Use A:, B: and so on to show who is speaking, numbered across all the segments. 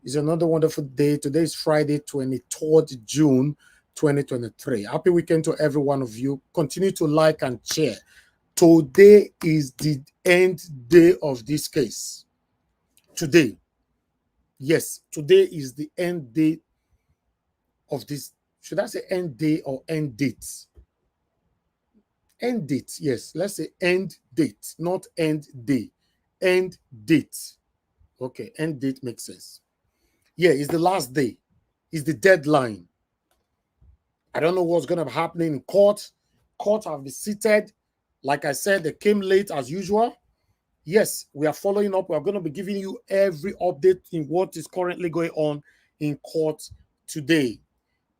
A: It's another wonderful day. Today is Friday, 23rd June, 2023. Happy weekend to every one of you. Continue to like and share. Today is the end day of this case. Today. Yes, today is the end day of this. Should I say end day or end date? End date, yes. Let's say end date, not end day. End date. Okay, end date makes sense. Yeah, it's the last day. It's the deadline. I don't know what's going to be happening in court. Court have been seated. Like I said, they came late as usual. Yes, we are following up. We're going to be giving you every update in what is currently going on in court today.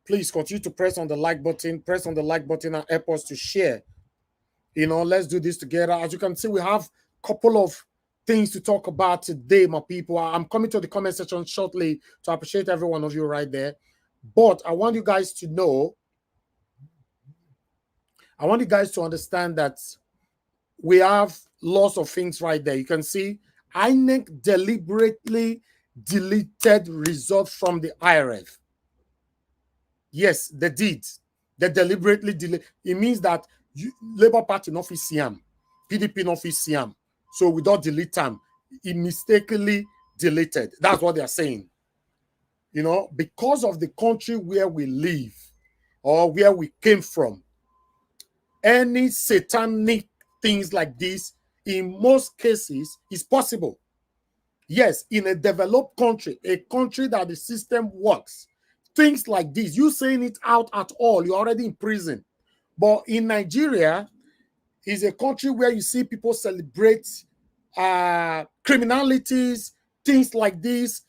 A: Please continue to press on the like button. Press on the like button and help us to share. You know, let's do this together. As you can see, we have a couple of things to talk about today, my people. I'm coming to the comment section shortly to appreciate every one of you right there. But I want you guys to know, I want you guys to understand that we have lots of things right there. You can see INEC deliberately deleted results from the IREV. Yes, they did. They deliberately deleted. It means that Labour Party no fit see am, PDP no fit see am. So we don't delete them. It mistakenly deleted. That's what they are saying. You know, because of the country where we live or where we came from, any satanic things like this, in most cases, is possible. Yes, in a developed country, a country that the system works, things like this, you saying it out at all, you're already in prison. But in Nigeria, is a country where you see people celebrate criminalities, things like this,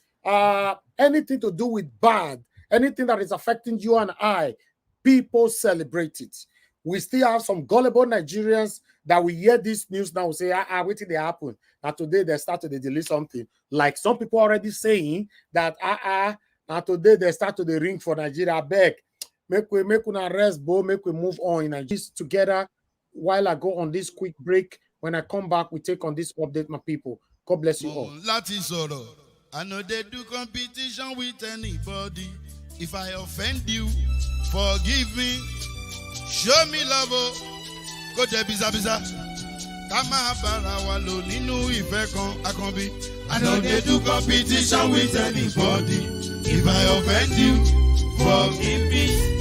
A: anything to do with bad, anything that is affecting you and I, people celebrate it. We still have some gullible Nigerians that we hear this news now, we say, wait till they happen. And today they start to delete something. Like some people already saying that, and today they start to the ring for Nigeria. Back, make una rest, bo, make we move on in Nigeria together. While I go on this quick break, when I come back, we take on this update, my people. God bless you all.
B: I know they do competition with anybody. If I offend you, forgive me. Show me love, go to biza. Kama bara wa lo ninu ife kan akanbi. I know they do competition with anybody. If I offend you, forgive me.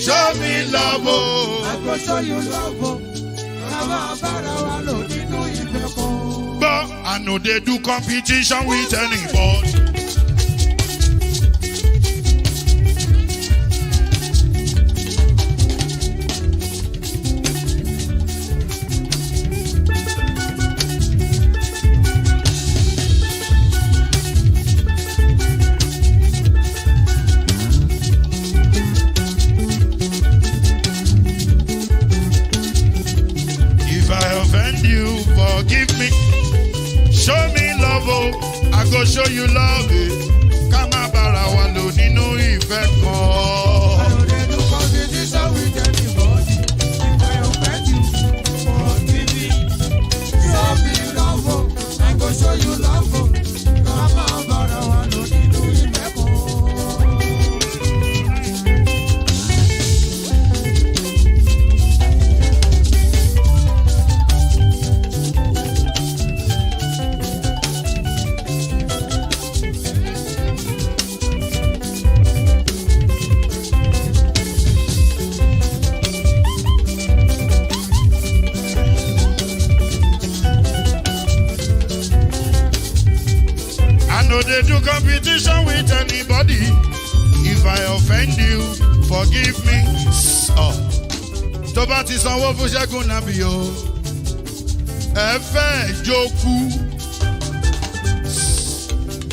B: Show me love, I go show you love. Kama bara wa lo ninu ife kan. But I know they do competition with anybody. Forgive me, show me love, I go show you love. Kama bara wa lo ninu ife kan. I know they do competition with anybody. If I offend you, forgive me. Show me love, I go show you love. Kama bara wa lo ninu ife kan. They do competition with anybody. If I offend you, forgive me. Tó bá ti sanwó fún Ṣẹ́gun nàbí o. Ẹ fẹ́ jókù.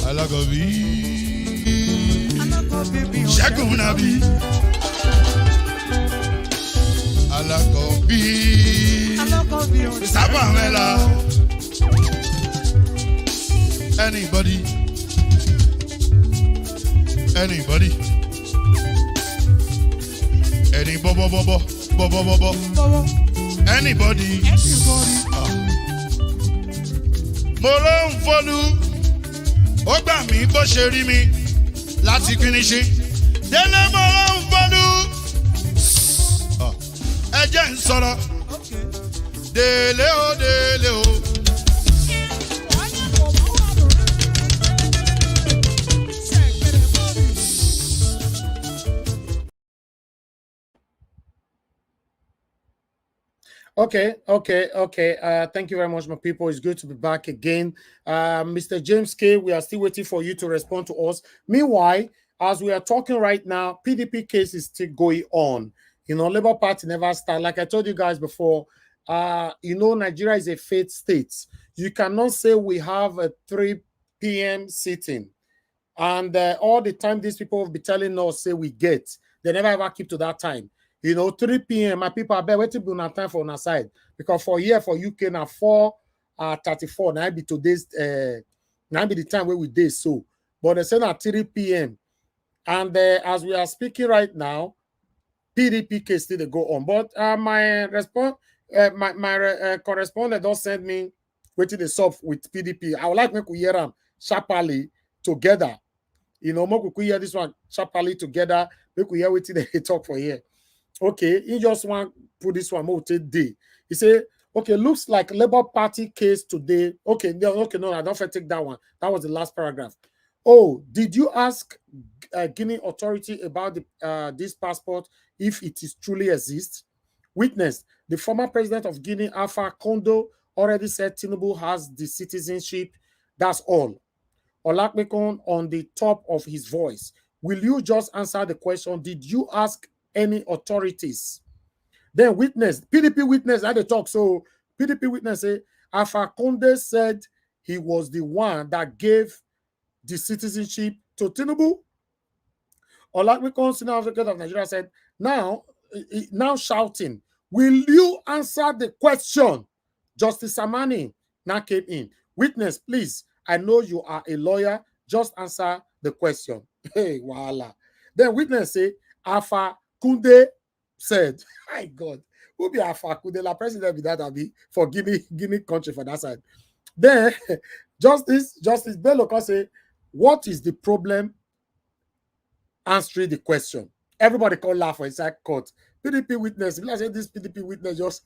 B: Alákọ̀bí. Ṣẹ́gun nàbí. Alákọ̀bí. Sábà mẹ́la. Anybody. Anybody? Any bo. Anybody? Mo ló ń folú, ó gbà mí bó ṣe rí mi láti kíníṣí délé mọ́ra ń fọdún ẹ jẹ́ ń sọ̀rọ̀ délé o délé o.
A: Okay. Thank you very much, my people. It's good to be back again. Mr. James K, we are still waiting for you to respond to us. Meanwhile, as we are talking right now, PDP case is still going on. You know, Labour Party never start. Like I told you guys before, you know, Nigeria is a faith state. You cannot say we have a 3 p.m. sitting. And all the time these people will be telling us, say we get. They never ever keep to that time. You know, 3 p.m. my people are waiting on time for our side. Because for here, for UK, now 4:34, now be today's, now be the time where we did so. But they say at 3 p.m. And as we are speaking right now, PDP case still go on. But my response, my correspondent don't send me waiting the sub with PDP. I would like me to hear them sharply together. You know, we could hear this one sharply together. We could hear what they talk for here. Okay, he just want put this one more today. He say, okay, looks like Labour Party case today. Okay, no, I don't take that one. That was the last paragraph. Oh, did you ask Guinea authority about the this passport if it is truly exists? Witness: the former president of Guinea, Alpha Kondo, already said Tinubu has the citizenship. That's all. Olakmekon on the top of his voice. Will you just answer the question? Did you ask any authorities? Then witness, PDP witness had a talk. So PDP witness say Alpha Conde said he was the one that gave the citizenship to Tinubu. Olakmekon, senior advocate of Nigeria, said, now shouting, will you answer the question? Justice Samani now came in. Witness, please, I know you are a lawyer. Just answer the question. Hey, voila. Then witness say, Alpha Kunde said, my God, who be Alpha Kunde? La president be that be for Guinea country for that side. Then Justice Bello can say, what is the problem? Answering the question. Everybody can laugh for inside court. PDP witness, if I say this PDP witness, just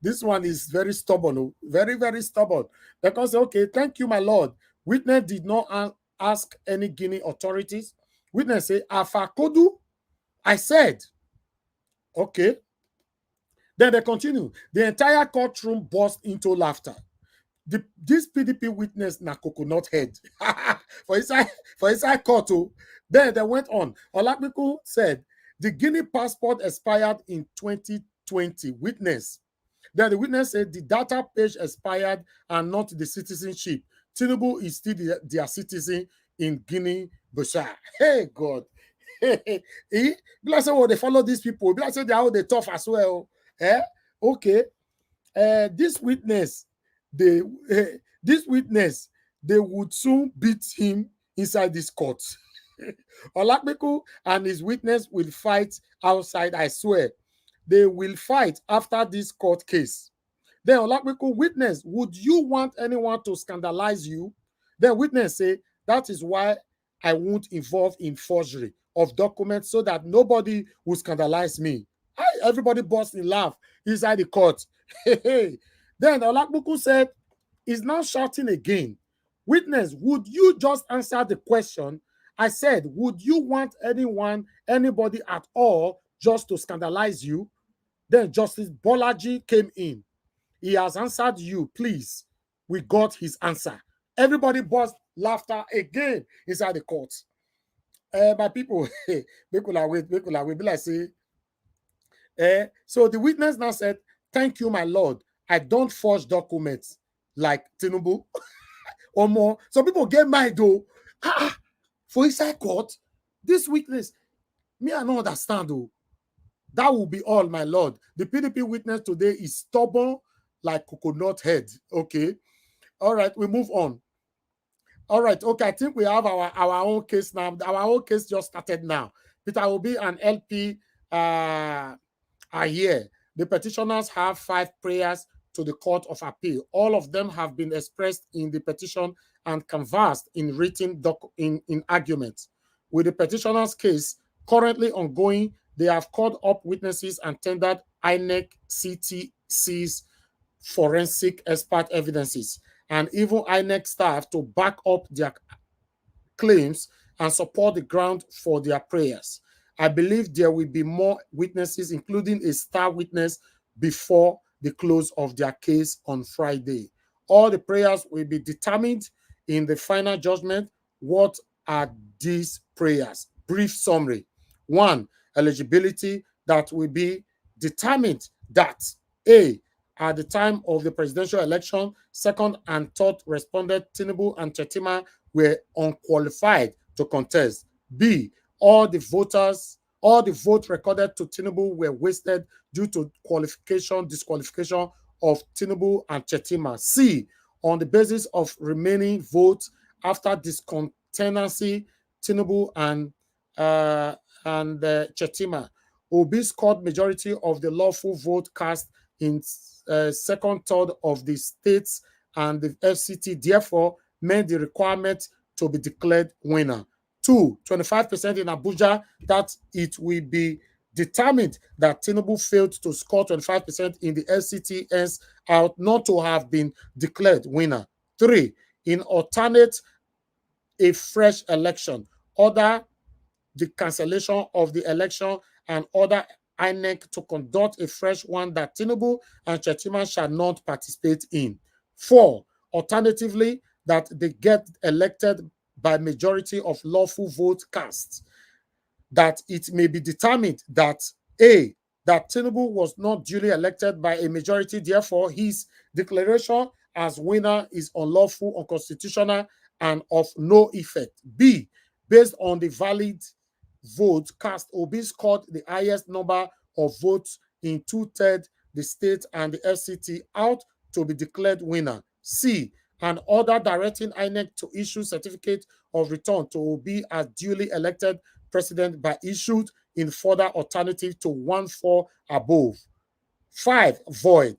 A: this one is very stubborn, very, very stubborn. They can say, okay, thank you, my lord. Witness did not ask any Guinea authorities. Witness say, Alpha Kodu, I said, okay. Then they continue. The entire courtroom burst into laughter. This PDP witness na coconut head for inside court. Oh. Then they went on. Olakmiku said the Guinea passport expired in 2020. Witness. Then the witness said the data page expired and not the citizenship. Tinubu is still their citizen in Guinea-Bissau. Hey God. Be like say, oh, they follow these people. Be like say they are all the tough as well. Okay. This witness, they would soon beat him inside this court. Olakmeku and his witness will fight outside, I swear. They will fight after this court case. Then Olakmeku witness, would you want anyone to scandalize you? Then witness say, that is why I won't involve in forgery of documents so that nobody will scandalize me. Everybody burst in laugh inside the court. Then Olakmeku said, he's now shouting again. Witness, would you just answer the question? I said, would you want anybody at all just to scandalize you? Then Justice Bolaji came in. He has answered you, please. We got his answer. Everybody burst laughter again inside the court. My people, make una wait. Be like say. So the witness now said, thank you, my lord. I don't forge documents like Tinubu or more. Some people get mad though. For inside court, this witness, me, I don't understand though. That will be all, my lord. The PDP witness today is stubborn like coconut head. Okay. All right, we move on. All right, okay. I think we have our own case now. Our own case just started now. Peter Obi and LP are here. The petitioners have 5 prayers to the Court of Appeal. All of them have been expressed in the petition and canvassed in written in arguments. With the petitioner's case currently ongoing, they have called up witnesses and tendered INEC CTC's forensic expert evidences and even INEC staff to back up their claims and support the ground for their prayers. I believe there will be more witnesses, including a star witness, before the close of their case on Friday. All the prayers will be determined in the final judgment. What are these prayers? Brief summary. 1, eligibility that will be determined that A, at the time of the presidential election, second and third responded Tinubu and Chetima were unqualified to contest. B, all the votes recorded to Tinubu were wasted due to disqualification of Tinubu and Chetima. C, on the basis of remaining votes after discontinuancy, Tinubu and Chetima, Obi scored majority of the lawful vote cast in second third of the states, and the FCT therefore made the requirement to be declared winner. 2, 25% in Abuja, that it will be determined that Tinubu failed to score 25% in the FCT, out not to have been declared winner. 3, in alternate, a fresh election, order the cancellation of the election and order INEC to conduct a fresh one that Tinubu and Chetima shall not participate in. 4, alternatively, that they get elected by majority of lawful vote cast, that it may be determined that A, that Tinubu was not duly elected by a majority, therefore his declaration as winner is unlawful, unconstitutional, and of no effect. B, based on the valid vote cast, Obi scored the highest number of votes in 2/3 the state and the FCT, out to be declared winner. C, an order directing INEC to issue certificate of return to Obi as duly elected president by issued in further alternative to 1/4 above. 5, void.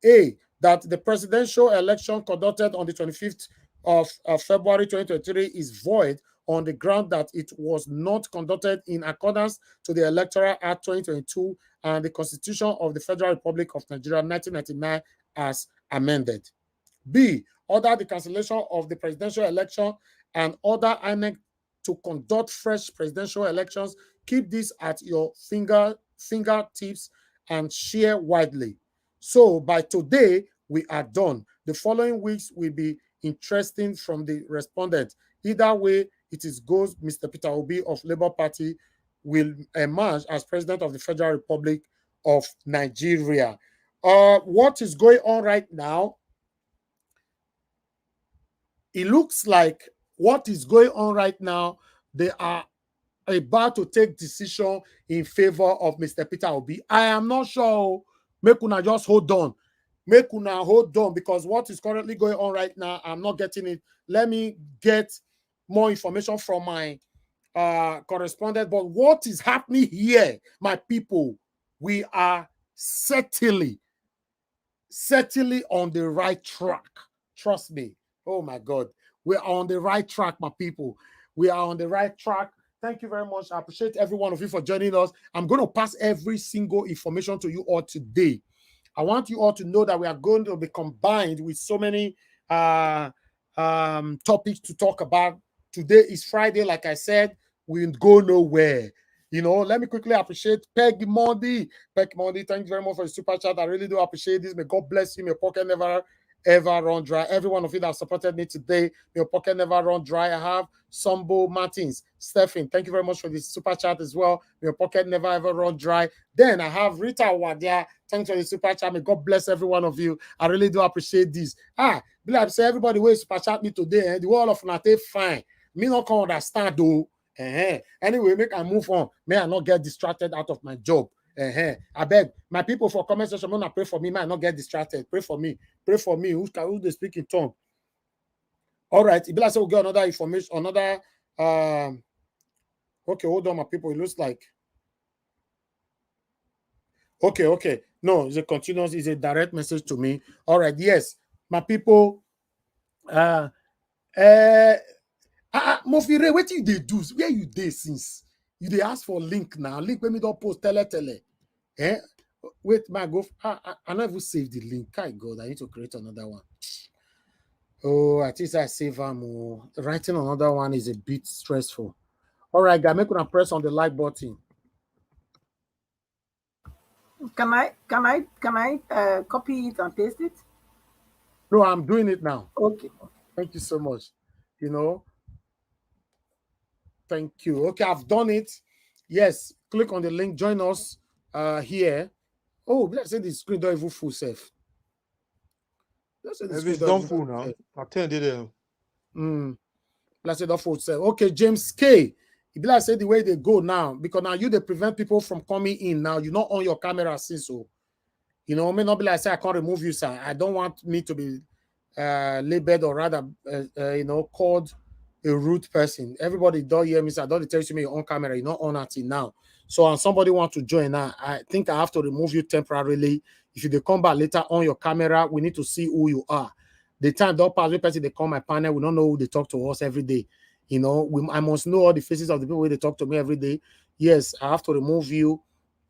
A: A, that the presidential election conducted on the 25th of February 2023 is void on the ground that it was not conducted in accordance to the Electoral Act 2022 and the Constitution of the Federal Republic of Nigeria 1999 as amended. B, order the cancellation of the presidential election and order INEC to conduct fresh presidential elections. Keep this at your fingertips and share widely. So by today, we are done. The following weeks will be interesting from the respondent. Either way, it is goes, Mr. Peter Obi of Labour Party will emerge as president of the Federal Republic of Nigeria. What is going on right now? It looks like what is going on right now, they are about to take decision in favor of Mr. Peter Obi. I am not sure. Make una just hold on. Make una hold on, because what is currently going on right now, I'm not getting it. Let me get more information from my correspondent. But what is happening here, my people, we are certainly on the right track. Trust me. Oh my God. We are on the right track, my people. We are on the right track. Thank you very much. I appreciate every one of you for joining us. I'm going to pass every single information to you all today. I want you all to know that we are going to be combined with so many topics to talk about. Today is Friday, like I said. We'll go nowhere. You know, let me quickly appreciate Peg Mondi. Peg Mondi, thank you very much for the super chat. I really do appreciate this. May God bless you. May your pocket never ever run dry. Every one of you that have supported me today, may your pocket never run dry. I have Sambo Martins, Stephen, thank you very much for this super chat as well. May your pocket never ever run dry. Then I have Rita Wadia, thanks for the super chat. May God bless every one of you. I really do appreciate this. Believe say everybody will super chat me today. The world of Nate fine. Me not can understand though. Anyway, make I move on. May I not get distracted out of my job. I beg my people for comment section. I'm gonna pray for me. May I not get distracted. Pray for me. Pray for me. Who they speak in tongue? All right. If we'll get another information, another okay, hold on, my people. It looks like okay. No, it's a continuous, it's a direct message to me. All right, yes, my people. Mofire, what you they do? Where you dey since? You they ask for link now. Link when me don't post tele. Eh? Wait, my go. I never save the link. My God, I need to create another one. Oh, at least I save them. Writing another one is a bit stressful. All right, guys, make una press on the like button.
C: Can I copy it and paste it?
A: No, I'm doing it now.
C: Okay.
A: Thank you so much. You know, thank you. Okay, I've done it. Yes, click on the link. Join us here. Oh, let's say the screen don't even full safe.
D: If it's done full now, I turned it in.
A: Let's say the full safe. Okay, James K. If I say the way they go now, because now you they prevent people from coming in. Now you're not on your camera since so. You know, may not be like say I can't remove you, sir. I don't want me to be labeled or rather, you know, called a rude person. Everybody don't hear me, sir. Don't tell you me you're on camera. You're not on until now. So, and somebody want to join now, I think I have to remove you temporarily. If you come back later on your camera, we need to see who you are. The time don't pass, person they call my panel, we don't know who they talk to us every day. You know, I must know all the faces of the people they talk to me every day. Yes, I have to remove you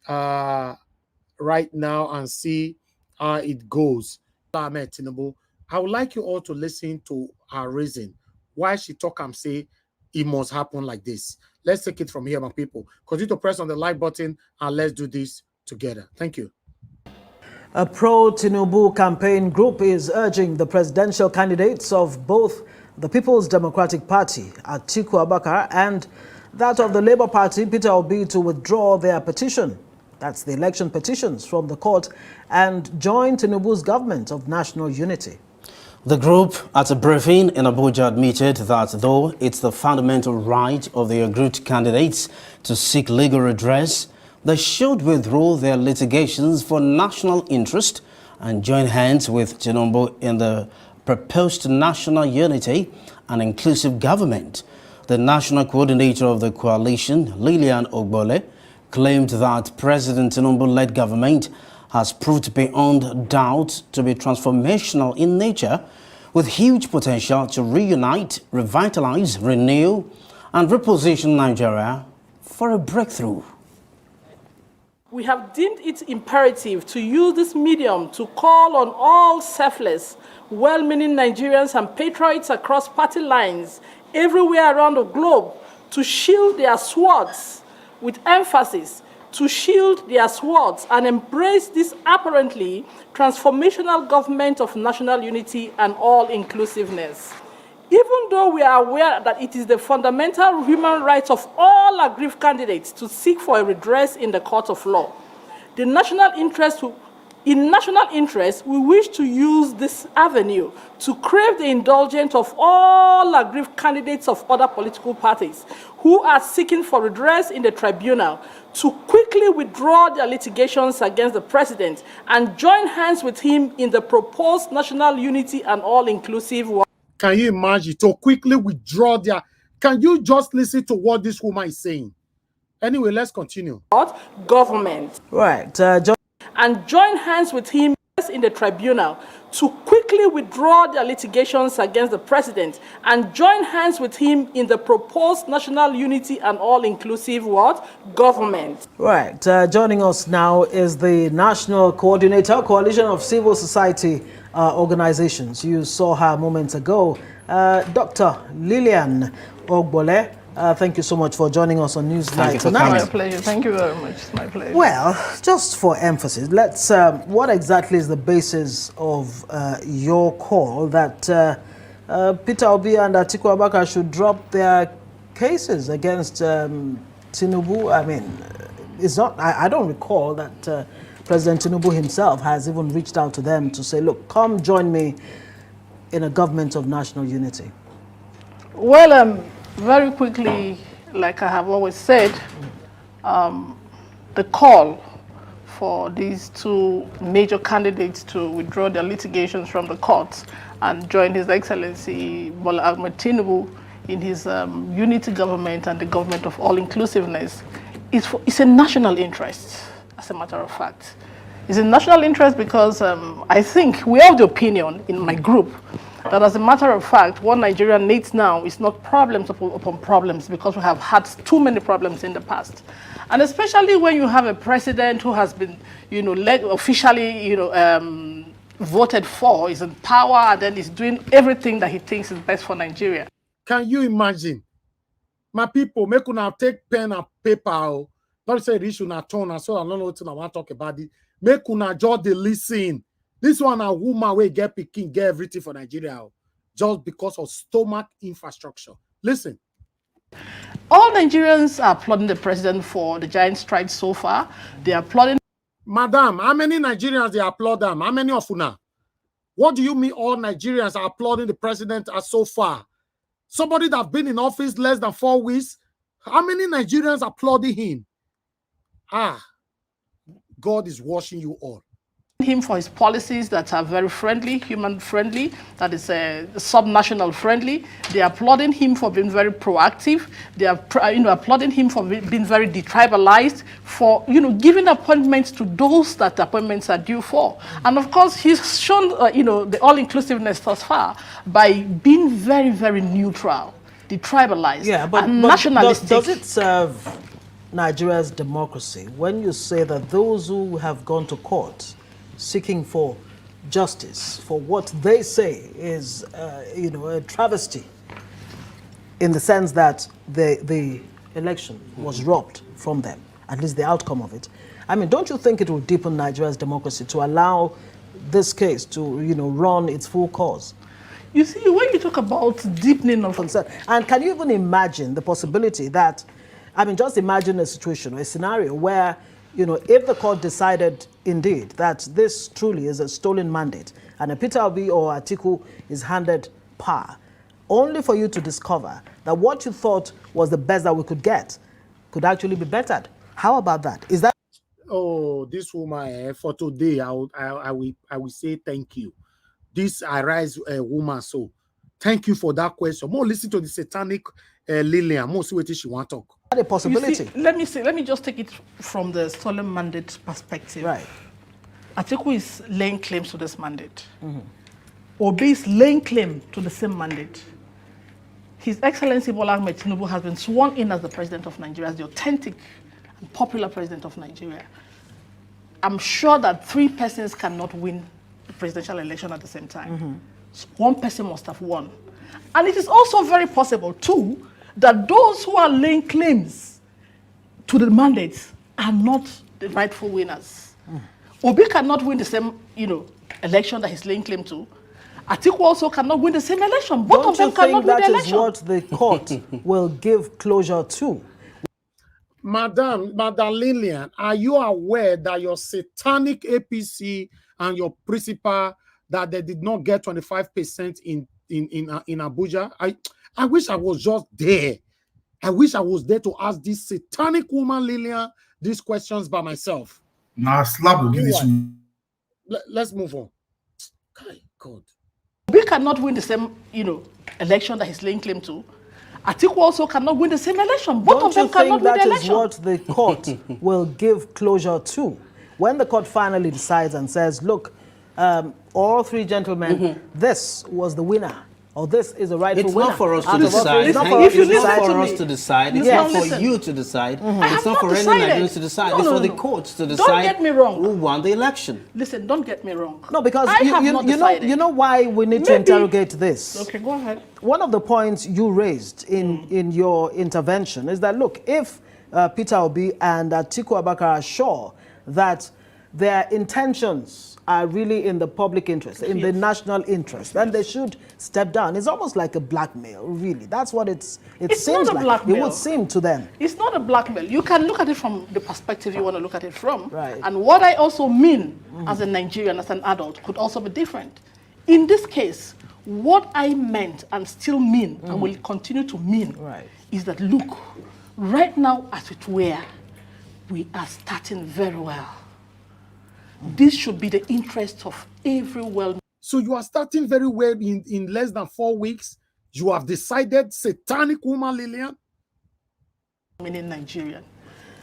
A: right now and see how it goes. I would like you all to listen to her reason why she talk and say it must happen like this. Let's take it from here, my people. Continue to press on the like button and let's do this together. Thank you.
E: A pro-Tinubu campaign group is urging the presidential candidates of both the People's Democratic Party, Atiku Abubakar, and that of the Labour Party, Peter Obi, to withdraw their petition, that's the election petitions, from the court and join Tinubu's government of national unity.
F: The group, at a briefing in Abuja, admitted that though it's the fundamental right of the aggrieved candidates to seek legal redress, they should withdraw their litigations for national interest and join hands with Tinubu in the proposed national unity and inclusive government. The national coordinator of the coalition, Lilian Ogbo, claimed that President Tinubu-led government has proved beyond doubt to be transformational in nature, with huge potential to reunite, revitalize, renew, and reposition Nigeria for a breakthrough.
G: We have deemed it imperative to use this medium to call on all selfless, well-meaning Nigerians and patriots across party lines everywhere around the globe to shield their swords, with emphasis, to shield their swords and embrace this apparently transformational government of national unity and all-inclusiveness. Even though we are aware that it is the fundamental human rights of all aggrieved candidates to seek for a redress in the court of law, in national interest, we wish to use this avenue to crave the indulgence of all aggrieved candidates of other political parties who are seeking for redress in the tribunal to quickly withdraw their litigations against the president and join hands with him in the proposed national unity and all-inclusive.
A: Can you imagine to quickly withdraw their... Can you just listen to what this woman is saying? Anyway, let's continue.
G: Government.
E: Right.
G: And join hands with him in the tribunal to quickly withdraw their litigations against the president and join hands with him in the proposed national unity and all-inclusive government.
E: Right. Joining us now is the National Coordinator, Coalition of Civil Society Organizations. You saw her moments ago. Dr. Lilian Ogbo. Thank you so much for joining us on Newsnight tonight.
H: My pleasure. Thank you very much. It's my pleasure.
E: Well, just for emphasis, let's. What exactly is the basis of your call that Peter Obi and Atiku Abubakar should drop their cases against Tinubu? I mean, it's not. I don't recall that President Tinubu himself has even reached out to them to say, "Look, come join me in a government of national unity."
H: Well, very quickly, like I have always said, the call for these two major candidates to withdraw their litigations from the courts and join His Excellency Bola Ahmed Tinubu in his unity government and the government of all-inclusiveness it's a national interest, as a matter of fact. It's in national interest because I think we have the opinion in my group that, as a matter of fact, what Nigeria needs now is not problems upon problems, because we have had too many problems in the past. And especially when you have a president who has been, officially, voted for, is in power, and then is doing everything that he thinks is best for Nigeria.
A: Can you imagine? My people, make una take pen and paper. Don't say this una turn, so I don't know what I want to talk about it. Make una just the listen. This one a woman will get picking, get everything for Nigeria just because of stomach infrastructure. Listen.
H: All Nigerians are applauding the president for the giant strides so far. They are applauding.
A: Madam, how many Nigerians they applaud them? How many of una? What do you mean all Nigerians are applauding the president as so far? Somebody that have been in office less than 4 weeks, how many Nigerians applauding him? God is watching you all.
H: Him for his policies that are very friendly, human friendly, that is subnational friendly. They are applauding him for being very proactive. They are applauding him for being very detribalized, for giving appointments to those that appointments are due for. And of course, he's shown the all-inclusiveness thus far by being very, very neutral, detribalized, and nationalistic.
E: Does it serve Nigeria's democracy when you say that those who have gone to court seeking for justice for what they say is, a travesty, in the sense that the election was robbed from them, at least the outcome of it? I mean, don't you think it will deepen Nigeria's democracy to allow this case to, run its full course?
H: You see, when you talk about deepening of
E: concern, and can you even imagine the possibility that, just imagine a situation, a scenario where, if the court decided indeed that this truly is a stolen mandate and a Peter Obi or Atiku is handed power, only for you to discover that what you thought was the best that we could get could actually be bettered. How about that? Is that?
A: Oh, this woman, for today, I will say thank you. This arise woman, so thank you for that question. More listen to the satanic Lilian. More see what she want to talk.
E: A possibility.
H: See, let me just take it from the stolen mandate perspective.
E: Right.
H: Atiku is laying claims to this mandate. Obi is laying claim to the same mandate. His Excellency Bola Ahmed Tinubu has been sworn in as the president of Nigeria, as the authentic and popular president of Nigeria. I'm sure that 3 persons cannot win the presidential election at the same time. So 1 person must have won. And it is also very possible, too, that those who are laying claims to the mandates are not the rightful winners. Obi cannot win the same, election that he's laying claim to. Atiku also cannot win the same election. Both of them cannot win the election.
E: That is what the court will give closure to.
A: Madam Lilian, are you aware that your satanic APC and your principal, that they did not get 25% in Abuja? I wish I was just there. I wish I was there to ask this satanic woman, Lilian, these questions by myself.
I: Nah, slap will give this.
A: Let's move on. God.
H: We cannot win the same, election that he's laying claim to. Atiku also cannot win the same election. Both of them cannot win the election.
E: That is what the court will give closure to. When the court finally decides and says, look, all 3 gentlemen, this was the winner, or this is a rightful winner.
F: It's not for us to decide. It's not for us to decide. It's not for you to decide. It's not for any Nigerians to decide. It's for the courts to decide.
H: Don't get me wrong.
F: Who won the election?
H: Listen, don't get me wrong.
E: No, because you know why we need to interrogate this.
H: Okay, go ahead.
E: One of the points you raised in your intervention is that, look, if Peter Obi and Atiku Abubakar are sure that their intentions are really in the public interest, in the national interest, then they should step down. It's almost like a blackmail, really. That's what it seems like.
H: Blackmail.
E: It would seem to them.
H: It's not a blackmail. You can look at it from the perspective you want to look at it from.
E: Right.
H: And what I also mean as a Nigerian, as an adult, could also be different. In this case, what I meant and still mean and will continue to mean is that, look, right now as it were, we are starting very well. This should be the interest of every well.
A: So you are starting very well in less than 4 weeks. You have decided, satanic woman Lilian?
H: Meaning Nigerian.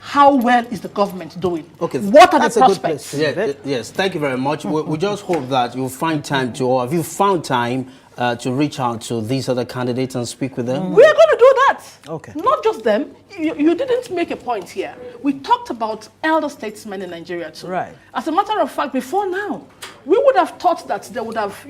H: how well is the government doing?
F: Okay,
H: What are
E: that's
H: the
E: a good
H: prospects?
E: place.
F: Yeah, yes, thank you very much. We just hope that you'll find time to, or have you found time to reach out to these other candidates and speak with them?
H: We are going to do that.
E: Okay.
H: Not just them. You didn't make a point here. We talked about elder statesmen in Nigeria too.
E: Right.
H: As a matter of fact, before now, we would have thought that they would have,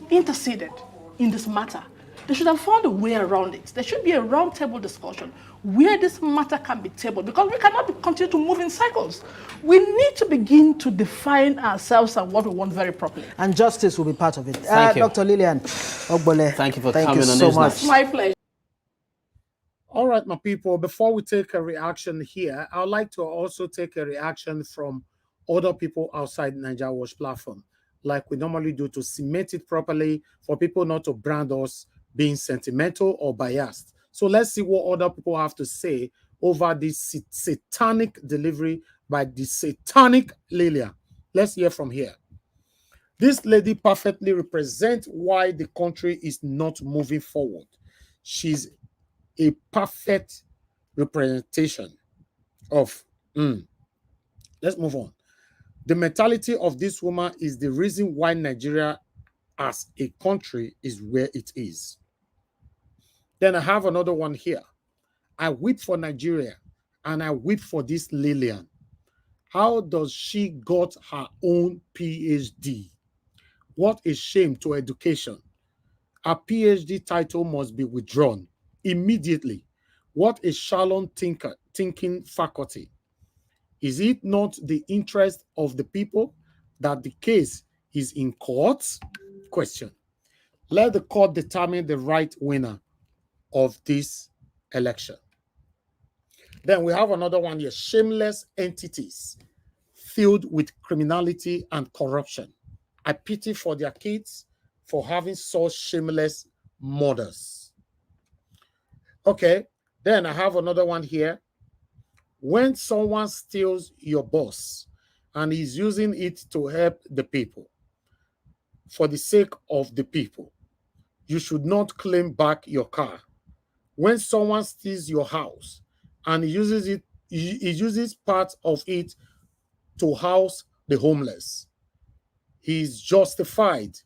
H: interceded in this matter. They should have found a way around it. There should be a roundtable discussion where this matter can be tabled, because we cannot continue to move in cycles. We need to begin to define ourselves and what we want very properly.
E: And justice will be part of it.
F: Thank you.
E: Dr. Lilian Ogbo,
F: Thank you for
E: thank
F: coming
E: you
F: on
E: so
F: this
E: much.
H: It's my pleasure.
A: All right, my people, before we take a reaction here, I'd like to also take a reaction from other people outside Nigeria Watch platform, like we normally do, to cement it properly for people not to brand us being sentimental or biased. So let's see what other people have to say over this satanic delivery by the satanic Lilian. Let's hear from here. This lady perfectly represents why the country is not moving forward. She's a perfect representation of let's move on. The mentality of this woman is the reason why Nigeria as a country is where it is. Then I have another one here. I weep for Nigeria and I weep for this Lilian. How does she got her own PhD? What a shame to education. Her PhD title must be withdrawn immediately. What a shallow thinking faculty. Is it not the interest of the people that the case is in court? Question. Let the court determine the right winner of this election. Then we have another one here. Shameless entities filled with criminality and corruption. I pity for their kids for having such shameless mothers. Okay, then I have another one here. When someone steals your boss and is using it to help the people, for the sake of the people, you should not claim back your car. When someone steals your house and he uses part of it to house the homeless, he is justified.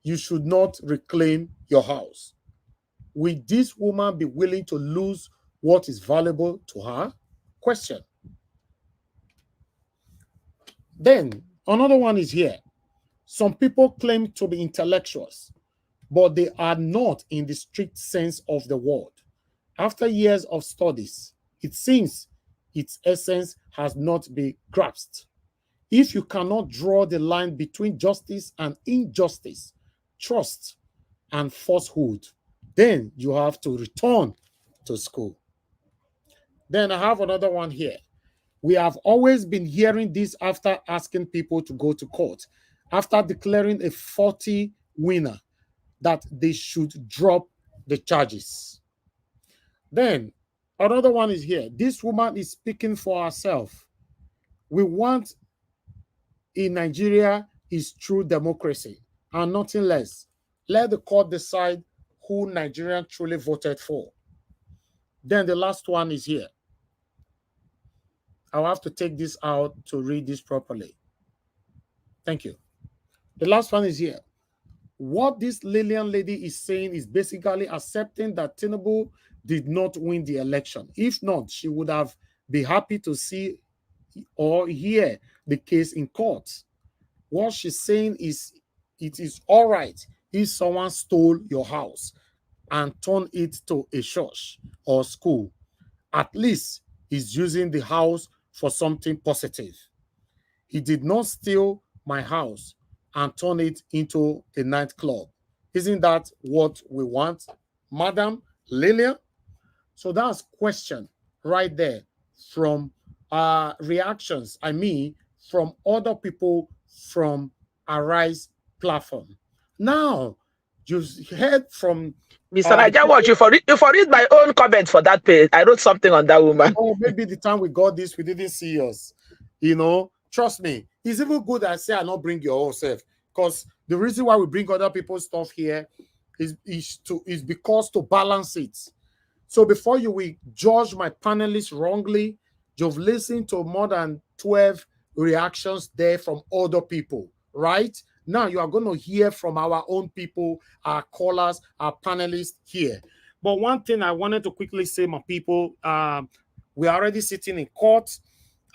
A: You should not reclaim your house. Will this woman be willing to lose what is valuable to her? Question. Then another one is here. Some people claim to be intellectuals, but they are not in the strict sense of the word. After years of studies, it seems its essence has not been grasped. If you cannot draw the line between justice and injustice, trust and falsehood, then you have to return to school. Then I have another one here. We have always been hearing this after asking people to go to court, after declaring a 40 winner, that they should drop the charges. Then another one is here. This woman is speaking for herself. We want in Nigeria is true democracy and nothing less. Let the court decide who Nigerians truly voted for. Then the last one is here. I'll have to take this out to read this properly. Thank you. The last one is here. What this Lilian lady is saying is basically accepting that Tinubu did not win the election. If not, she would have been happy to see or hear the case in court. What she's saying is it is all right if someone stole your house and turned it to a church or school. At least he's using the house for something positive. He did not steal my house and turn it into a nightclub. Isn't that what we want, Madam Lilian? So that's question right there from reactions, from other people from Arise platform. Now, you've heard from
J: Mr. Naija Watch, you for read my own comment for that page. I wrote something on that woman.
A: Oh, maybe the time we got this, we didn't see us. Trust me. It's even good I say I not bring your own self. Because the reason why we bring other people's stuff here is because to balance it. So before you will judge my panelists wrongly, You've listened to more than 12 reactions there from other people, right? Now you are going to hear from our own people, our callers, our panelists here. But one thing I wanted to quickly say, my people, we are already sitting in court,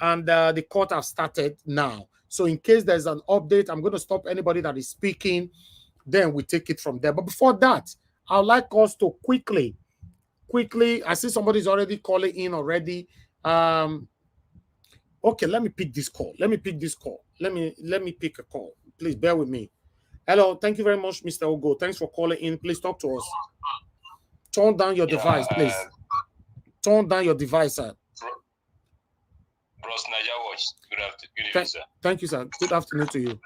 A: and the court have started now. So in case there's an update, I'm going to stop anybody that is speaking. Then we take it from there. But before that, I'd like us to quickly, I see somebody's already calling in already. Okay, let me pick this call. Let me pick a call. Please bear with me. Hello, thank you very much, Mr. Ogbo. Thanks for calling in. Please talk to us. Turn down your device, please. Turn down your device, sir.
K: Bros Naja Watch. Good evening, sir.
A: Thank you, sir. Good afternoon to you.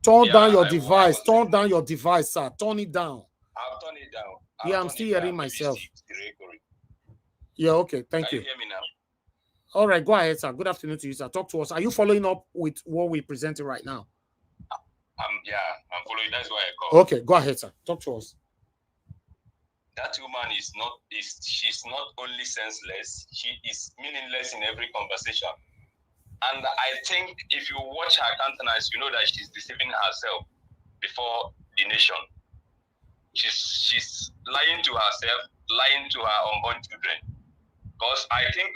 A: Turn down your device. Turn down your device, sir. Turn it down.
K: I'll turn it down.
A: I'm still hearing myself. Yeah, okay. Thank you.
K: Can you hear me now?
A: All right, go ahead, sir. Good afternoon to you, sir. Talk to us. Are you following up with what we're presenting right now?
K: I'm following. That's why I called.
A: Okay, go ahead, sir. Talk to us.
K: That woman she's not only senseless, she is meaningless in every conversation. And I think if you watch her countenance, you know that she's deceiving herself before the nation. She's lying to herself, lying to her unborn children. Because I think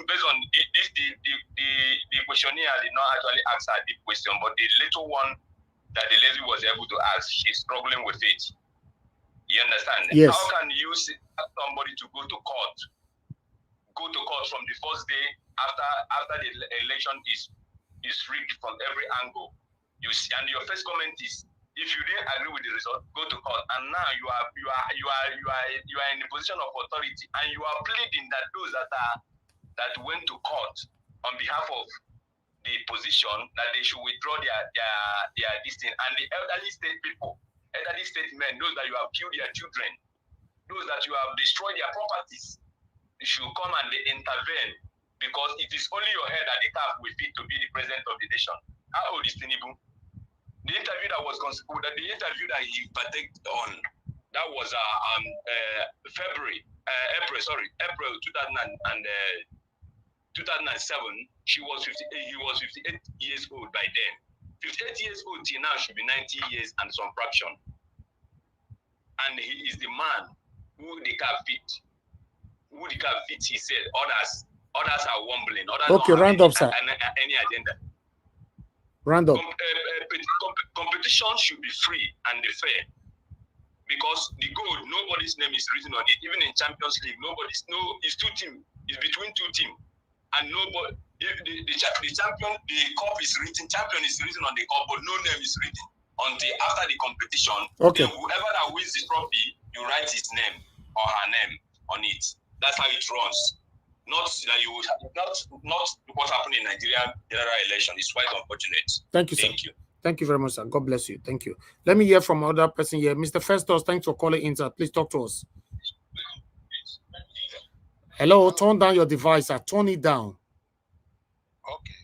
K: based on this, the questionnaire did not actually ask her deep question, but the little one that the lady was able to ask, she's struggling with it. You understand?
A: Yes.
K: How can you ask somebody to go to court from the first day after the election is rigged from every angle? You see, and your first comment is, if you didn't agree with the result, go to court. And now you are in a position of authority, and you are pleading that those that went to court on behalf of the position, that they should withdraw their distance. And the elderly state people, elderly state men, those that you have killed their children, those that you have destroyed their properties, you should come and they intervene, because it is only your head that the calf will fit to be the president of the nation. How old is Tinubu? The interview that he partaked on, that was April 2007. He was 58 years old by then. 58 years old till now should be 90 years and some fraction. And he is the man who the calf fit. He said. Others are wombling.
A: Okay, round up, sir.
K: Any agenda.
A: Round up.
K: Competition should be free and fair, because the gold, nobody's name is written on it. Even in Champions League, it's two teams. It's between two teams, and nobody. If the champion, the cup is written. Champion is written on the cup, but no name is written until after the competition.
A: Okay.
K: Then whoever that wins the trophy, you write his name or her name on it. That's how it runs. Not what happened in Nigeria general election. It's quite unfortunate.
A: Thank you, sir. Thank you very much, sir. God bless you. Thank you. Let me hear from another person here. Mr. Festus, thanks for calling in, sir. Please talk to us. Hello, turn down your device, sir. Turn it down.
L: Okay.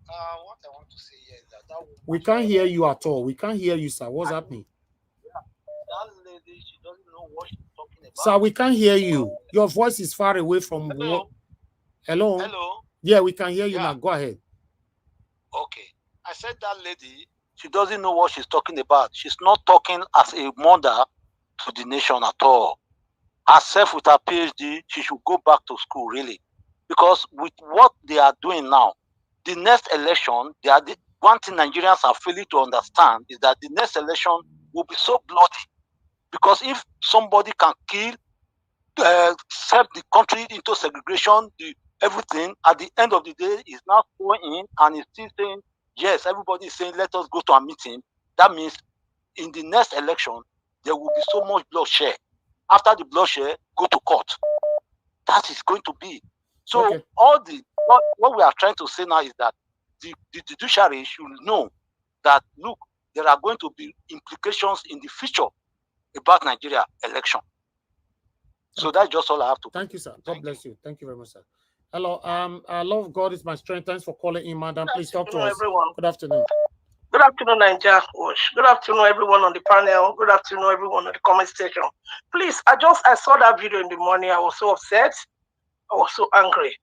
L: What I want to say here is that
A: we can't hear you at all. We can't hear you, sir. What's happening?
L: That lady, she doesn't know what she's talking about.
A: Sir, we can't hear you. Your voice is far away from.
L: Hello.
A: Hello. Yeah, we can hear you now. Go ahead.
L: Okay. I said that lady, she doesn't know what she's talking about. She's not talking as a mother to the nation at all. Herself with her PhD, she should go back to school, really. Because with what they are doing now, the next election, one thing Nigerians are failing to understand is that the next election will be so bloody. Because if somebody can kill, set the country into segregation, everything, at the end of the day, is now going in and is still saying, yes, everybody is saying, let us go to a meeting. That means in the next election, there will be so much bloodshed. After the bloodshed, go to court. That is going to be. So
A: okay.
L: What we are trying to say now is that the judiciary should know that, look, there are going to be implications in the future about Nigeria election. So that's just all I have to.
A: Thank you, sir. God bless you. Thank you very much, sir. Hello. Love God is my strength. Thanks for calling in, madam. Please talk to us.
M: Everyone.
A: Good afternoon.
M: Good afternoon, Nigeria. Good afternoon, everyone on the panel. Good afternoon, everyone on the comment section. Please, I saw that video in the morning. I was so upset. I was so angry.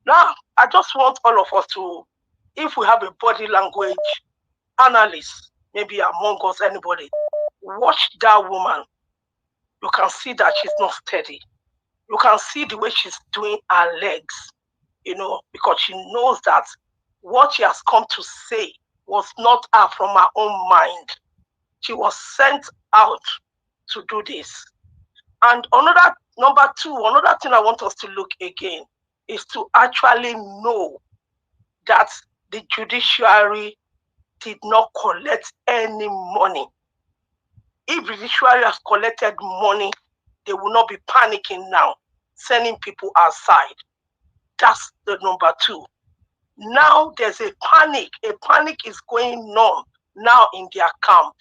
M: Now, I just want all of us to, if we have a body language analyst, maybe among us, anybody, watch that woman. You can see that she's not steady. You can see the way she's doing her legs, because she knows that what she has come to say was not her from her own mind. She was sent out to do this. And number two, another thing I want us to look again is to actually know that the judiciary did not collect any money. If the judiciary has collected money, they will not be panicking now, sending people outside. That's the number two. Now there's a panic. A panic is going on now in their camp.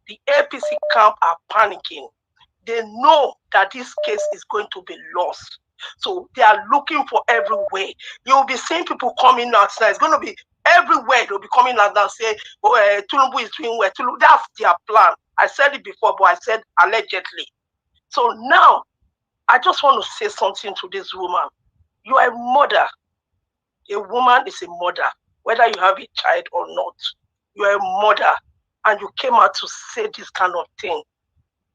M: The APC camp are panicking. They know that this case is going to be lost. So they are looking for every way. You'll be seeing people coming out now. It's going to be everywhere. They'll be coming out and say, oh, Tulumbu is doing well. That's their plan. I said it before, but I said allegedly. So now, I just want to say something to this woman. You are a mother. A woman is a mother, whether you have a child or not. You are a mother, and you came out to say this kind of thing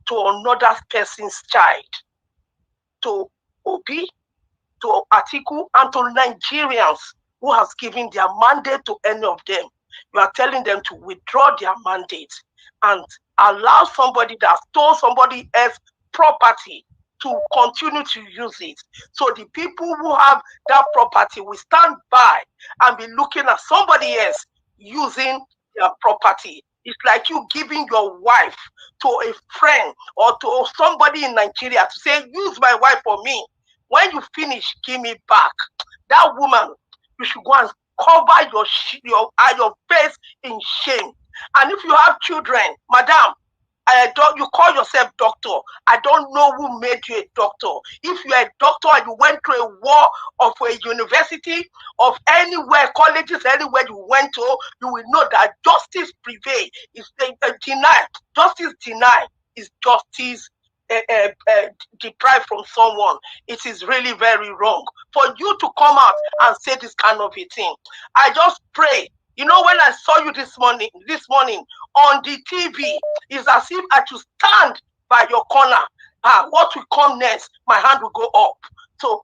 M: to another person's child, to Obi, to Atiku, and to Nigerians who has given their mandate to any of them. You are telling them to withdraw their mandate and allow somebody that stole somebody else's property to continue to use it. So the people who have that property will stand by and be looking at somebody else using their property. It's like you giving your wife to a friend or to somebody in Nigeria to say, use my wife for me. When you finish, give me back. That woman, you should go and cover your face in shame. And if you have children, madam, you call yourself doctor. I don't know who made you a doctor. If you're a doctor and you went to a war of a university, of anywhere, colleges, anywhere you went to, you will know that justice prevails. It's denied. Justice denied is justice deprived from someone. It is really very wrong for you to come out and say this kind of a thing. I just pray. You know, when I saw you this morning on the TV, it's as if I should stand by your corner. What will come next? My hand will go up. So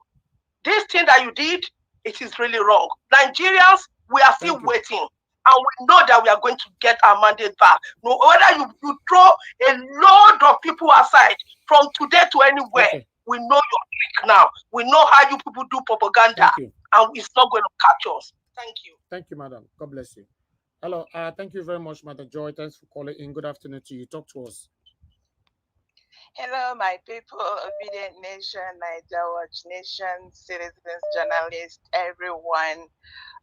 M: this thing that you did, it is really wrong. Nigerians, we are still waiting. And we know that we are going to get our mandate back. No, whether you throw a load of people aside from today to anywhere, we know your trick now. We know how you people do propaganda. And it's not going to catch us. Thank you.
A: Thank you, madam. God bless you. Hello. Thank you very much, Madam Joy. Thanks for calling in. Good afternoon to you. Talk to us.
N: Hello, my people, Obedient Nation, Niger Watch Nation, citizens, journalists, everyone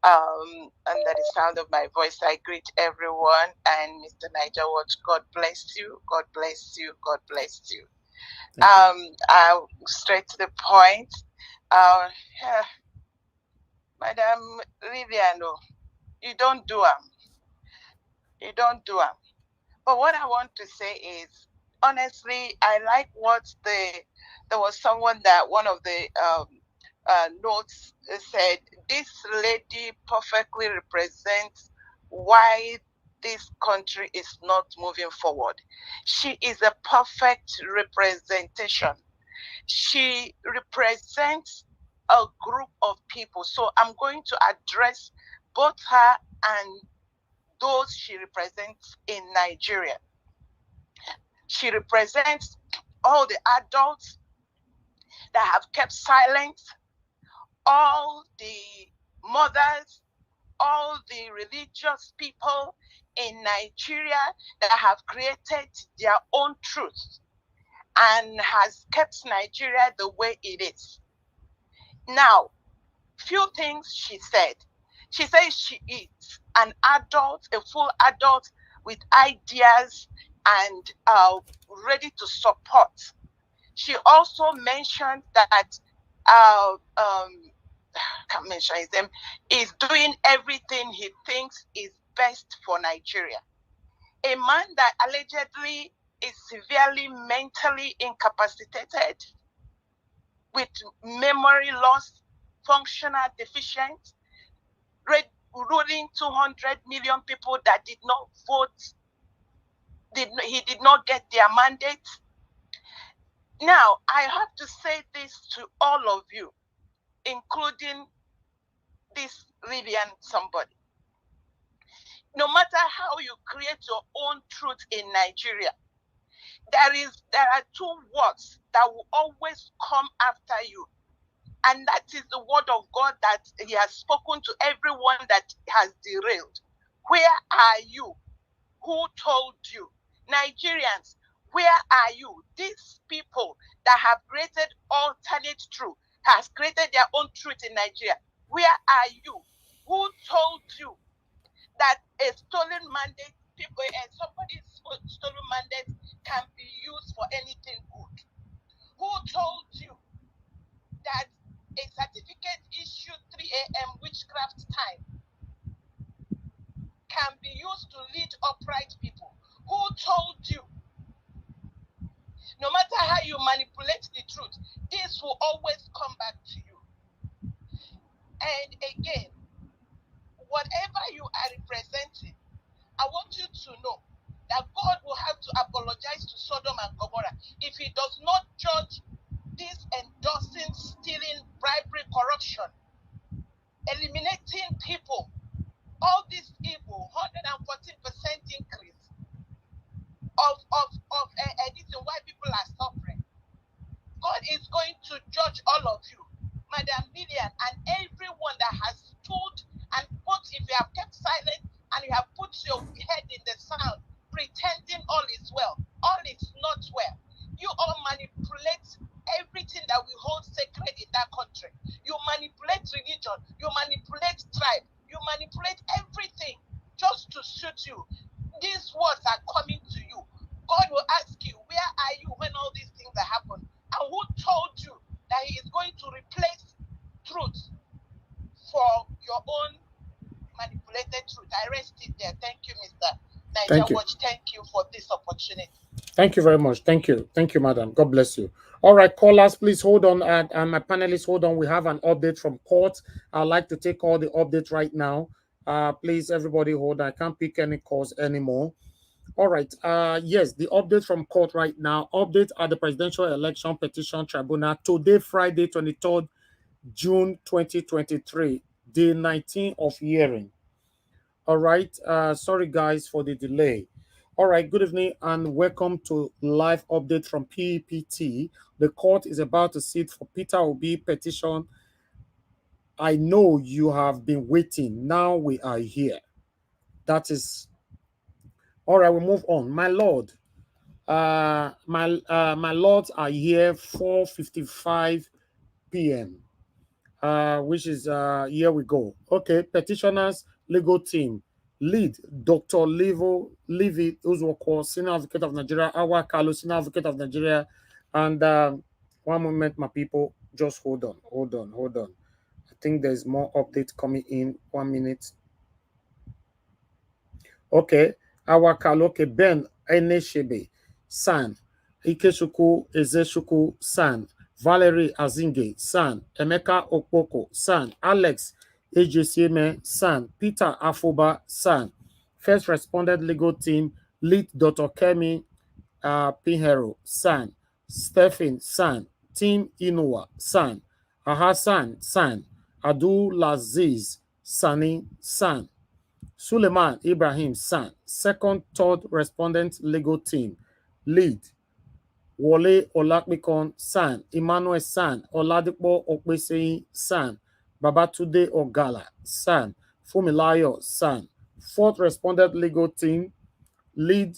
N: under the sound of my voice. I greet everyone. And Mr. Niger Watch, God bless you. God bless you. God bless you. I'll straight to the point. Madam Lilian, you don't do them. You don't do them. But what I want to say is, honestly, I like what there was someone that one of the notes said, this lady perfectly represents why this country is not moving forward. She is a perfect representation. She represents a group of people. So I'm going to address both her and those she represents in Nigeria. She represents all the adults that have kept silent, all the mothers, all the religious people in Nigeria that have created their own truth and has kept Nigeria the way it is. Now, few things she said. She says she is an adult, a full adult with ideas and ready to support. She also mentioned that can't mention his name, is doing everything he thinks is best for Nigeria. A man that allegedly is severely mentally incapacitated with memory loss functional deficient, ruling 200 million people that did not vote. He did not get their mandate. Now, I have to say this to all of you, including this Lilian somebody. No matter how you create your own truth in Nigeria, there are two words that will always come after you. And that is the word of God that he has spoken to everyone that has derailed. Where are you? Who told you? Nigerians, where are you? These people that have created alternate truth, has created their own truth in Nigeria. Where are you? Who told you that a stolen mandate, somebody's stolen mandate can be used for anything good? Who told you that a certificate issued 3 a.m. witchcraft time can be used to lead upright people? Who told you? No matter how you manipulate the truth, this will always come back to you. And again, whatever you are representing, I want you to know that God will have to apologize to Sodom and Gomorrah if he does not judge this endorsing, stealing, bribery, corruption, eliminating people, all this evil, 114% increase of anything why people are suffering. God is going to judge all of you, Madam Lilian, and everyone that has stood and if you have kept silent and you have put your head in the sand, pretending all is well, all is not well. You all manipulate everything that we hold sacred in that country. You manipulate religion, you manipulate tribe, you manipulate everything just to suit you. These words are coming to you. God will ask you, where are you when all these things are happening? And who told you that he is going to replace truth for your own manipulated truth? I rest it there. Thank you, Mr. Niger Watch. Thank you for this opportunity.
A: Thank you very much. Thank you. Thank you, madam. God bless you. All right, callers, please hold on. And my panelists, hold on. We have an update from court. I'd like to take all the updates right now. Please, everybody, hold on. I can't pick any calls anymore. All right. Yes, the update from court right now. Update at the Presidential Election Petition Tribunal. Today, Friday, 23rd June 2023, day 19 of hearing. All right. Sorry, guys, for the delay. All right. Good evening and welcome to live update from PEPT. The court is about to sit for Peter Obi petition. I know you have been waiting. Now we are here. That is all right. We'll move on. My lord, my lords are here 4:55 p.m. Which is here we go. Okay, petitioners legal team lead Dr. Levy Uzwoko, Senior Advocate of Nigeria, Awa Kalu, Senior Advocate of Nigeria, and one moment, my people, just hold on. I think there's more updates coming in. 1 minute. Okay, Awa Kalu, okay, Ben Eneshebe, San, Ikeshuku Ezeshuku, San, Valerie Azinge, San, Emeka Okpoko, San, Alex Ejesieme, San, Peter Afoba, San. First responded legal team, lead Dr. Kemi Pinheiro, San, Stephen, San, Team Inua, San, Ahasan, San, Abdulaziz, Sani, San, Suleiman Ibrahim, San. Second, third respondent legal team, lead Wole Olakmikon, San, Emmanuel San, Oladipo Okpeseyin, San, Babatunde Ogala, San, Fumilayo, San. Fourth respondent legal team, lead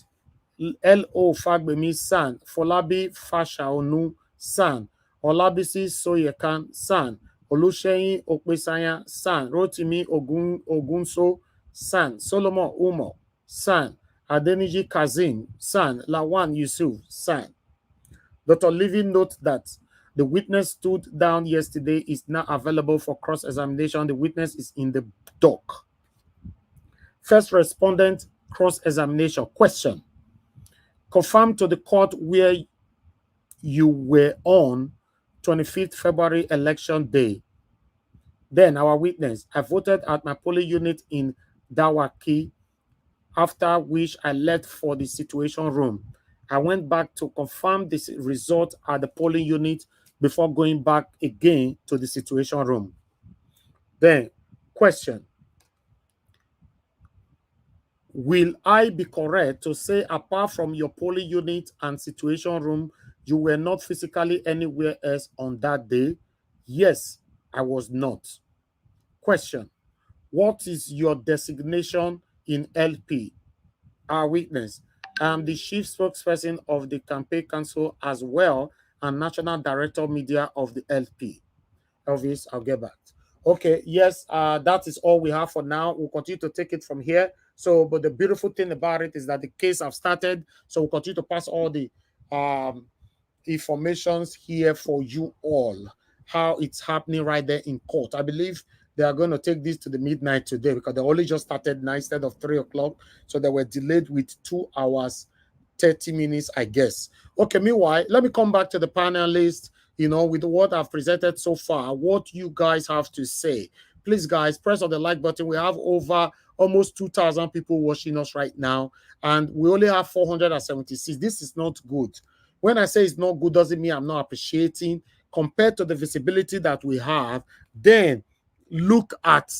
A: L.O. Fagbemi, San, Folabi Fashaonu, San, Olabisi Soyekan, San, Oluseyin Okpesanya, San, Rotimi Ogunso, San, Solomon Umo, San, Adeniji Kazim, San, Lawan Yusuf, San. Dr. Levy notes that the witness stood down yesterday is now available for cross-examination. The witness is in the dock. First respondent cross-examination. Question. Confirm to the court where you were on 25th February election day. Then our witness, I voted at my polling unit in Dawaki, after which I left for the situation room. I went back to confirm this result at the polling unit before going back again to the situation room. Then, question. Will I be correct to say apart from your polling unit and situation room, you were not physically anywhere else on that day? Yes, I was not. Question. What is your designation in LP? Our witness. I am the chief spokesperson of the campaign council as well and national director of media of the LP. Elvis, I'll get back. Okay, yes, that is all we have for now. We'll continue to take it from here. So, but the beautiful thing about it is that the case have started. So we'll continue to pass all the informations here for you all, how it's happening right there in court. I believe they are going to take this to the midnight today because they only just started now instead of 3 o'clock. So they were delayed with 2 hours, 30 minutes, I guess. Okay, meanwhile, let me come back to the panelists, you know, with what I've presented so far, what you guys have to say. Please, guys, press on the like button. We have over almost 2,000 people watching us right now, and we only have 476. This is not good. When I say it's not good, doesn't mean I'm not appreciating. Compared to the visibility that we have, then look at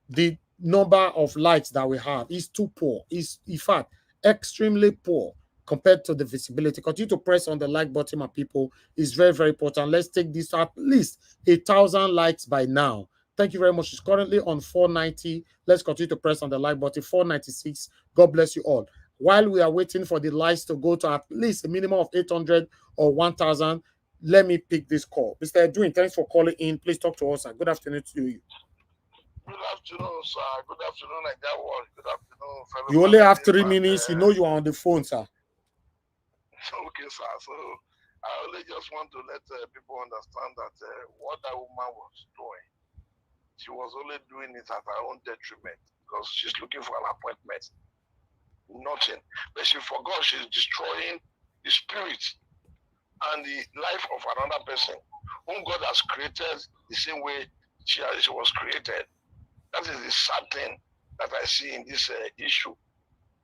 A: the number of likes that we have. It's too poor. It's, in fact, extremely poor compared to the visibility. Continue to press on the like button, my people. It's very, very important. Let's take this to at least 1,000 likes by now. Thank you very much. It's currently on 490. Let's continue to press on the like button. 496. God bless you all. While we are waiting for the likes to go to at least a minimum of 800 or 1,000, let me pick this call. Mr. Edwin, thanks for calling in. Please talk to us. Good afternoon to you.
O: Good afternoon, sir. Good afternoon, Nigeria world. Good afternoon, fellow.
A: You only have 3 minutes. You know you are on the phone, sir.
O: Okay, sir. So I only just want to let people understand that what that woman was doing, she was only doing it at her own detriment because she's looking for an appointment. Nothing. But she forgot she's destroying the spirit and the life of another person whom God has created the same way she was created. That is the sad thing that I see in this issue.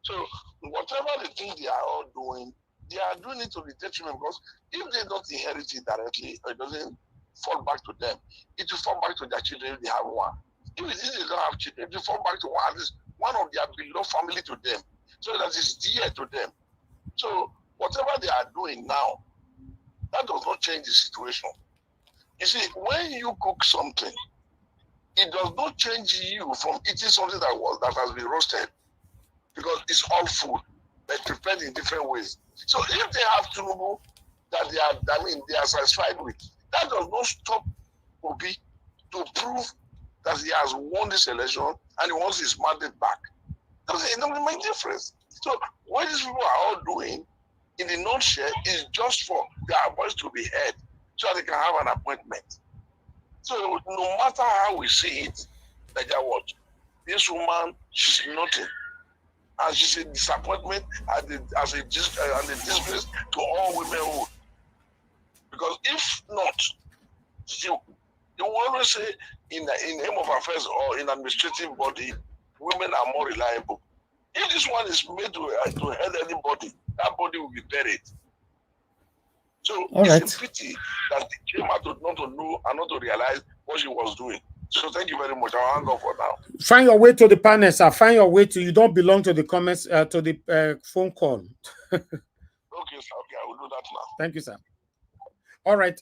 O: So whatever the things they are all doing, they are doing it to the detriment because if they don't inherit it directly, it doesn't fall back to them. It will fall back to their children if they have one. If they don't have children, it will fall back to one, at least one of their beloved family to them, so that is dear to them. So whatever they are doing now, that does not change the situation. You see, when you cook something, it does not change you from eating something that has been roasted, because it's all food, but prepared in different ways. So if they have trouble that they are satisfied with, that does not stop Obi to prove that he has won this election and he wants his mandate back. It doesn't make difference. So what these people are all doing, in the nutshell, is just for their voice to be heard, so they can have an appointment. So no matter how we see it, like that, what this woman, she's nothing, and she's a disappointment and a disgrace to all womenhood. Because if not, you will always say in the name of affairs or in administrative body, women are more reliable. If this one is made to head anybody, that body will be buried. So it's a pity that she came out not to know and not to realize what she was doing. So thank you very much. I'll hang up for now.
A: Find your way to the panel, sir. Find your way to, you don't belong to the comments, to the phone call.
O: Okay, sir. Okay, I will do that now.
A: Thank you, sir. All right.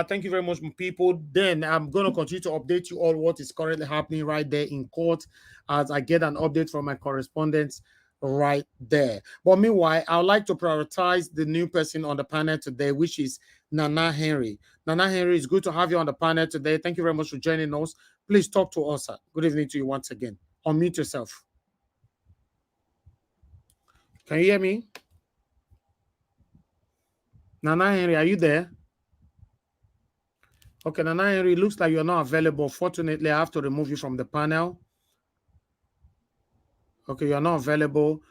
A: Thank you very much, people. Then I'm going to continue to update you all what is currently happening right there in court as I get an update from my correspondents right there. But meanwhile, I would like to prioritize the new person on the panel today, which is Nana Henry. Nana Henry, it's good to have you on the panel today. Thank you very much for joining us. Please talk to us, sir. Good evening to you once again. Unmute yourself. Can you hear me? Nana Henry, are you there? Okay, Nana Henry, looks like you're not available. Fortunately, I have to remove you from the panel. Okay, you're not available.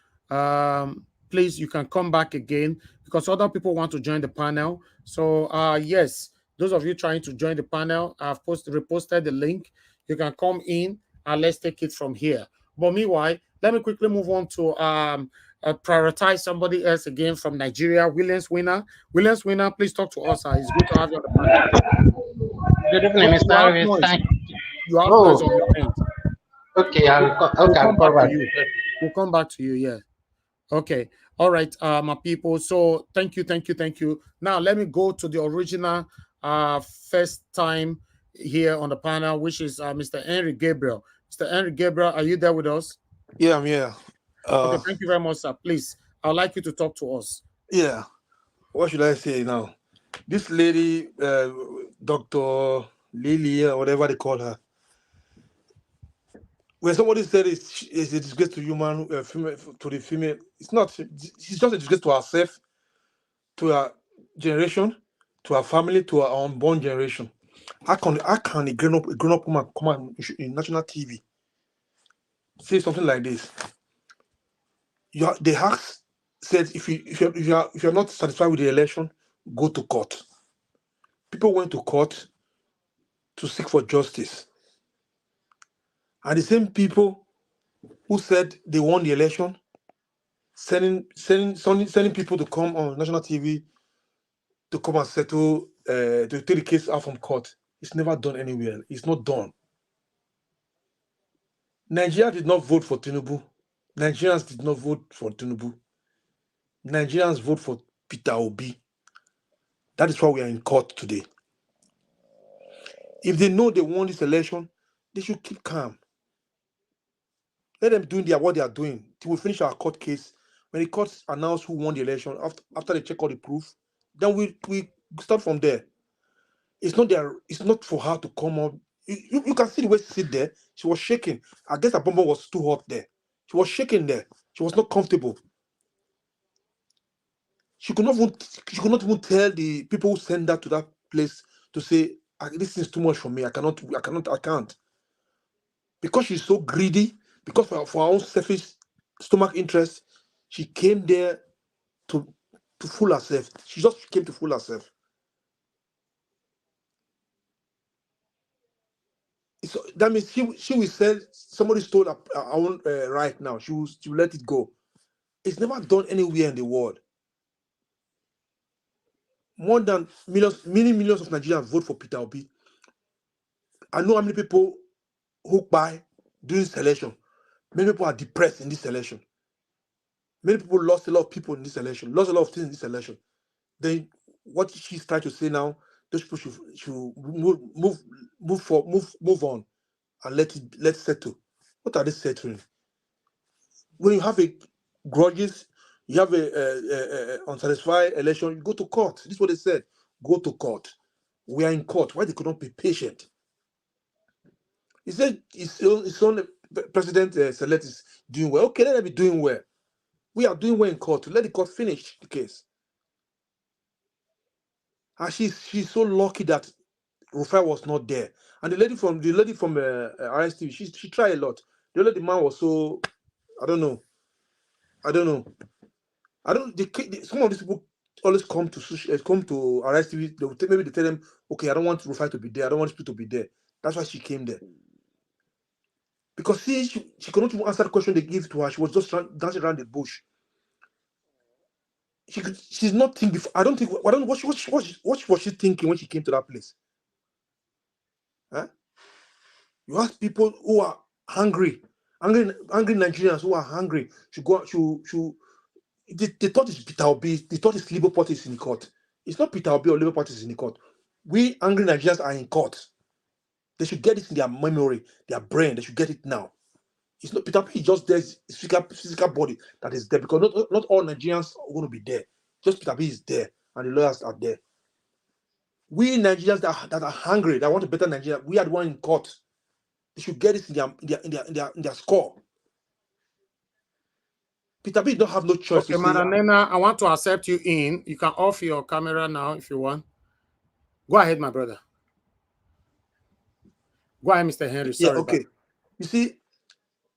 A: Please, you can come back again because other people want to join the panel. So, yes, Those of you trying to join the panel, I've reposted the link. You can come in and let's take it from here. But meanwhile, let me quickly move on to prioritize somebody else again from Nigeria, Williams Winner. Williams Winner, please talk to us. It's good to have you on the panel.
P: Good evening, Mr. Obi. Thank you.
A: You have noise on your end.
P: Okay, I'll come back.
A: We'll come back to you, yeah. Okay. All right, my people. So thank you. Now let me go to the original first time here on the panel, which is Mr. Henry Gabriel. Mr. Henry Gabriel, are you there with us?
D: Yeah, I'm here.
A: Okay, thank you very much, sir. Please, I'd like you to talk to us.
D: Yeah. What should I say now? This lady, Dr. Lilian, whatever they call her, when somebody said it's a disgrace to human, female, to the female, it's not. She's just a disgrace to herself, to her generation, to her family, to her unborn generation. How can a grown-up woman come out in national TV say something like this? The Hacks said if you're not satisfied with the election, go to court. People went to court to seek for justice, and the same people who said they won the election, sending people to come on national TV to come and settle, to take the case out from court. It's never done anywhere. It's not done. Nigeria did not vote for Tinubu. Nigerians did not vote for Tinubu. Nigerians vote for Peter Obi. That is why we are in court today. If they know they won this election, they should keep calm. Let them do what they are doing till we finish our court case. When the courts announce who won the election, after they check all the proof, then we start from there. It's not for her to come up. You can see the way she sit there. She was shaking. I guess her bumper was too hot there. She was shaking there. She was not comfortable. She could not even tell the people who sent her to that place to say, this is too much for me. I can't. Because she's so greedy, because for her own selfish stomach interest, she came there to fool herself. She just came to fool herself. So that means she will say somebody stole her own right now. She will let it go. It's never done anywhere in the world. More than many millions of Nigerians vote for Peter Obi. I know how many people who buy during this election. Many people are depressed in this election. Many people lost a lot of people in this election, lost a lot of things in this election. Then what she's trying to say now, those people should move on and let's settle. What are they settling? When you have a grudges, you have a unsatisfied election, you go to court. This is what they said. Go to court. We are in court. Why they could not be patient? He said his own president select is doing well. Okay, let them be doing well. We are doing well in court. Let the court finish the case. And she's so lucky that Rufai was not there. And the lady from RSTV, she tried a lot. The man was so, I don't know. Some of these people always come to RSTV. Maybe they tell them, okay, I don't want Rufai to be there. I don't want people to be there. That's why she came there. Because she could not even answer the question they gave to her. She was just dancing around the bush. She's not thinking before. I don't know what was she thinking when she came to that place. Huh? You ask people who are hungry Nigerians who are hungry. They thought it's Peter Obi. They thought it's Labour Party is in court. It's not Peter Obi or Labour Party is in court. We angry Nigerians are in court. They should get it in their memory, their brain. They should get it now. It's not Peter Obi. Just there's physical body that is there because not all Nigerians are going to be there. Just Peter Obi is there, and the lawyers are there. We Nigerians that are hungry, that want a better Nigeria, we are the one in court. They should get it in their score. Peter Obi don't have no choice.
A: Okay, Madam Nena, I want to accept you in. You can off your camera now if you want. Go ahead, my brother. Go ahead, Mr. Henry. Sorry.
D: Yeah, okay. You see,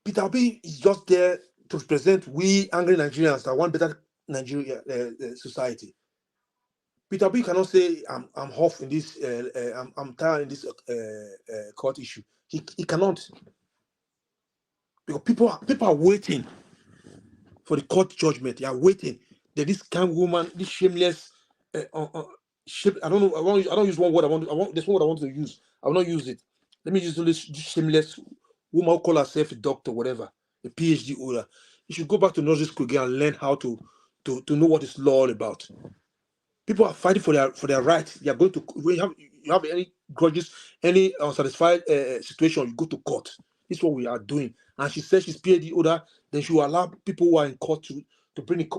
D: Peter Obi is just there to represent we angry Nigerians that want better Nigeria society. Peter Obi cannot say I'm off in this. I'm tired in this court issue. He cannot, because people are waiting for the court judgment. They are waiting that this kind of woman, this shameless, I don't know. I don't use one word. This one word I want to use. I will not use it. Let me use this shameless woman who call herself a doctor, whatever, a PhD holder. You should go back to nursery school again and learn how to know what is law all about. People are fighting for their rights. They are going to. You have any grudges, any unsatisfied situation, you go to court. This is what we are doing. And she says she's PhD holder. Then she will allow people who are in court to bring the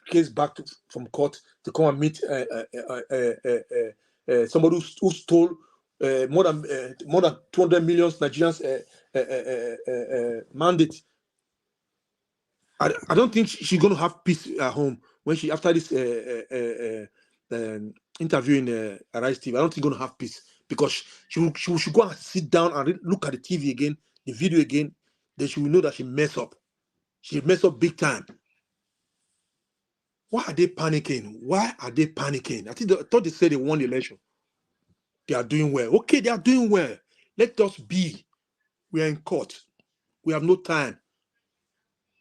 D: case back from court to come and meet somebody who stole more than 200 million Nigerians mandate. I don't think she's going to have peace at home when she, after this interview in Arise TV. I don't think she's going to have peace, because she should go and sit down and look at the TV again, the video again. Then she will know that she messed up. She messed up big time. Why are they panicking? Why are they panicking? I thought they said they won the election. They are doing well. Okay, they are doing well. Let us be. We are in court. We have no time.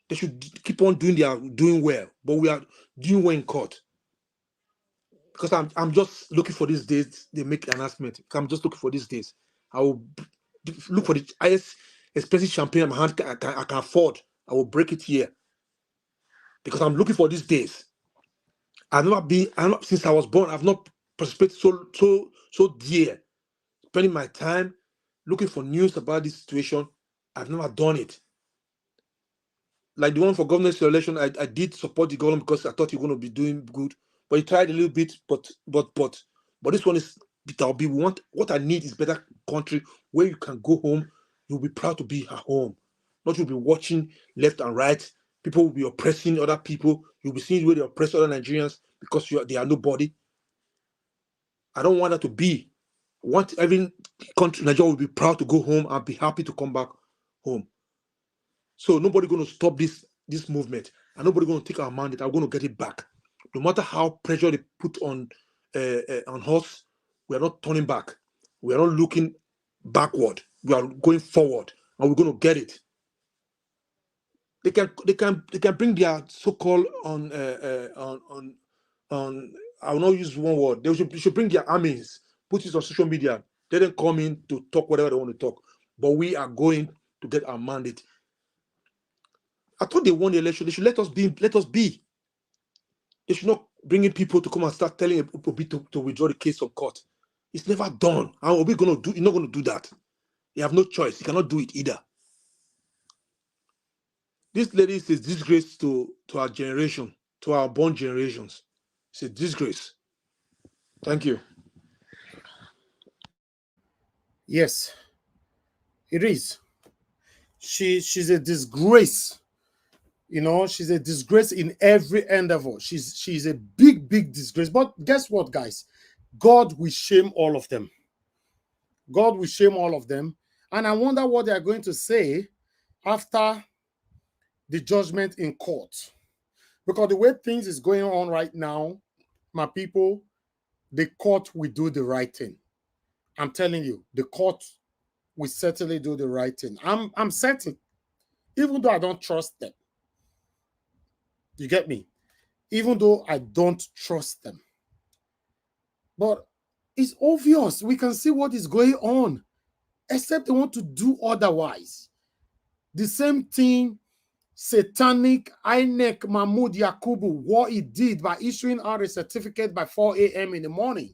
D: They should keep on doing well, but we are doing well in court. Because I'm just looking for these days they make an announcement. I'm just looking for these days. I will look for the highest expensive champagne I can afford. I will break it here, because I'm looking for these days. Since I was born, I've not participated so dear, spending my time looking for news about this situation. I've never done it. Like the one for governor's election, I did support the government because I thought you're going to be doing good. But he tried a little bit, but this one is Peter Obi. What I need is better country where you can go home. You'll be proud to be at home. Not you'll be watching left and right. People will be oppressing other people. You'll be seeing where they oppress other Nigerians because they are nobody. I don't want that to be. I want every country, Nigeria will be proud to go home and be happy to come back home. So nobody going to stop this movement, and nobody going to take our mandate. I'm going to get it back. No matter how pressure they put on us, we are not turning back. We are not looking backward. We are going forward, and we're going to get it. They can bring their so-called on I will not use one word. They should bring their armies, put it on social media. Let them come in to talk whatever they want to talk. But we are going to get our mandate. I thought they won the election. They should let us be. They should not bring in people to come and start telling Obi to withdraw the case from court. It's never done. How are we going to do? You're not going to do that. You have no choice. You cannot do it either. This lady is a disgrace to our generation, to our born generations. It's a disgrace. Thank you.
A: Yes, it is. She's a disgrace. You know, she's a disgrace in every endeavor. She's a big disgrace. But guess what, guys? God will shame all of them. God will shame all of them. And I wonder what they are going to say after the judgment in court. Because the way things is going on right now, my people, the court will do the right thing. I'm telling you, the court will certainly do the right thing. I'm certain, even though I don't trust them. You get me? Even though I don't trust them. But it's obvious. We can see what is going on. Except they want to do otherwise. The same thing satanic INEC Mahmoud Yakubu, what he did by issuing out a certificate by 4 a.m. in the morning.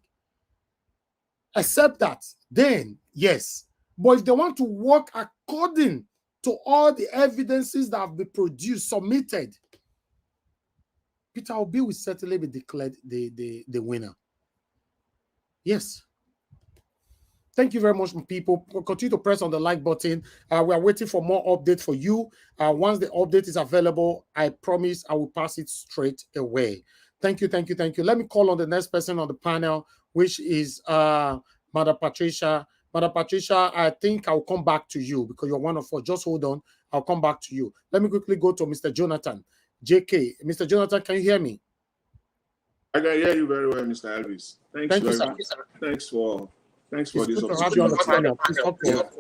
A: Except that, then, yes. But if they want to work according to all the evidences that have been produced, submitted, Peter Obi will certainly be declared the winner. Yes. Thank you very much, people. Continue to press on the like button. We are waiting for more updates for you. Once the update is available, I promise I will pass it straight away. Thank you. Let me call on the next person on the panel, which is Mother Patricia. Mother Patricia, I think I'll come back to you because you're one of us. Just hold on. I'll come back to you. Let me quickly go to Mr. Jonathan. JK. Mr. Jonathan, can you hear me?
Q: I can hear you very well, Mr. Elvis. Thanks
A: Thank you,
Q: very
A: sir.
Q: much. Thanks for
A: It's
Q: this
A: good to have you on the
Q: opportunity.
A: panel. Please talk to us.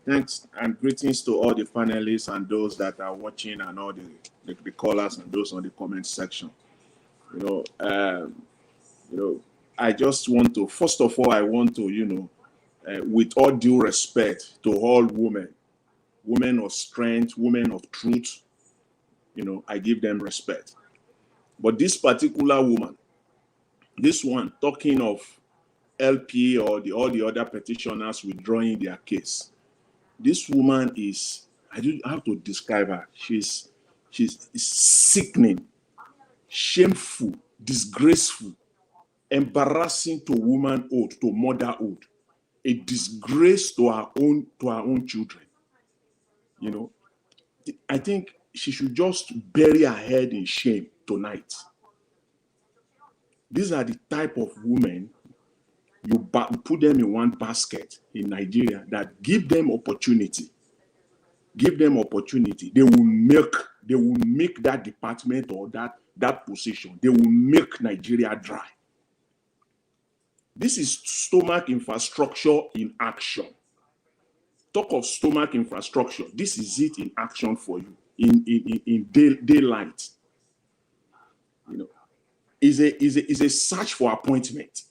Q: Thanks and greetings to all the panelists and those that are watching and all the callers and those on the comment section. I just want to, first of all, I want to, with all due respect to all women of strength, women of truth, I give them respect. But this particular woman, this one talking of LP or all the other petitioners withdrawing their case, this woman is, I don't have to describe her. She's sickening, shameful, disgraceful, embarrassing to womanhood, to motherhood, a disgrace to our own children. I think she should just bury her head in shame tonight. These are the type of women you put them in one basket in Nigeria that give them opportunity. Give them opportunity. They will make that department or that position. They will make Nigeria dry. This is stomach infrastructure in action. Talk of stomach infrastructure. This is it in action for you in daylight. Is a search for appointment.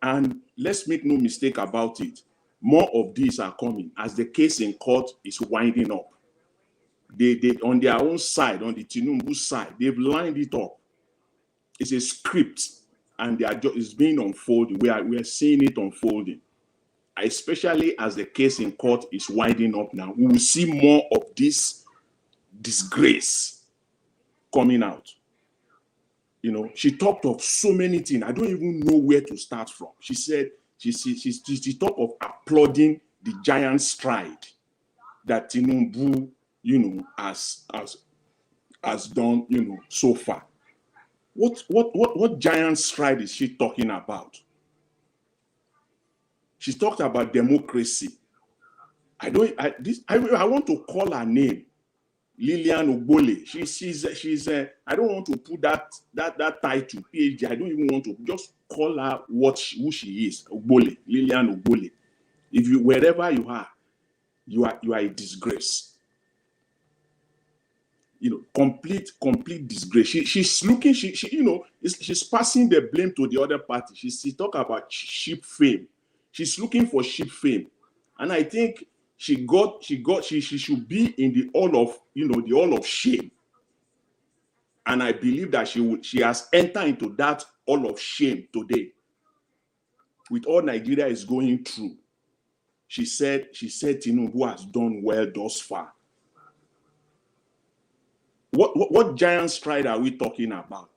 Q: And let's make no mistake about it. More of these are coming as the case in court is winding up. They on their own side, on the Tinubu side, they've lined it up. It's a script, and it's being unfolded. We are seeing it unfolding. Especially as the case in court is winding up now, we will see more of this disgrace coming out. She talked of so many things. I don't even know where to start from. She said she talked of applauding the giant stride that Tinubu, has done, so far. What giant stride is she talking about? She talked about democracy. I want to call her name, Lilian Ogbo. She's I don't want to put that title, PhD. I don't even want to, just call her who she is, Ogbo, Lilian Ogbo. Wherever you are a disgrace. Complete disgrace. She's looking. She's passing the blame to the other party. She talk about cheap fame. She's looking for cheap fame, and I think she should be in the hall of shame. And I believe that she has entered into that hall of shame today. With all Nigeria is going through, she said Tinubu has done well thus far. What giant stride are we talking about?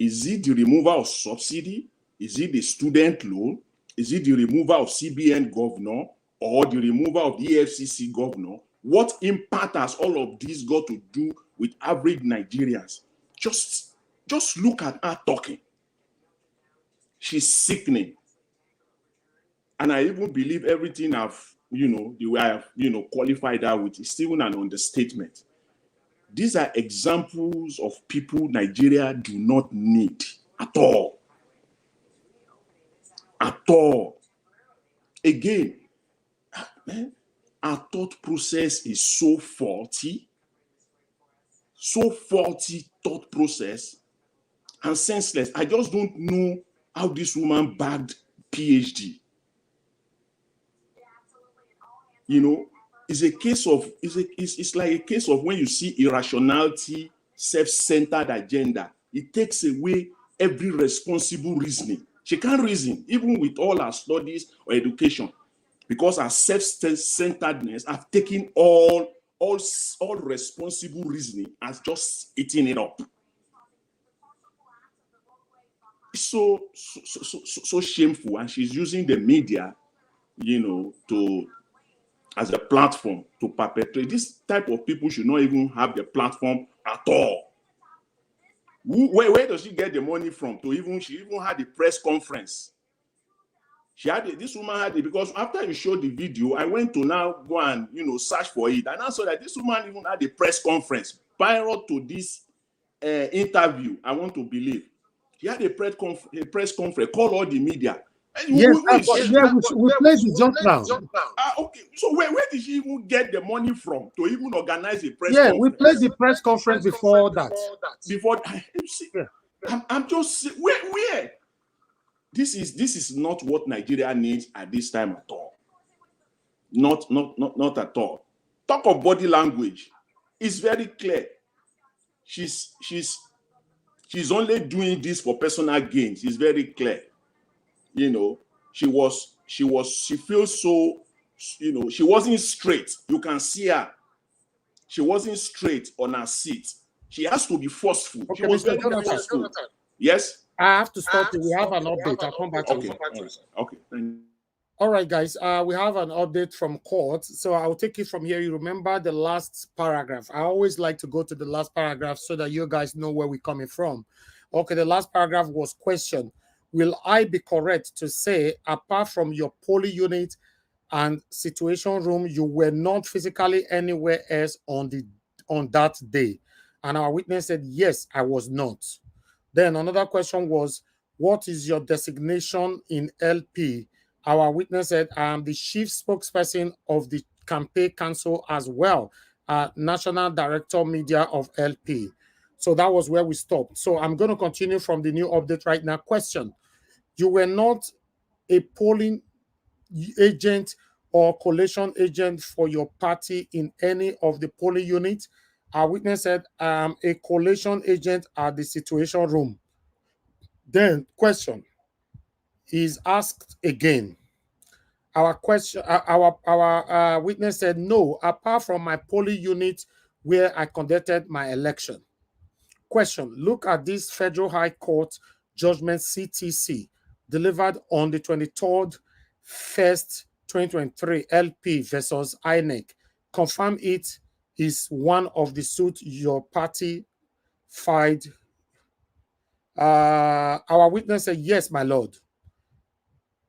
Q: Is it the removal of subsidy? Is it the student loan? Is it the removal of CBN governor or the removal of the EFCC governor? What impact has all of this got to do with average Nigerians? Just look at her talking. She's sickening. And I even believe everything the way I've, qualified her with is still an understatement. These are examples of people Nigeria do not need at all. At all. Again, our thought process is so faulty thought process and senseless. I just don't know how this woman bagged PhD. It's like a case of when you see irrationality, self-centered agenda. It takes away every responsible reasoning. She can't reason, even with all her studies or education, because her self-centeredness have taken all responsible reasoning as just eating it up. It's so shameful, and she's using the media, as a platform to perpetrate. This type of people should not even have the platform at all. Where does she get the money from? She even had a press conference. This woman had it, because after you showed the video, I went to now go and search for it, and I saw that this woman even had a press conference prior to this interview, I want to believe. He had a press conference, call all the media. And
A: Yes,
Q: who is she?
A: we played the jump now.
Q: Okay, so where did she even get the money from to even organize a press
A: Yeah,
Q: conference?
A: we played the press conference before that.
Q: I'm just where this is not what Nigeria needs at this time at all. Not at all. Talk of body language. It's very clear. She's only doing this for personal gains. It's very clear. You know, she feels so, you know, she wasn't straight. You can see her. She wasn't straight on her seat. She has to be forceful.
A: Okay,
Q: She was
A: Mr.
Q: very forceful. Yes?
A: I have to stop you. We have an update. I'll come back to you.
Q: Okay.
A: All right, guys. We have an update from court. So I'll take it from here. You remember the last paragraph. I always like to go to the last paragraph so that you guys know where we're coming from. Okay, the last paragraph was question. Will I be correct to say, apart from your poly unit and situation room, you were not physically anywhere else on that day? And our witness said, yes, I was not. Then another question was, what is your designation in LP? Our witness said, I am the chief spokesperson of the campaign council as well, National Director Media of LP. So that was where we stopped. So I'm going to continue from the new update right now. Question, you were not a polling agent or collation agent for your party in any of the polling units? Our witness said, I am a collation agent at the situation room. Then question is asked again. Our witness said, no, apart from my polling unit where I conducted my election. Question, look at this Federal High Court judgment CTC delivered on the 23rd, 1st, 2023, LP versus INEC. Confirm it is one of the suits your party filed. Our witness said, yes, my lord.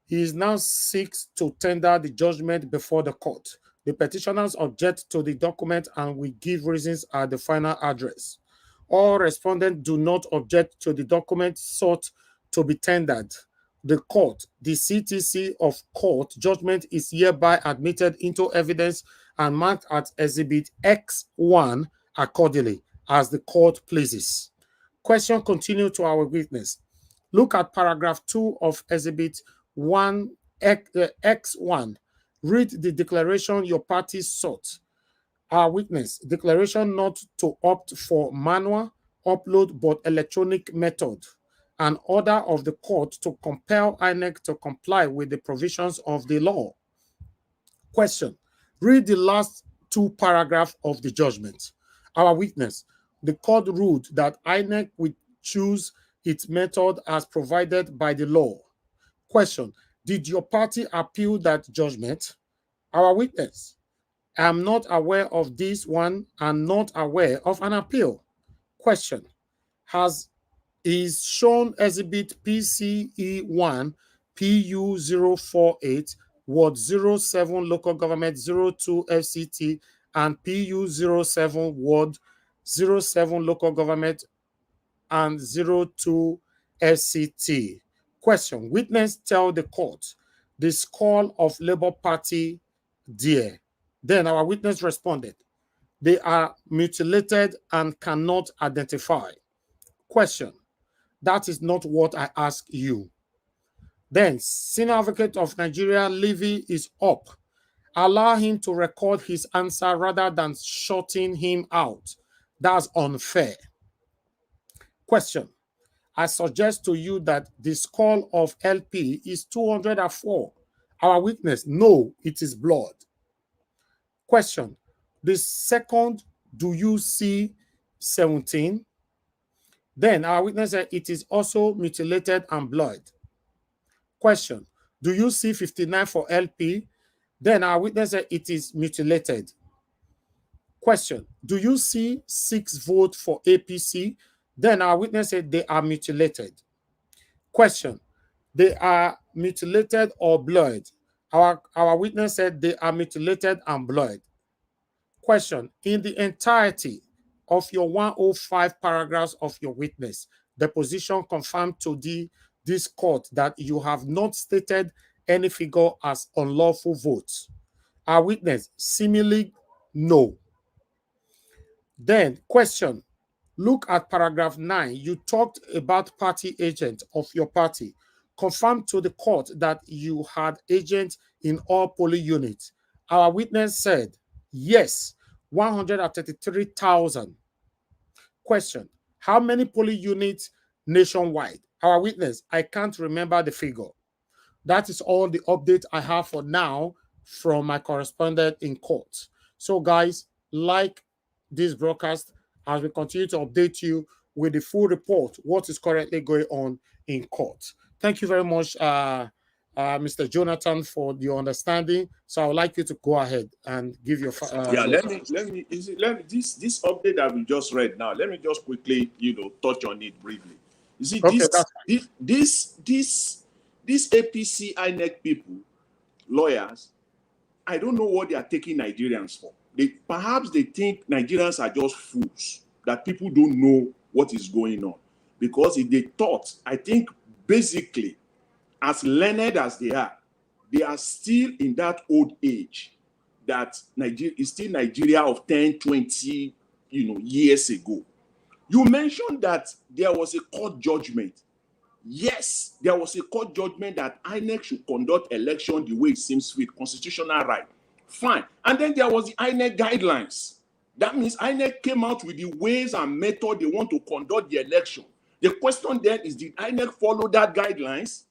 A: He is now seeks to tender the judgment before the court. The petitioners object to the document and we give reasons at the final address. All respondents do not object to the document sought to be tendered. The court, the CTC of court judgment is hereby admitted into evidence and marked as Exhibit X1 accordingly, as the court pleases. Question continued to our witness. Look at paragraph 2 of Exhibit X1. Read the declaration your party sought. Our witness, declaration not to opt for manual upload but electronic method. An order of the court to compel INEC to comply with the provisions of the law. Question, read the last 2 paragraphs of the judgment. Our witness, the court ruled that INEC would choose its method as provided by the law. Question, did your party appeal that judgment? Our witness, I am not aware of this one and not aware of an appeal. Question, is shown Exhibit PCE1 PU048 Ward 07 Local Government 02 FCT and PU07 Ward 07 Local Government and 02 FCT. Question, witness tell the court the skull of Labour Party there. Then our witness responded, they are mutilated and cannot identify. Question, that is not what I ask you. Then Senior Advocate of Nigeria, Levy, is up. Allow him to record his answer rather than shutting him out. That's unfair. Question, I suggest to you that the skull of LP is 204. Our witness, no, it is blood. Question, the second, do you see 17? Then our witness said it is also mutilated and blood. Question, do you see 59 for LP? Then our witness said it is mutilated. Question, do you see 6 votes for APC? Then our witness said they are mutilated. Question, they are mutilated or blood? Our witness said they are mutilated and blood. Question, in the entirety of your 105 paragraphs of your witness, the position confirmed to this court that you have not stated any figure as unlawful votes. Our witness, seemingly no. Then, question. Look at paragraph 9. You talked about party agent of your party. Confirmed to the court that you had agents in all polling units. Our witness said, yes, 133,000. Question. How many polling units nationwide? Our witness, I can't remember the figure. That is all the update I have for now from my correspondent in court. So guys, like this broadcast as we continue to update you with the full report, what is currently going on in court. Thank you very much, Mr. Jonathan, for your understanding. So I would like you to go ahead and give your
Q: let me this update that we just read now. Let me just quickly, touch on it briefly. You see,
A: okay,
Q: this APC INEC people, lawyers, I don't know what they are taking Nigerians for. Perhaps they think Nigerians are just fools, that people don't know what is going on. Because if they thought, I think basically, as learned as they are still in that old age that Nigeria is still Nigeria of 10, 20, years ago. You mentioned that there was a court judgment. Yes, there was a court judgment that INEC should conduct election the way it seems fit, constitutional right. Fine. And then there was the INEC guidelines. That means INEC came out with the ways and method they want to conduct the election. The question then is, did INEC follow that guidelines?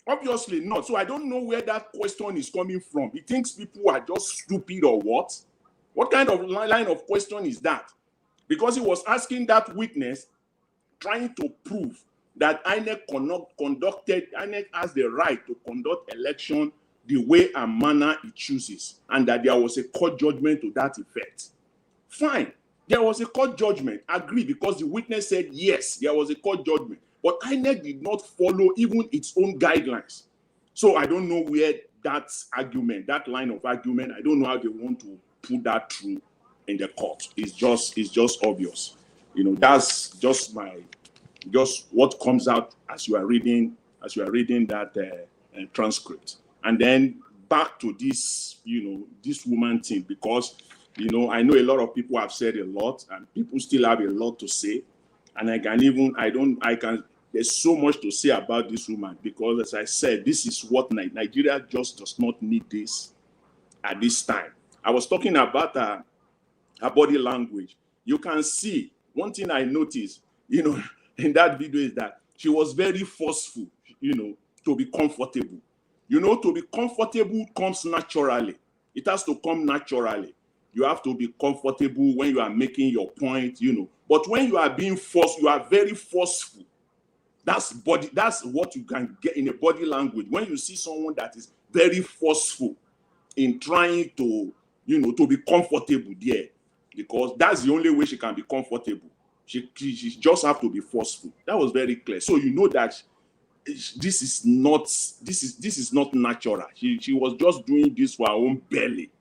Q: Obviously not. So I don't know where that question is coming from. He thinks people are just stupid or what? What kind of line of question is that? Because he was asking that witness, trying to prove that INEC INEC has the right to conduct election the way and manner it chooses, and that there was a court judgment to that effect. Fine. There was a court judgment. Agree, because the witness said, yes, there was a court judgment. But INEC did not follow even its own guidelines. So I don't know where that argument, that line of argument, I don't know how they want to put that through in the court. It's just obvious. That's just what comes out as you are reading that transcript. And then back to this, this woman thing, because I know a lot of people have said a lot, and people still have a lot to say. And there's so much to say about this woman, because as I said, this is what Nigeria just does not need this at this time. I was talking about her body language. You can see, one thing I noticed, in that video is that she was very forceful, to be comfortable. To be comfortable comes naturally. It has to come naturally. You have to be comfortable when you are making your point, But when you are being forced, you are very forceful. That's what you can get in a body language. When you see someone that is very forceful in trying to, to be comfortable there, because that's the only way she can be comfortable. She just have to be forceful. That was very clear. So that this is not natural. She was just doing this for her own belly.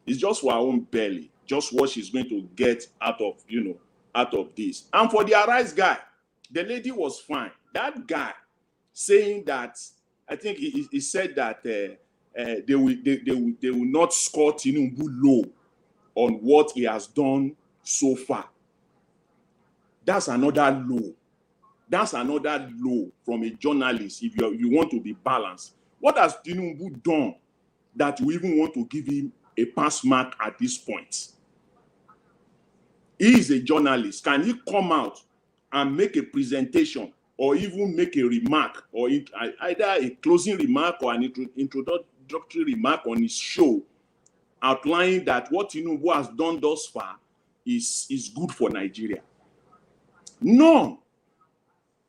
Q: It's just for her own belly. Just what she's going to get out of this. And for the Arise guy, the lady was fine. That guy saying that, I think he said that they will not score Tinubu low on what he has done so far. That's another low. That's another low from a journalist. If you want to be balanced, what has Tinubu done that you even want to give him a pass mark at this point? He is a journalist. Can he come out and make a presentation or even make a remark, or either a closing remark or an introductory remark on his show, outlining that what Tinubu has done thus far is good for Nigeria? No.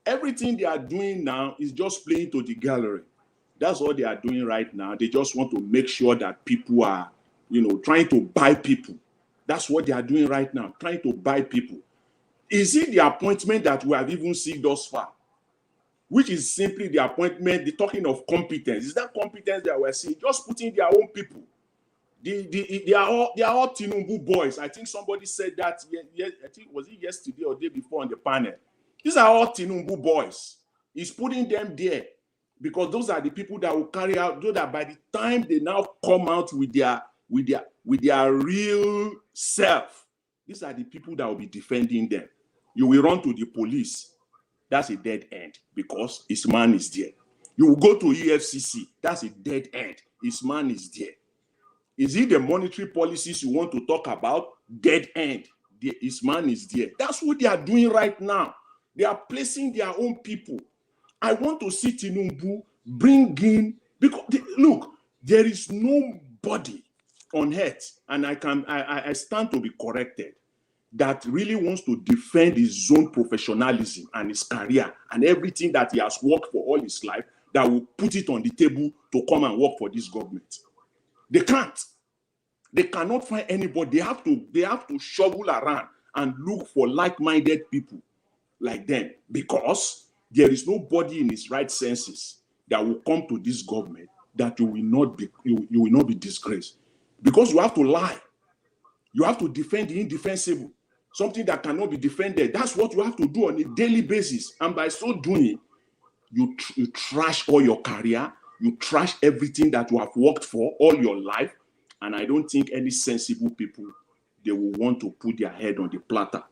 Q: Everything they are doing now is just playing to the gallery. That's what they are doing right now. They just want to make sure that people are, trying to buy people. That's what they are doing right now, trying to buy people. Is it the appointment that we have even seen thus far, which is simply the appointment, the talking of competence? Is that competence that we're seeing? Just putting their own people. They are all Tinubu boys. I think somebody said that. I think was it yesterday or day before on the panel. These are all Tinubu boys. He's putting them there because those are the people that will carry out. So that by the time they now come out with their real self, these are the people that will be defending them. You will run to the police. That's a dead end because his man is there. You will go to EFCC. That's a dead end. His man is there. Is it the monetary policies you want to talk about? Dead end. His man is there. That's what they are doing right now. They are placing their own people. I want to see Tinubu bring in, because look, there is nobody on earth, and I stand to be corrected, that really wants to defend his own professionalism and his career and everything that he has worked for all his life, that will put it on the table to come and work for this government. They can't. They cannot find anybody. They have to shovel around and look for like-minded people like them, because there is nobody in his right senses that will come to this government that you will not be disgraced, because you have to lie. You have to defend the indefensible, something that cannot be defended. That's what you have to do on a daily basis, and by so doing, you trash all your career. You trash everything that you have worked for all your life. And I don't think any sensible people, they will want to put their head on the platter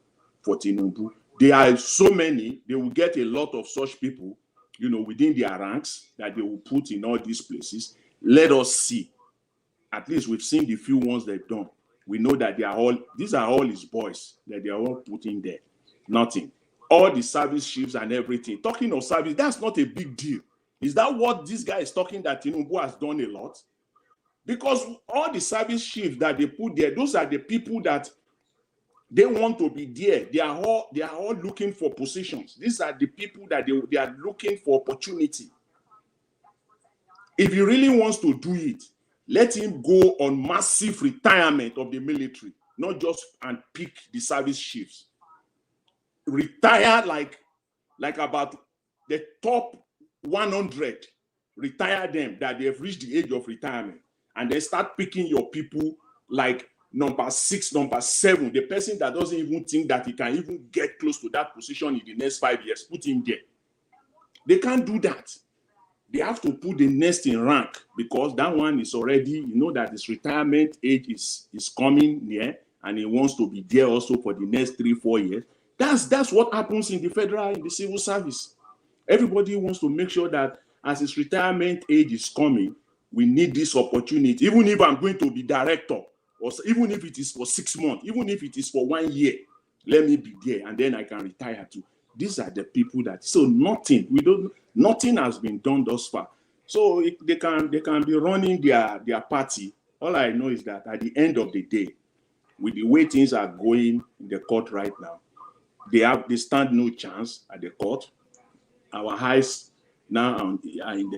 Q: for Tinubu. There are so many, they will get a lot of such people, within their ranks that they will put in all these places. Let us see. At least we've seen the few ones they've done. We know that these are all his boys that they are all putting there. Nothing. All the service chiefs and everything. Talking of service, that's not a big deal. Is that what this guy is talking, that Tinubu has done a lot? Because all the service chiefs that they put there, those are the people that they want to be there. They are all looking for positions. These are the people that they are looking for opportunity. If he really wants to do it, let him go on massive retirement of the military, not just and pick the service chiefs. Retire like about the top 100, retire them that they have reached the age of retirement, and then start picking your people like number 6, number 7, the person that doesn't even think that he can even get close to that position in the next 5 years. Put him there. They can't do that. They have to put the next in rank, because that one is already, that his retirement age is coming near, and he wants to be there also for the next 3-4 years. That's what happens in the civil service. Everybody wants to make sure that as his retirement age is coming, we need this opportunity. Even if I'm going to be director, or even if it is for 6 months, even if it is for 1 year, let me be there, and then I can retire too. These are the people nothing has been done thus far. So they can be running their party. All I know is that at the end of the day, with the way things are going in the court right now, they stand no chance at the court. Our eyes now are in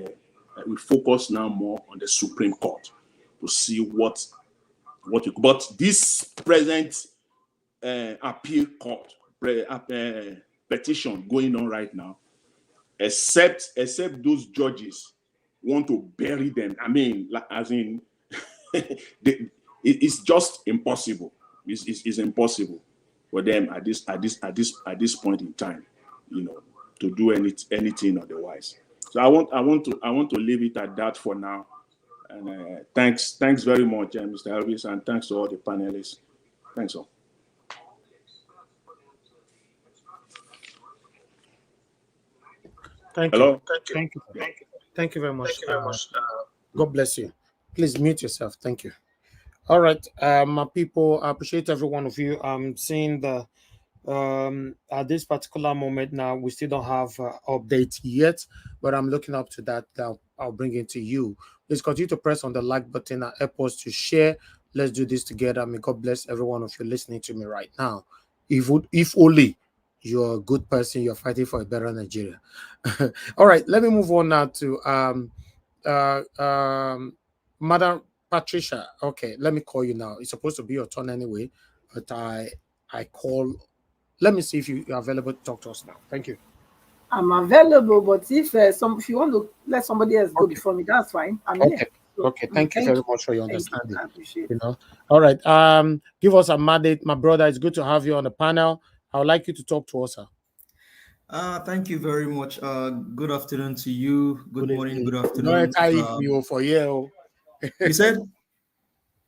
Q: we focus now more on the Supreme Court to see what but this present appeal court petition going on right now, except those judges want to bury them. I mean, as in, it's just impossible. It's impossible for them at this point in time, to do anything otherwise. So I want to leave it at that for now. And thanks very much, Mr. Elvis, and thanks to all the panelists. Thanks all.
A: Thank
Q: Hello?
A: you. Thank you very much. God bless you. Please mute yourself. Thank you. All right, my people, I appreciate every one of you. I'm seeing the at this particular moment now, we still don't have updates yet, but I'm looking up to that. I'll bring it to you. Please continue to press on the like button and help us to share. Let's do this together. May God bless every one of you listening to me right now. If only you're a good person, you're fighting for a better Nigeria. All right, let me move on now to Madam Patricia. Okay, let me call you now. It's supposed to be your turn anyway, but I call. Let me see if you're available to talk to us now. Thank you.
C: I'm available, but if you want to let somebody else go before me, that's fine. I'm here.
A: Okay, thank you very much for your
C: Thank you.
A: understanding.
C: I appreciate
A: You
C: it.
A: know, all right. Give us a mandate, my brother. It's good to have you on the panel. I would like you to talk to us, sir.
R: Thank you very much. Good afternoon to you. Good morning. Good
A: We don't
R: afternoon.
A: enter evening for you.
R: You said?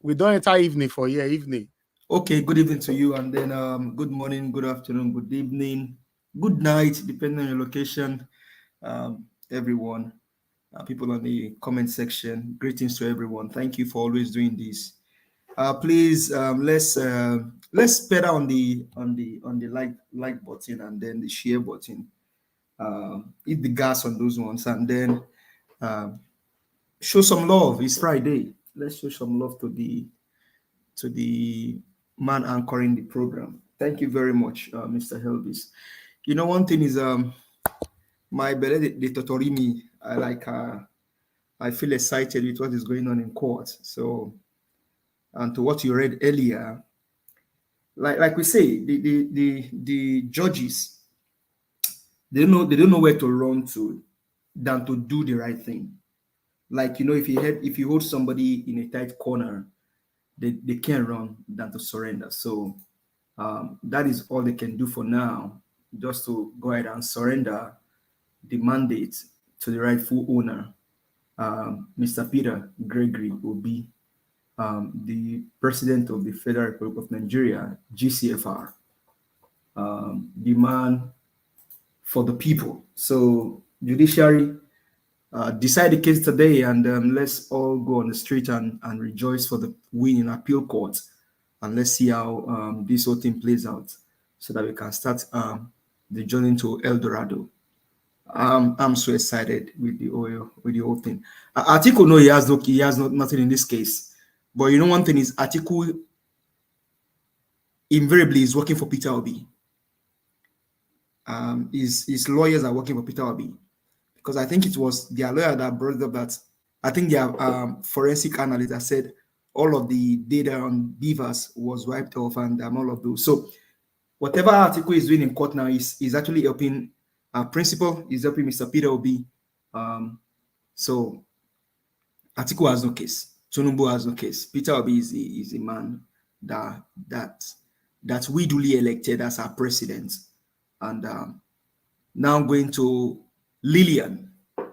A: We don't enter evening for you. Evening.
R: Okay. Good evening to you, and then good morning, good afternoon, good evening, good night, depending on your location. Everyone, people on the comment section. Greetings to everyone. Thank you for always doing this. Please let's pedal on the like button and then the share button. Hit the gas on those ones, and then show some love. It's Friday. Let's show some love to the man anchoring the program. Thank you very much, Mr. Helvis. You know, one thing is my belly they totori me. I feel excited with what is going on in court. So, and to what you read earlier, like we say, the judges, they don't know where to run to than to do the right thing. Like, you know, if you hold somebody in a tight corner, they can't run than to surrender. So that is all they can do for now, just to go ahead and surrender the mandate to the rightful owner, Mr. Peter Gregory Obi, the president of the Federal Republic of Nigeria, GCFR, the man for the people. So judiciary decide the case today, and let's all go on the street and rejoice for the win in appeal court, and let's see how this whole thing plays out, so that we can start the journey to El Dorado. I'm so excited with the whole thing. Atiku, no, he has nothing in this case, but you know, one thing is Atiku invariably is working for Peter Obi. His lawyers are working for Peter Obi, because I think it was their lawyer that brought up that I think their forensic analyst that said all of the data on beavers was wiped off, and all of those. So whatever Atiku is doing in court now is actually helping principal, is helping Mr. Peter Obi. So Atiku has no case. Tinubu has no case. Peter Obi is a man that we duly elected as our president, and now going to Lilian.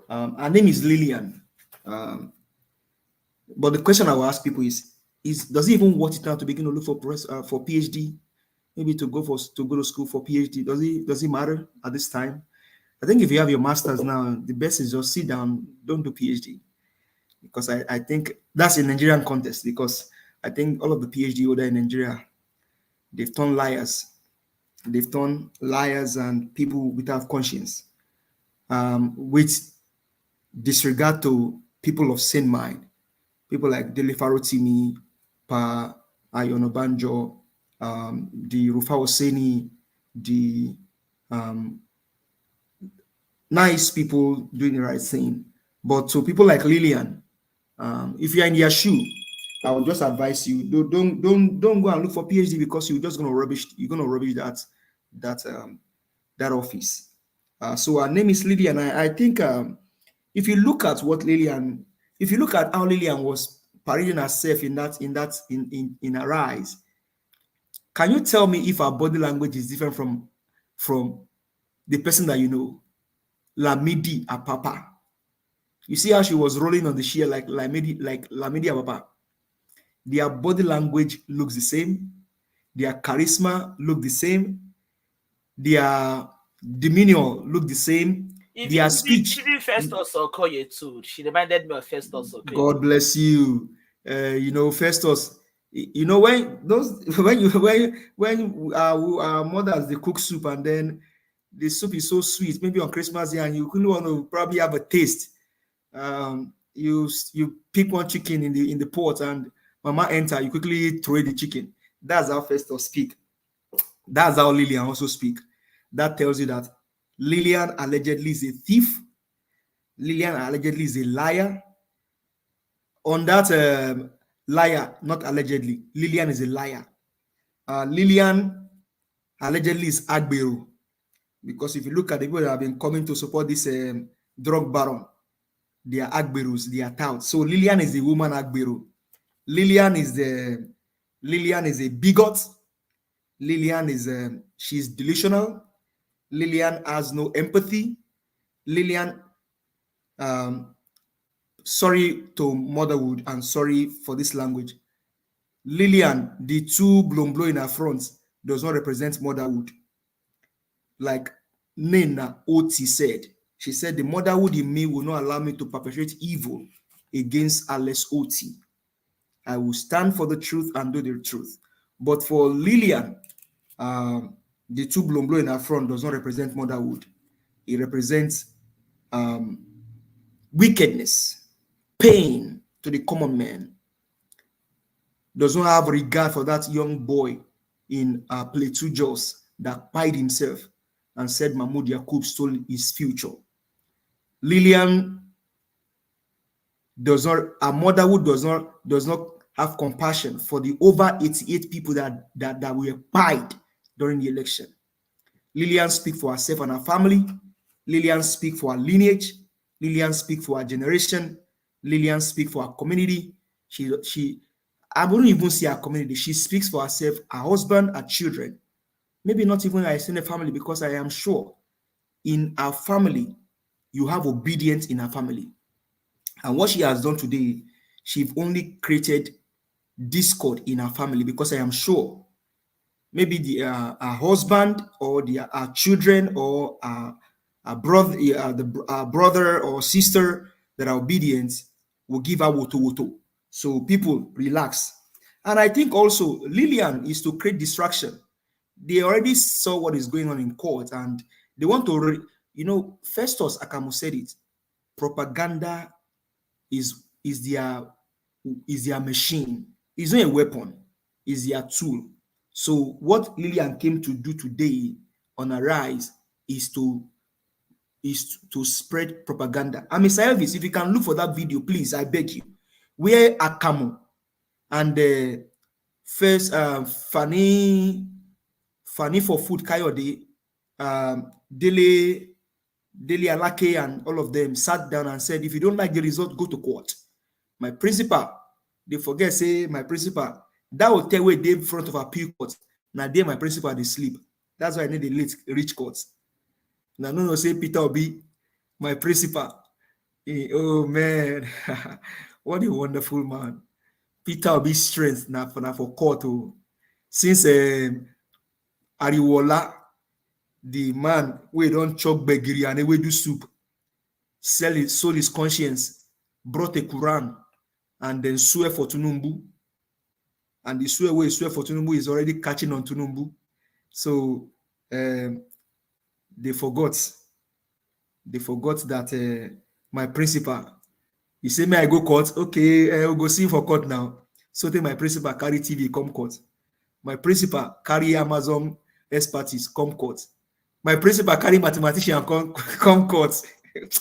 R: Her name is Lilian. But the question I will ask people is does he even want it now to begin to look for PhD? Maybe to go to school for PhD. Does it matter at this time? I think if you have your master's now, the best is just sit down, don't do PhD. Because I think that's a Nigerian context, because I think all of the PhD holder in Nigeria, they've turned liars. They've turned liars and people without conscience, with disregard to people of sane mind. People like Dele Farotimi, Pa Ayonobanjo, the Rufa Hosseini, the nice people doing the right thing. But to people like Lilian, if you're in their shoe, I would just advise you don't go and look for PhD, because you're just gonna rubbish. You're gonna rubbish that office. So her name is Lilian. I think if you look at how Lilian was parading herself in her eyes, can you tell me if her body language is different from the person that you know, Lamidi Apapa? You see how she was rolling on the chair like Lamidi Apapa? Their body language looks the same. Their charisma look the same. Their demeanor look the same. Their speech.
J: Even Festus Okoye too. She reminded me of Festus Okoye.
R: God bless you. You know, Festus. You know, when our mothers they cook soup, and then the soup is so sweet, maybe on Christmas Day, and you couldn't want to probably have a taste. You pick one chicken in the pot, and Mama enter, you quickly throw the chicken. That's how Festus speak. That's how Lilian also speak. That tells you that Lilian allegedly is a thief. Lilian allegedly is a liar. On that liar, not allegedly, Lilian is a liar. Lilian allegedly is Agbero, because if you look at the people that have been coming to support this drug baron, they are Agberus, they are touts. So Lilian is the woman Agberu. Lilian is a bigot. Lilian is she's delusional. Lilian has no empathy. Lilian, sorry to motherhood and sorry for this language. Lilian, the two blow in her front does not represent motherhood. Like Nena Oti said, she said, the motherhood in me will not allow me to perpetrate evil against Alice Oti. I will stand for the truth and do the truth. But for Lilian, the two blow in her front does not represent motherhood. It represents wickedness, pain to the common man. Does not have regard for that young boy in Play 2 Jaws that pied himself and said Mahmoud Yakub stole his future. Lilian does not, her motherhood does not have compassion for the over 88 people that were pied during the election. Lilian speaks for herself and her family. Lilian speaks for her lineage. Lilian speaks for her generation. Lilian speaks for her community. I wouldn't even see her community. She speaks for herself, her husband, her children. Maybe not even her extended family, because I am sure in our family, you have obedience in her family. And what she has done today, she's only created discord in her family, because I am sure maybe her husband or her children or her brother or sister that are obedient will give her woto. So people relax. And I think also Lilian is to create distraction. They already saw what is going on in court and they want to, Festus Akamu said it, propaganda is their machine. It's not a weapon, it's their tool. So what Lilian came to do today on Arise is to spread propaganda. And Mr. Elvis, if you can look for that video, please, I beg you, where Akamu and first Fanny for Food Kayode, Dele Alake and all of them sat down and said, if you don't like the result, go to court. My principal, they forget, say, my principal, that will tell where they in front of appeal court. Now, there my principal, they sleep. That's why I need the rich courts. Now, no, say Peter Obi, my principal. Oh, man. What a wonderful man. Peter Obi's strength now for court. Oh. Since Ariwola, the man we don't chop begiri and we do soup, sold his conscience, brought a Quran, and then swear for Tunumbu. And the swear for Tunumbu is already catching on Tunumbu. So they forgot that my principal, he said, may I go court? Okay, I'll go see him for court now. So then my principal carry TV, come court. My principal carry Amazon expertise, come court. My principal carry mathematician, come court.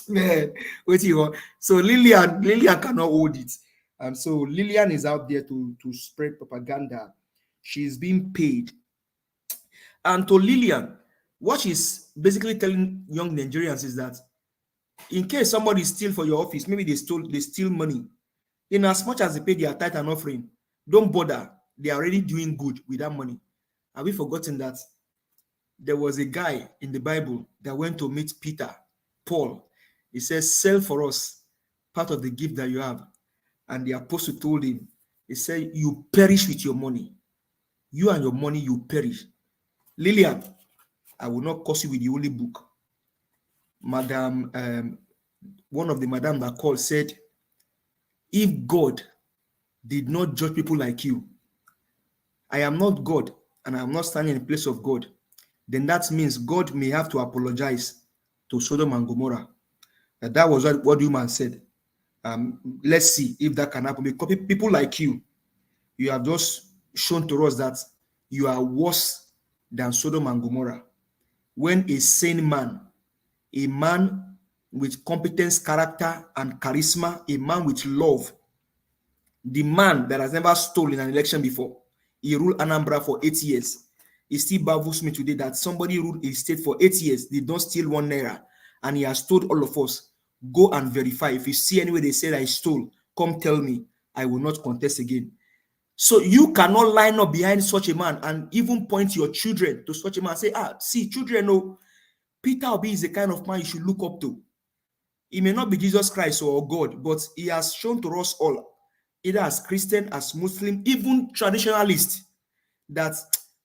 R: Man, what you want? So Lilian cannot hold it. And so Lilian is out there to spread propaganda. She's being paid. And to Lilian, what she's basically telling young Nigerians is that in case somebody steal for your office, maybe they steal money, in as much as they pay their tithe and offering, don't bother. They are already doing good with that money. Have we forgotten that there was a guy in the Bible that went to meet Paul? He says, sell for us part of the gift that you have. And the apostle told him, he said, you perish with your money. You and your money, you perish. Lilian, I will not curse you with the holy book. Madam, one of the madam that called said, if God did not judge people like you, I am not God and I am not standing in the place of God, then that means God may have to apologize to Sodom and Gomorrah. That was what the man said. Let's see if that can happen. Because people like you have just shown to us that you are worse than Sodom and Gomorrah. When a sane man, a man with competence, character, and charisma, a man with love, the man that has never stolen an election before, he ruled Anambra for 8 years. It still baffles me today that somebody ruled a state for 8 years, they don't steal 1 naira, and he has told all of us, Go and verify. If you see anywhere they say I stole, come tell me. I will not contest again. So you cannot line up behind such a man and even point your children to such a man and say, see, children, no, Peter Obi is the kind of man you should look up to. He may not be Jesus Christ or God, but he has shown to us all, either as Christian, as Muslim, even traditionalist, that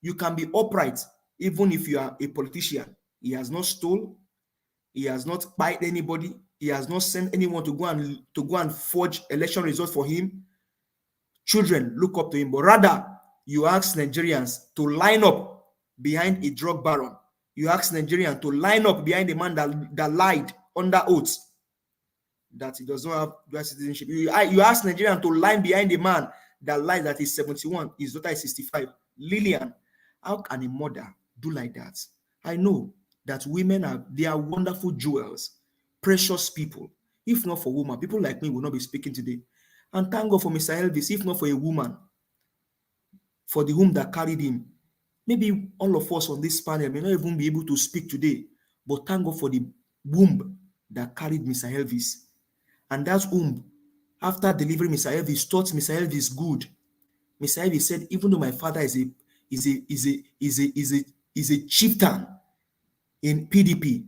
R: you can be upright even if you are a politician. He has not stolen. He has not bite anybody. He has not sent anyone to go and forge election results for him. Children look up to him, but rather you ask Nigerians to line up behind a drug baron. You ask Nigerians to line up behind a man that lied under oath that he does not have dual citizenship. You ask Nigerians to line behind a man that lied that he's 71, his daughter is 65. Lilian, how can a mother do like that? I know that women are wonderful jewels, precious people. If not for women, people like me will not be speaking today. And thank God for Mr. Elvis. If not for a woman, for the womb that carried him, maybe all of us on this panel may not even be able to speak today. But thank God for the womb that carried Mr. Elvis. And that womb, after delivering Mr. Elvis, taught Mr. Elvis good. Mr. Elvis said, even though my father is a chieftain in PDP,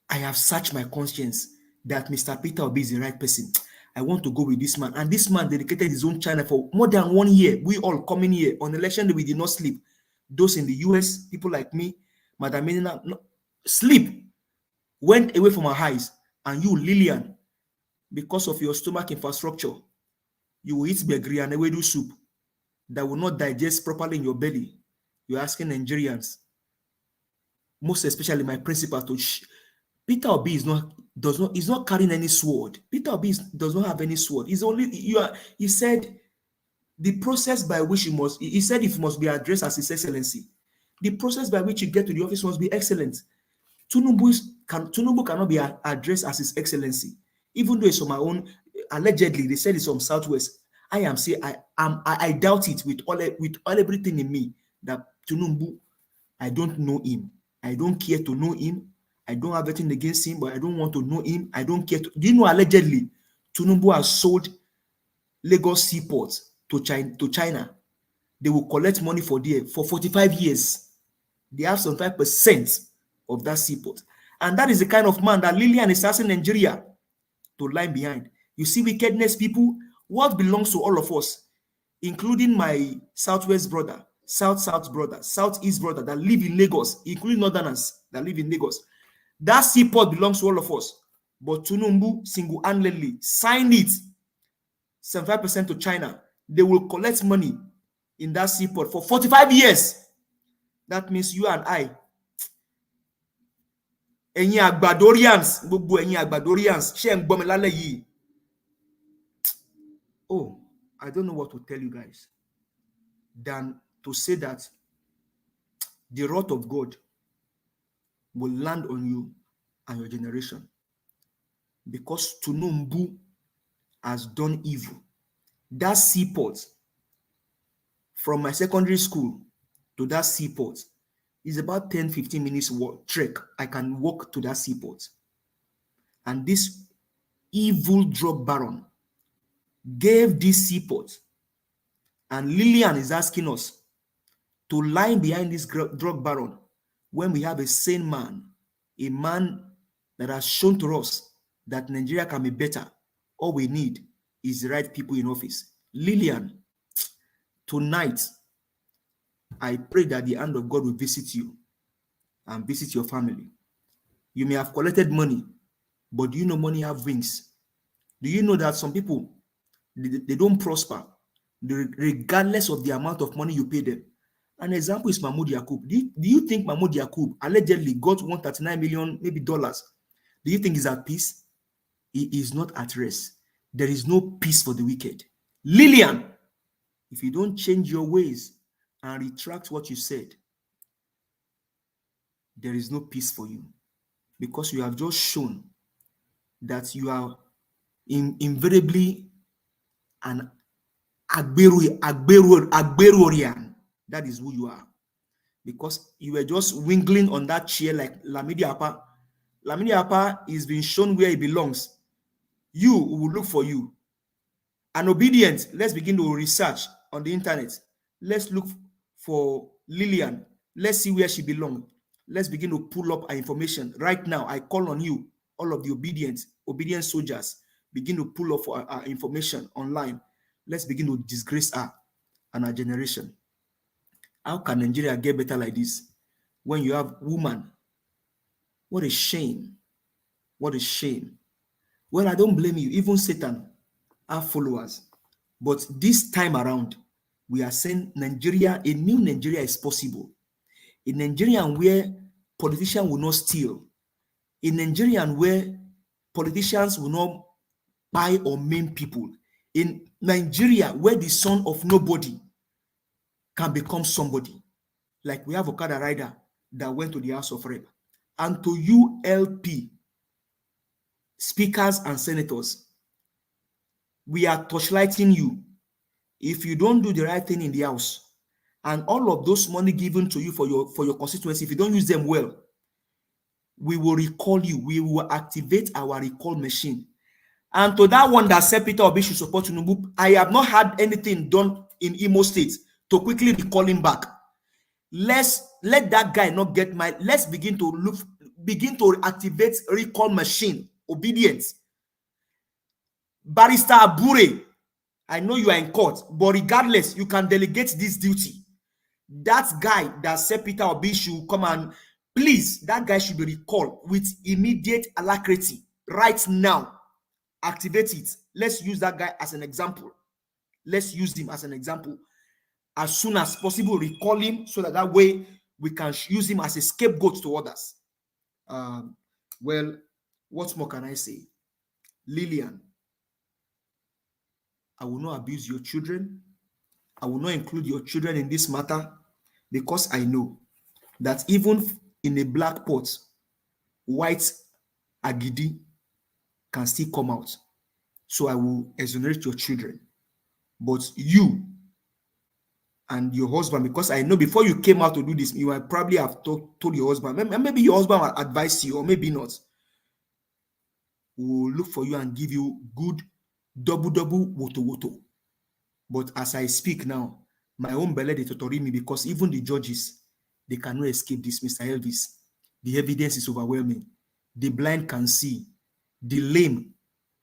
R: I have searched my conscience that Mr. Peter Obi is the right person. I want to go with this man. And this man dedicated his own China for more than 1 year. We all coming here on election day, we did not sleep. Those in the US, people like me, Madam Menina, no, sleep, went away from our eyes. And you, Lilian, because of your stomach infrastructure, you will eat begri and ewedu soup that will not digest properly in your belly. You're asking Nigerians, most especially my principal, to Peter Obi is not carrying any sword. Peter Obi does not have any sword. He said the process by which he said it must be addressed as His Excellency. The process by which you get to the office must be excellent. Tinubu cannot be addressed as His Excellency, even though it's from my own. Allegedly, they said it's from Southwest. I doubt it with all everything in me that Tinubu, I don't know him. I don't care to know him. I don't have anything against him, but I don't want to know him. I don't care. Do you know, allegedly, Tinubu has sold Lagos Seaport to China. They will collect money for 45 years. They have some 5% of that seaport. And that is the kind of man that Lilian is asking Nigeria to line behind. You see wickedness, people? What belongs to all of us, including my Southwest brother, South brother, Southeast brother that live in Lagos, including Northerners that live in Lagos. That seaport belongs to all of us. But Tinubu single-handedly signed it, 75% to China. They will collect money in that seaport for 45 years. That means you and I, ẹ̀yin Agbadorians, gbogbo ẹ̀yin Agbadorians, ṣé ń gbọ́ mi lálẹ́ yìí? Oh, I don't know what to tell you guys than to say that the wrath of God will land on you and your generation, because Tinubu has done evil. That seaport, from my secondary school to that seaport, is about 10-15 minutes trek. I can walk to that seaport. And this evil drug baron gave this seaport. And Lilian is asking us to line behind this drug baron when we have a sane man, a man that has shown to us that Nigeria can be better. All we need is the right people in office. Lilian, tonight, I pray that the hand of God will visit you and visit your family. You may have collected money, but do you know money have wings? Do you know that some people, they don't prosper regardless of the amount of money you pay them? An example is Mahmoud Yakub. Do you think Mahmoud Yakub allegedly got $139 million, maybe dollars? Do you think he's at peace? He is not at rest. There is no peace for the wicked. Lilian, if you don't change your ways and retract what you said, there is no peace for you, because you have just shown that you are invariably an Agberorian. That is who you are, because you were just wiggling on that chair like Lamidi Apa. Lamidi Apa is being shown where he belongs. You will look for you. And obedient, let's begin to research on the internet. Let's look for Lilian. Let's see where she belongs. Let's begin to pull up our information. Right now, I call on you, all of the obedient soldiers, begin to pull up our information online. Let's begin to disgrace her and our generation. How can Nigeria get better like this when you have woman? What a shame. What a shame. Well, I don't blame you. Even Satan have followers. But this time around, we are saying Nigeria, a new Nigeria is possible. A Nigerian where politicians will not steal. A Nigerian where politicians will not buy or maim people. In Nigeria where the son of nobody can become somebody. Like we have Okada rider that went to the House of Rep. And to you LP, speakers and senators, we are torchlighting you. If you don't do the right thing in the house, and all of those money given to you for your constituency, if you don't use them well, we will recall you. We will activate our recall machine. And to that one that said Peter Obi should support Tinubu, I have not had anything done in Imo State to quickly recall him back. Let that guy not get my. Let's begin to activate recall machine. Obedience. Barrister Abure, I know you are in court, but regardless, you can delegate this duty. That guy that said Peter Obi should come and please, that guy should be recalled with immediate alacrity right now. Activate it. Let's use that guy as an example. Let's use him as an example. As soon as possible, recall him so that way we can use him as a scapegoat to others. Well, what more can I say? Lilian, I will not abuse your children. I will not include your children in this matter because I know that even in a black pot, white agidi can still come out. So I will exonerate your children. But you and your husband, because I know before you came out to do this, you might probably have told your husband, maybe your husband will advise you, or maybe not. We will look for you and give you good double woto. But as I speak now, my own belly they totori me because even the judges, they cannot escape this, Mr. Elvis. The evidence is overwhelming. The blind can see. The lame,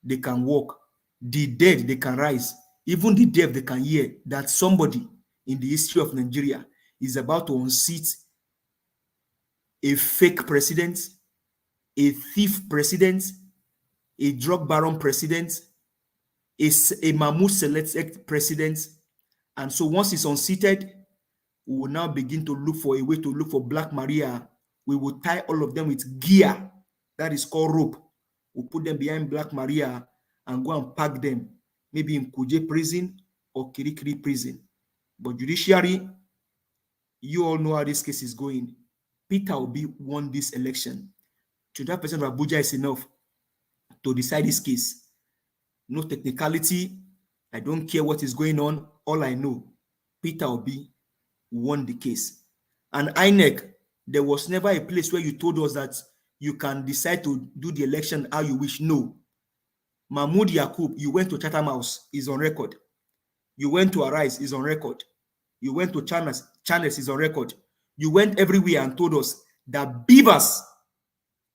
R: they can walk. The dead, they can rise. Even the deaf, they can hear that somebody in the history of Nigeria is about to unseat a fake president, a thief president, a drug baron president, a Mahmoud selected president. And so once it's unseated, we will now begin to look for a way to look for Black Maria. We will tie all of them with gear. That is called rope. We'll put them behind Black Maria and go and pack them, maybe in Kuje prison or Kirikiri prison. But judiciary, you all know how this case is going. Peter Obi won this election. 25% of Abuja is enough to decide this case. No technicality. I don't care what is going on. All I know, Peter Obi won the case. And INEC, there was never a place where you told us that you can decide to do the election how you wish. No. Mahmoud Yakub, you went to Chatham House, is on record. You went to Arise, is on record. You went to Channels, is on record. You went everywhere and told us that Beavers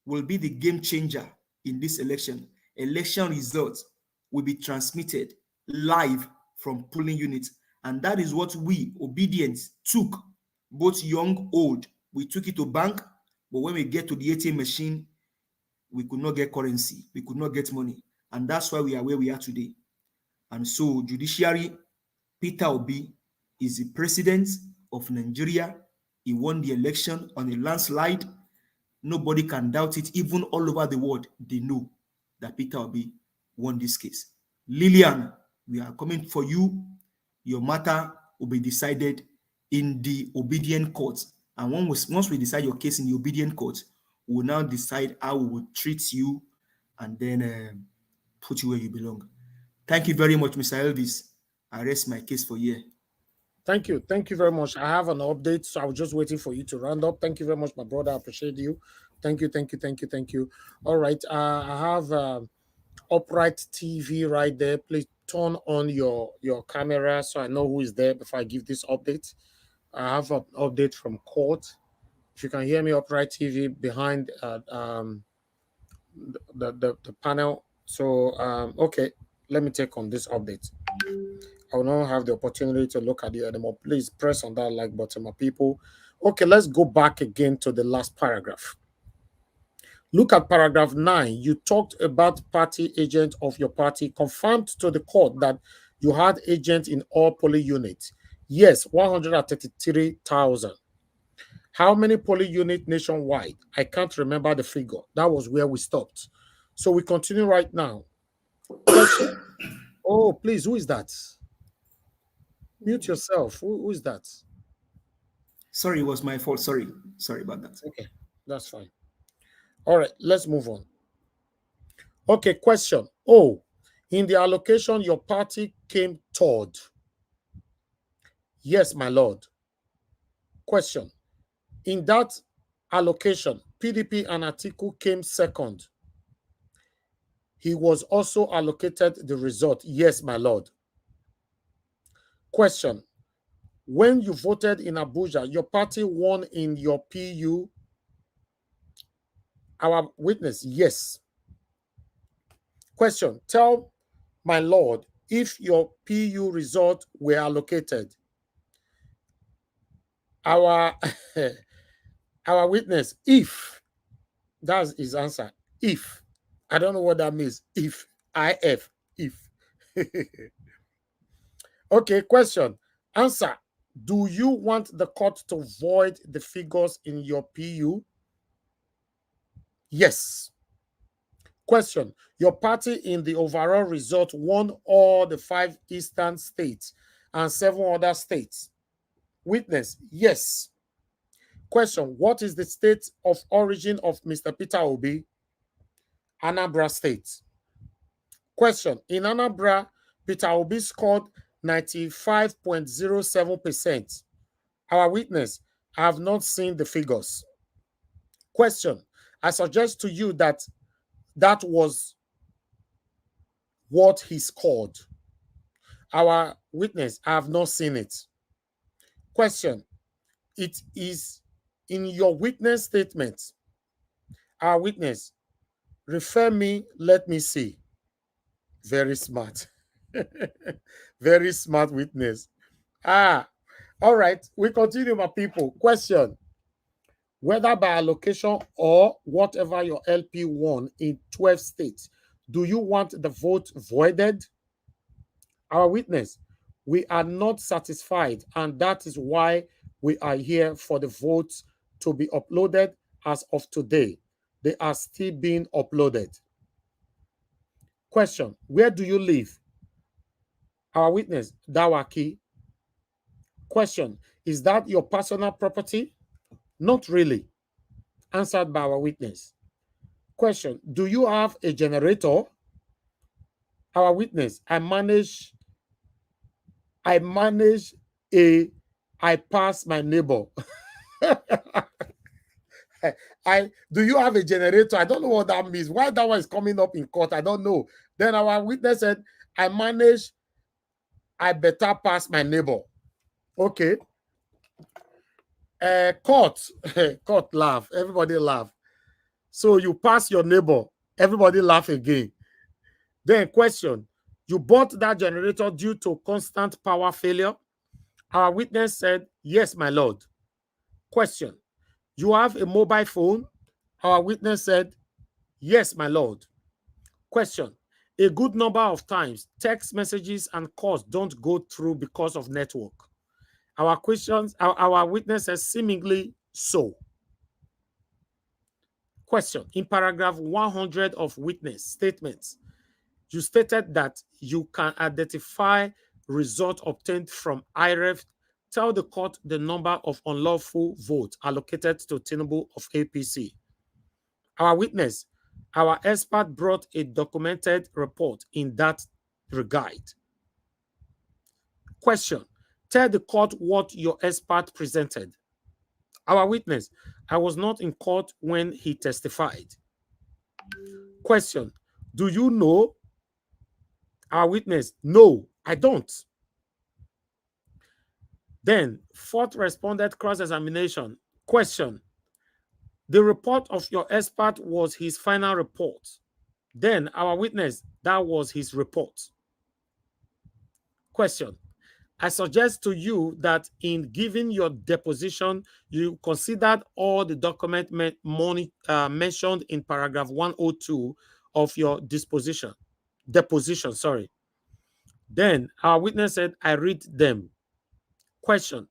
R: will be the game changer in this election. Election results will be transmitted live from polling units. And that is what we, Obedience, took, both young, old. We took it to bank, but when we get to the ATM machine, we could not get currency. We could not get money. And that's why we are where we are today. And so, judiciary, Peter Obi is the president of Nigeria. He won the election on a landslide. Nobody can doubt it. Even all over the world, they know that Peter Obi won this case. Lilian, we are coming for you. Your matter will be decided in the obedient court. And once we decide your case in the obedient court, we will now decide how we will treat you and then put you where you belong. Thank you very much, Mr. Elvis. I rest my case for you.
A: Thank you. Thank you very much. I have an update, so I was just waiting for you to round up. Thank you very much, my brother. I appreciate you. Thank you. All right. I have Upright TV right there. Please turn on your camera so I know who is there before I give this update. I have an update from court. If you can hear me, Upright TV behind the panel. So okay, let me take on this update. I will not have the opportunity to look at it anymore. Please press on that like button, my people. Okay, let's go back again to the last paragraph. Look at paragraph 9. You talked about party agent of your party confirmed to the court that you had agents in all polling units. Yes, 133,000. How many polling units nationwide? I can't remember the figure. That was where we stopped. So we continue right now. Question. Oh, please, who is that? Mute yourself. Who is that?
R: Sorry, it was my fault. Sorry about that.
A: Okay, that's fine. All right, let's move on. Okay, question. Oh, in the allocation, your party came third. Yes, my lord. Question. In that allocation, PDP and Atiku came second. He was also allocated the result. Yes, my lord. Question. When you voted in Abuja, your party won in your PU. Our witness, yes. Question. Tell my lord if your PU result were allocated. Our witness, if. That's his answer. If. I don't know what that means. If. IF. If. Okay, question. Answer. Do you want the court to void the figures in your PU? Yes. Question. Your party in the overall result won all the 5 eastern states and 7 other states. Witness. Yes. Question. What is the state of origin of Mr. Peter Obi? Anambra State. Question. In Anambra, Peter Obi scored 95.07%. Our witness, I have not seen the figures. Question. I suggest to you that that was what he scored. Our witness, I have not seen it. Question. It is in your witness statement. Our witness, refer me, let me see. Very smart. Very smart witness. All right. We continue, my people. Question. Whether by allocation or whatever your LP won in 12 states, do you want the vote voided? Our witness, we are not satisfied, and that is why we are here for the votes to be uploaded as of today. They are still being uploaded. Question. Where do you live? Our witness, Dawaki. Question. Is that your personal property? Not really. Answered by our witness. Question. Do you have a generator? Our witness. I pass my neighbor. Do you have a generator? I don't know what that means. Why that one is coming up in court, I don't know. Then our witness said, I better pass my neighbor. Okay. Court laugh. Everybody laugh. So you pass your neighbor. Everybody laugh again. Then question. You bought that generator due to constant power failure? Our witness said, yes, my lord. Question. You have a mobile phone? Our witness said, yes, my lord. Question. A good number of times, text messages and calls don't go through because of network. Our witness says seemingly so. Question. In paragraph 100 of witness statements, you stated that you can identify results obtained from IREV. Tell the court the number of unlawful votes allocated to Tinubu of APC. Our witness, our expert brought a documented report in that regard. Question. Tell the court what your expert presented. Our witness, I was not in court when he testified. Question. Do you know? Our witness, no, I don't. Then, fourth respondent cross-examination. Question. The report of your expert was his final report. Then, our witness, that was his report. Question. I suggest to you that in giving your deposition, you considered all the document mentioned in paragraph 102 of your deposition. Sorry. Then our witness said, I read them. Question.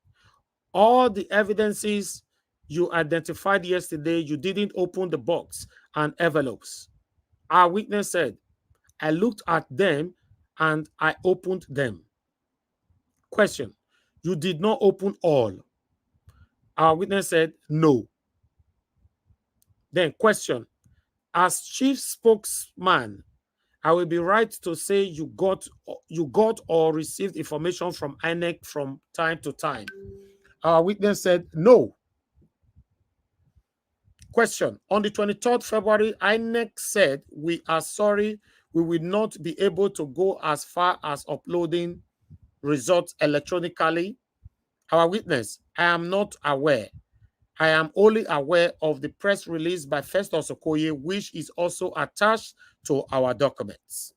A: All the evidences you identified yesterday, you didn't open the box and envelopes. Our witness said, I looked at them and I opened them. Question. You did not open all. Our witness said, no. Then question. As chief spokesman, I will be right to say you got or received information from INEC from time to time. Our witness said, no. Question. On the 23rd February, INEC said, we are sorry, we will not be able to go as far as uploading results electronically. Our witness, I am not aware. I am only aware of the press release by Festus Okoye, which is also attached to our documents.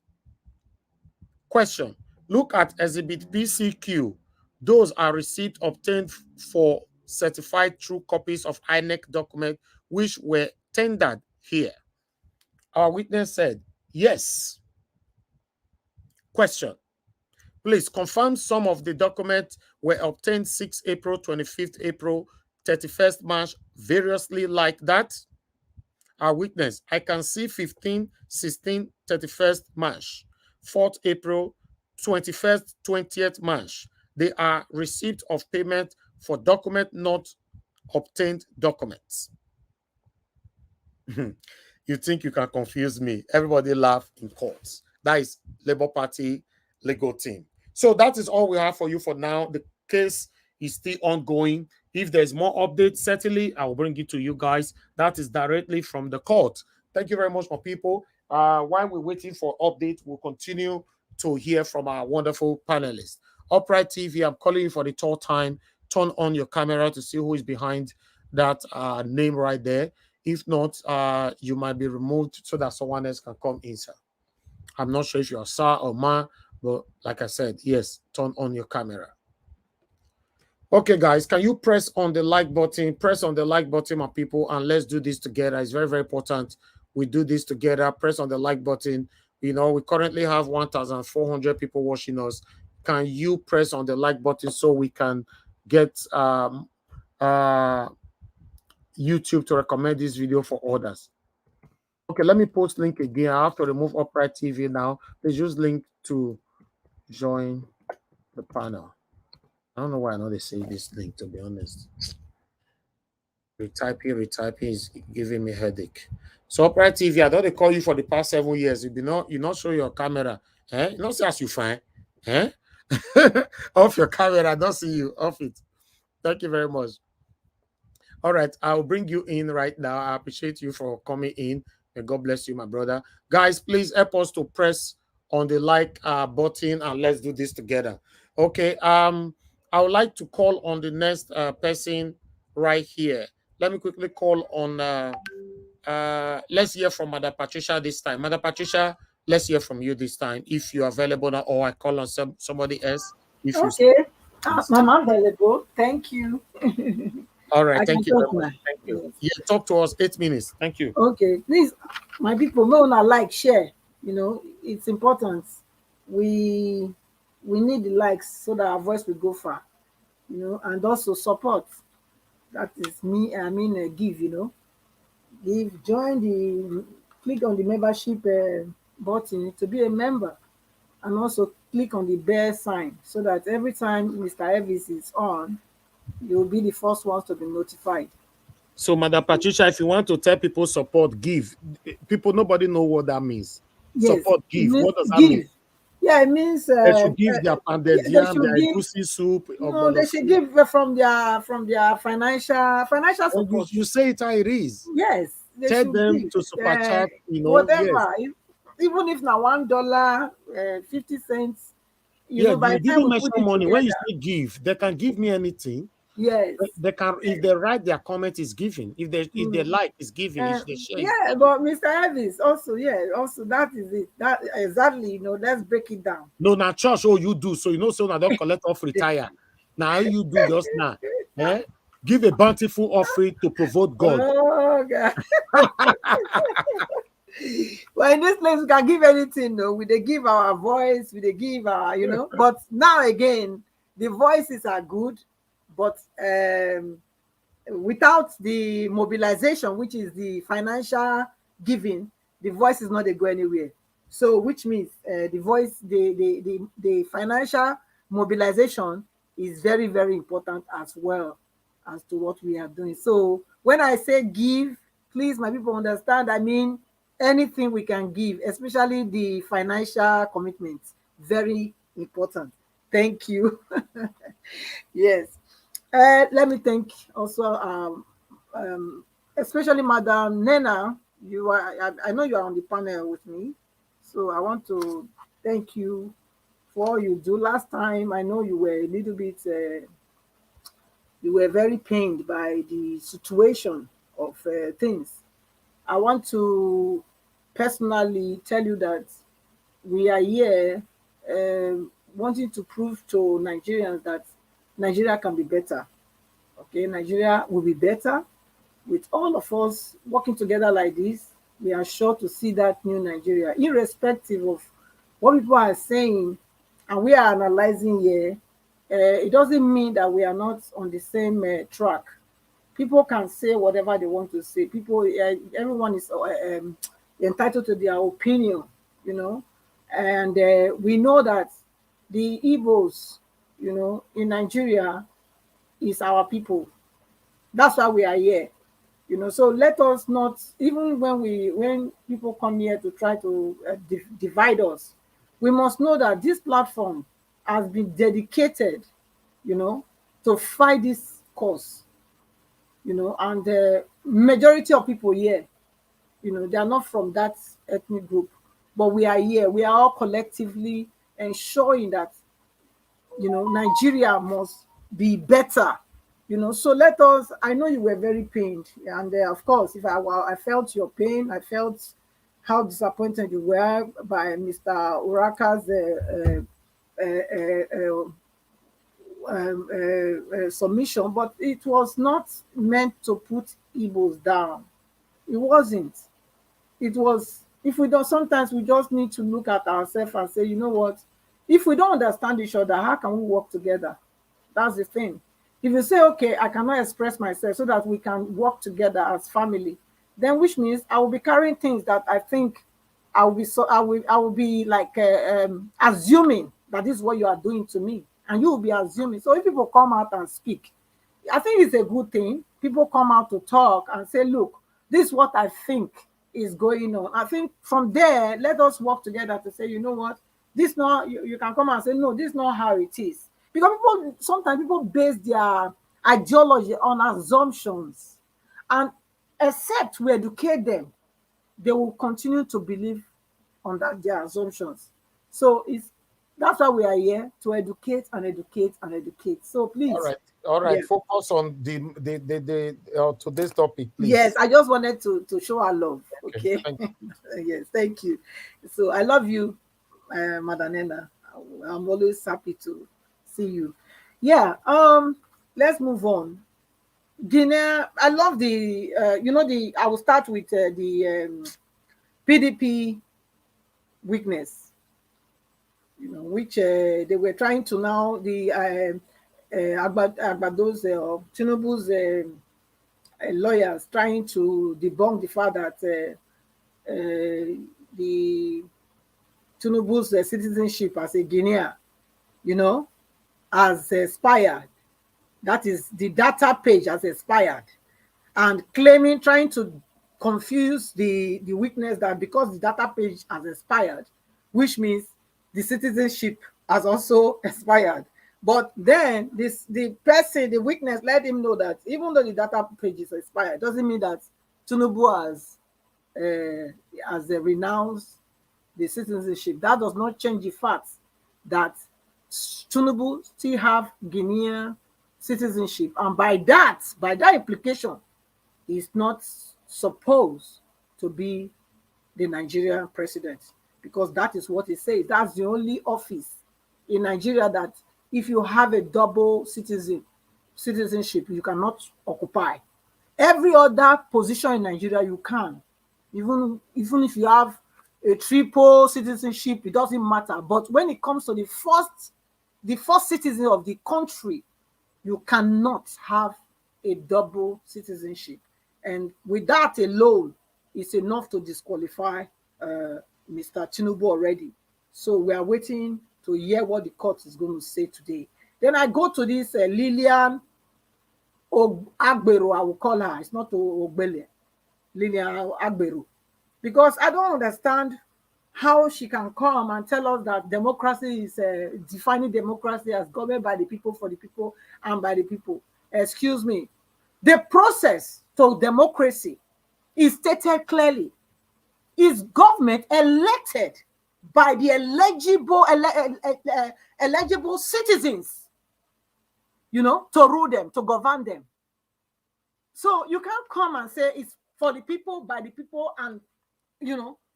A: Question. Look at Exhibit BCQ. Those are receipts obtained for certified true copies of INEC documents which were tendered here. Our witness said, yes. Question. Please confirm some of the documents were obtained 6 April, 25th April, 31st March, variously like that. Our witness, I can see 15, 16, 31st March, 4th April, 21st, 20th March. They are receipt of payment for document not obtained documents. You think you can confuse me? Everybody laugh in courts. That is Labour Party legal team. So that is all we have for you for now. The case is still ongoing. If there's more updates, certainly I will bring it to you guys. That is directly from the court. Thank you very much, my people. While we're waiting for updates, we'll continue to hear from our wonderful panelists. Upright TV, I'm calling you for the third time. Turn on your camera to see who is behind that name right there. If not, you might be removed so that someone else can come inside. I'm not sure if you're sir or ma, but like I said, yes, turn on your camera. Okay, guys, can you press on the like button? Press on the like button, my people, and let's do this together. It's very, very important. We do this together. Press on the like button. You know, we currently have 1,400 people watching us. Can you press on the like button so we can get YouTube to recommend this video for others? Okay, let me post link again. I have to remove Upright TV now. Please use link to join the panel. I don't know why I know they say this link, to be honest. Retyping is giving me headache. So Upright TV, I don't they call you for the past 7 years. You not show your camera. Eh? You not see as you fine. Eh? Off your camera, I don't see you. Off it. Thank you very much. All right, I'll bring you in right now. I appreciate you for coming in. And God bless you, my brother. Guys, please help us to press on the like button and let's do this together. Okay. I would like to call on the next person right here. Let me quickly call on. Let's hear from Mother Patricia this time. Mother Patricia, let's hear from you this time if you're available now, or I call on somebody else. If
C: okay, I'm available. Thank you.
A: All right, thank you very much. Thank you. Yes. Yeah, talk to us. 8 minutes. Thank you.
C: Okay, please, my people, know not like, share. You know, it's important. We need the likes so that our voice will go far. You know, and also support. That is me. I mean, give. You know, give. Click on the membership button to be a member, and also click on the bell sign so that every time Mr. Elvis is on, you'll be the first ones to be notified.
A: So, Madam Patricia, if you want to tell people support, give. People, nobody know what that means. Yes, support, give. What does that mean?
C: Yeah, it means
A: they should give their pounded yam, their egusi soup.
C: No, they should give from their financial support.
A: You say it how it is.
C: Yes,
A: tell them give. To super chat. You know,
C: whatever.
A: Yes.
C: even if now $1, 50 cents,
A: Yeah,
C: by
A: you
C: the time
A: didn't
C: we put
A: mention
C: it
A: money. When you
C: together,
A: say give, they can give me anything.
C: yes.
A: They can, if they write their comment, is giving. If they like, is giving. If they share, is
C: Yeah,
A: giving.
C: but Mr. Elvis also, also that is it. That exactly, let's break it down.
A: No, now church, you do. So so now don't collect off retire. Now you do just now. Eh? Give a bountiful offering to provoke God.
C: Oh God. Well, in this place, we can give anything, though. We they give our voice, we they give our, But now again, the voices are good, but without the mobilization, which is the financial giving, the voice is not to go anywhere. So, which means the voice, the financial mobilization is very, very important as well as to what we are doing. So, when I say give, please, my people, understand. I mean anything we can give, especially the financial commitment, very important. Thank you. Yes. Let me thank also, especially Madam Nena. You are, I know you are on the panel with me, so I want to thank you for all you do. Last time, I know you were a little bit, you were very pained by the situation of things. I want to personally tell you that we are here wanting to prove to Nigerians that Nigeria can be better. Okay, Nigeria will be better with all of us working together like this. We are sure to see that new Nigeria, irrespective of what people are saying and we are analyzing here. It doesn't mean that we are not on the same track. People can say whatever they want to say. Everyone is entitled to their opinion, and we know that the Igbos, in Nigeria, is our people. That's why we are here. So let us not, even when people come here to try to divide us, we must know that this platform has been dedicated, to fight this cause, and the majority of people here, they are not from that ethnic group, but we are here. We are all collectively ensuring that, Nigeria must be better. So let us, I know you were very pained, and of course, if I felt your pain, I felt how disappointed you were by Mr. Uraka's submission, but it was not meant to put Igbos down. It wasn't. It was, if we don't, sometimes we just need to look at ourselves and say, you know what, if we don't understand each other, how can we work together? That's the thing. If you say, okay, I cannot express myself so that we can work together as family, then which means I will be carrying things that I think I will be like assuming that this is what you are doing to me, and you will be assuming. So if people come out and speak, I think it's a good thing. People come out to talk and say, look, this is what I think is going on. I think from there, let us work together to say, you know what, this not, you can come and say, no, this is not how it is. Because sometimes people base their ideology on assumptions. And except we educate them, they will continue to believe on their assumptions. So that's why we are here, to educate and educate and educate. So please.
A: All right.
C: Yeah.
A: Focus on the today's topic, please.
C: Yes, I just wanted to show our love. Okay.
A: Thank you.
C: Yes, thank you. So I love you, Madam Nena. I'm always happy to see you. Yeah. Let's move on. Guinea. I love the. I will start with the PDP weakness. Which they were trying to now, the Agbado's Tinubu's lawyers trying to debunk the fact that the Tinubu's citizenship as a Guinean, has expired. That is, the data page has expired, and trying to confuse the witness that because the data page has expired, which means the citizenship has also expired. But then the witness let him know that even though the data page is expired, doesn't mean that Tinubu has renounced the citizenship. That does not change the fact that Tinubu still have Guinean citizenship, and by that implication, is not supposed to be the Nigerian president, because that is what it says. That's the only office in Nigeria that if you have a double citizenship, you cannot occupy. Every other position in Nigeria you can, even if you have a triple citizenship, it doesn't matter. But when it comes to the first citizen of the country, you cannot have a double citizenship. And with that alone, it's enough to disqualify Mr. Tinubu already. So we are waiting to hear what the court is going to say today. Then I go to this Lilian Ogbo, I will call her. It's not Ogbele. Lilian Ogbo. Because I don't understand how she can come and tell us that democracy is defining democracy as government by the people, for the people, and by the people. Excuse me. The process to democracy is stated clearly. Is government elected by the eligible citizens, to rule them, to govern them. So you can't come and say it's for the people, by the people, and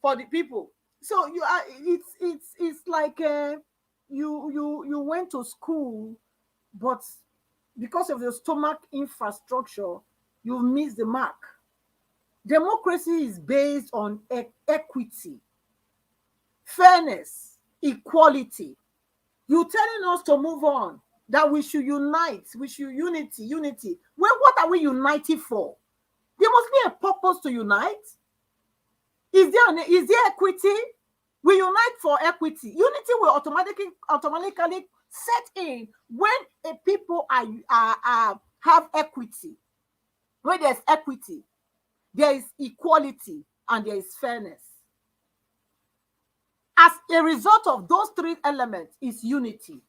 C: for the people. So you are, it's like you went to school, but because of your stomach infrastructure, you've missed the mark. Democracy is based on equity, fairness, equality. You're telling us to move on, that we should unite, we should unity. Well, what are we uniting for? There must be a purpose to unite. Is there equity? We unite for equity. Unity will automatically set in when a people have equity. When there's equity, there is equality and there is fairness. As a result of those three elements is unity.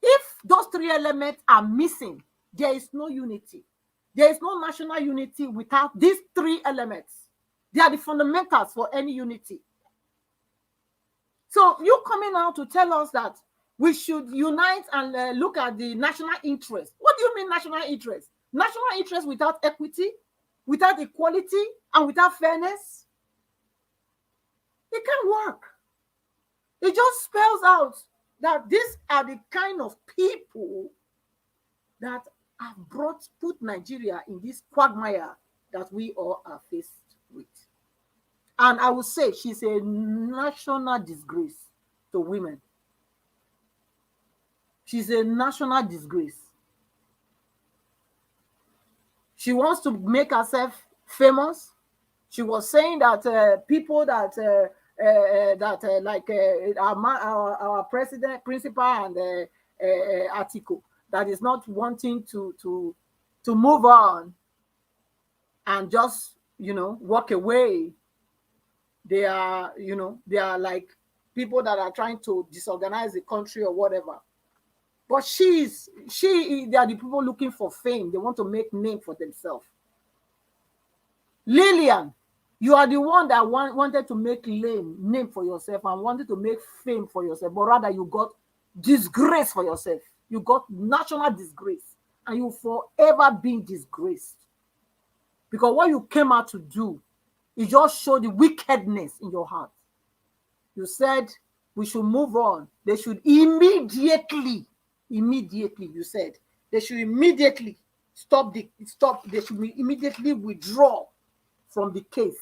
C: If those three elements are missing, there is no unity. There is no national unity without these three elements. They are the fundamentals for any unity. So you coming out to tell us that we should unite and look at the national interest. What do you mean national interest? National interest without equity, without equality, and without fairness? It can't work. It just spells out that these are the kind of people that have put Nigeria in this quagmire that we all are faced with. And I would say she's a national disgrace to women. She's a national disgrace. She wants to make herself famous. She was saying that people that our president, principal, and Atiku, that is not wanting to move on and just walk away. They are like people that are trying to disorganize the country or whatever. But they are the people looking for fame. They want to make name for themselves. Lilian, you are the one that wanted to make name for yourself and wanted to make fame for yourself, but rather you got disgrace for yourself. You got national disgrace, and you forever being disgraced. Because what you came out to do is just show the wickedness in your heart. You said we should move on. They should immediately, you said, they should immediately they should immediately withdraw from the case.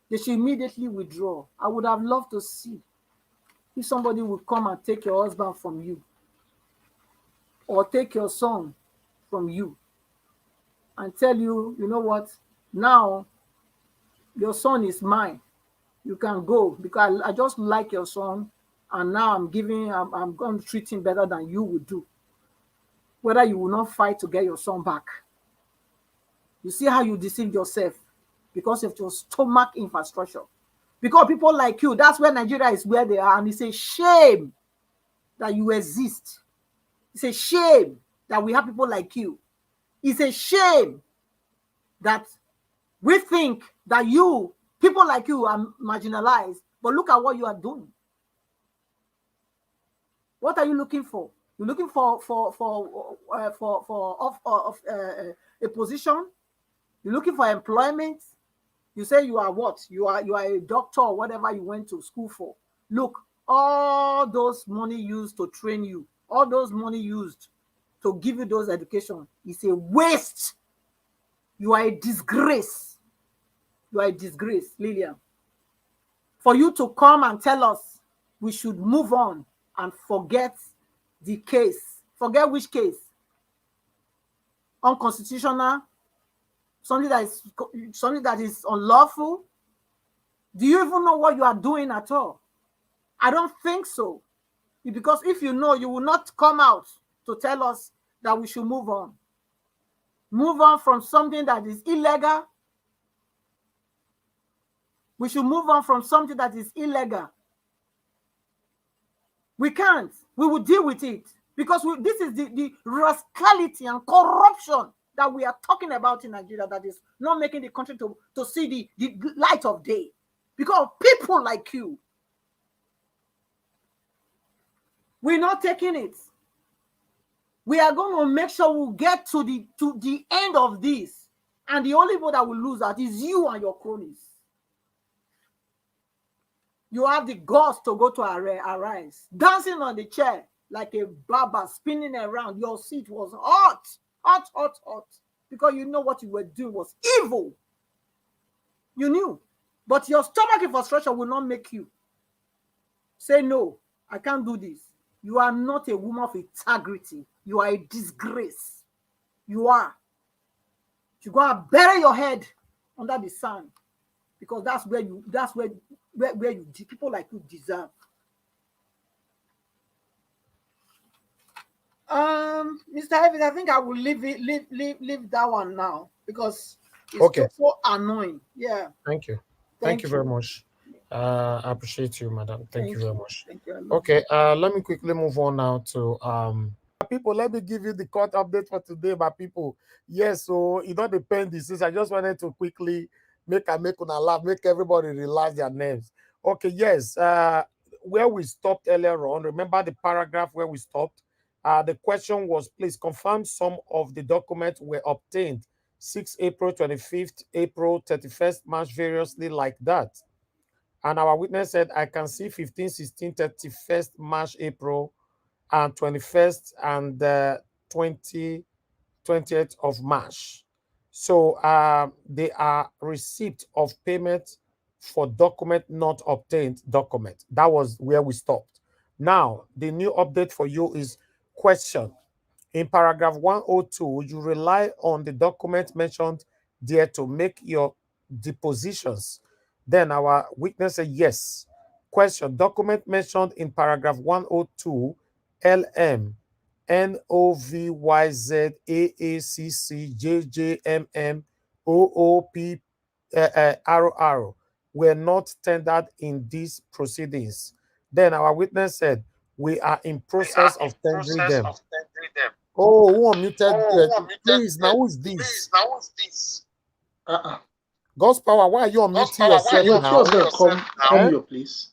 C: They should immediately withdraw. I would have loved to see if somebody would come and take your husband from you, or take your son from you, and tell you, you know what, now your son is mine. You can go because I just like your son, and now I'm going to treat him better than you would do. Whether you will not fight to get your son back. You see how you deceive yourself because of your stomach infrastructure. Because people like you, that's where Nigeria is where they are, and it's a shame that you exist. It's a shame that we have people like you. It's a shame that we think that you People like you are marginalized, but look at what you are doing. What are you looking for? You're looking for a position. You're looking for employment. You say you are what? You are a doctor or whatever you went to school for. Look, all those money used to train you, all those money used to give you those education is a waste. You are a disgrace. You are a disgrace, Lilian. For you to come and tell us we should move on and forget the case. Forget which case? Unconstitutional, something that is unlawful. Do you even know what you are doing at all? I don't think so. Because if you know, you will not come out to tell us that we should move on. Move on from something that is illegal. We should move on from something that is illegal. We can't. We will deal with it. Because this is the rascality and corruption that we are talking about in Nigeria that is not making the country to see the light of day. Because people like you, we're not taking it. We are going to make sure we get to the end of this. And the only one that will lose out is you and your cronies. You have the guts to go to Arise, dancing on the chair like a barber, spinning around. Your seat was hot, hot, hot, hot. Because you know what you were doing was evil. You knew. But your stomach frustration will not make you say, no, I can't do this. You are not a woman of integrity. You are a disgrace. You are. You go and bury your head under the sand. Because that's where people like you deserve. Mr. Evans, I think I will leave that one now because it's so annoying. Yeah.
A: Thank you. Thank you very much. I appreciate you, madam. Thank you very much.
C: Thank you.
A: Okay, let me quickly move on now to people. Let me give you the court update for today, my people. Yes, so it don't depend this is I just wanted to quickly make una laugh, make everybody realize their names. Okay, yes. Where we stopped earlier on, remember the paragraph where we stopped? The question was, please confirm some of the documents were obtained 6 April, 25th April, 31st March, variously like that. And our witness said, I can see 15, 16, 31st March, April, and 21st and 20th of March. So they are receipt of payment for document not obtained document. That was where we stopped. Now, the new update for you is question. In paragraph 102, you rely on the document mentioned there to make your depositions. Then our witness said yes. Question. Document mentioned in paragraph 102, LM, NOVYZ, AACC, JJMM, OOP, RR were not tendered in these proceedings. Then our witness said, we are in process of tendering them. Oh, who unmuted? Please, now who is this? God's power, why are you unmuting yourself now?
D: Come here, please.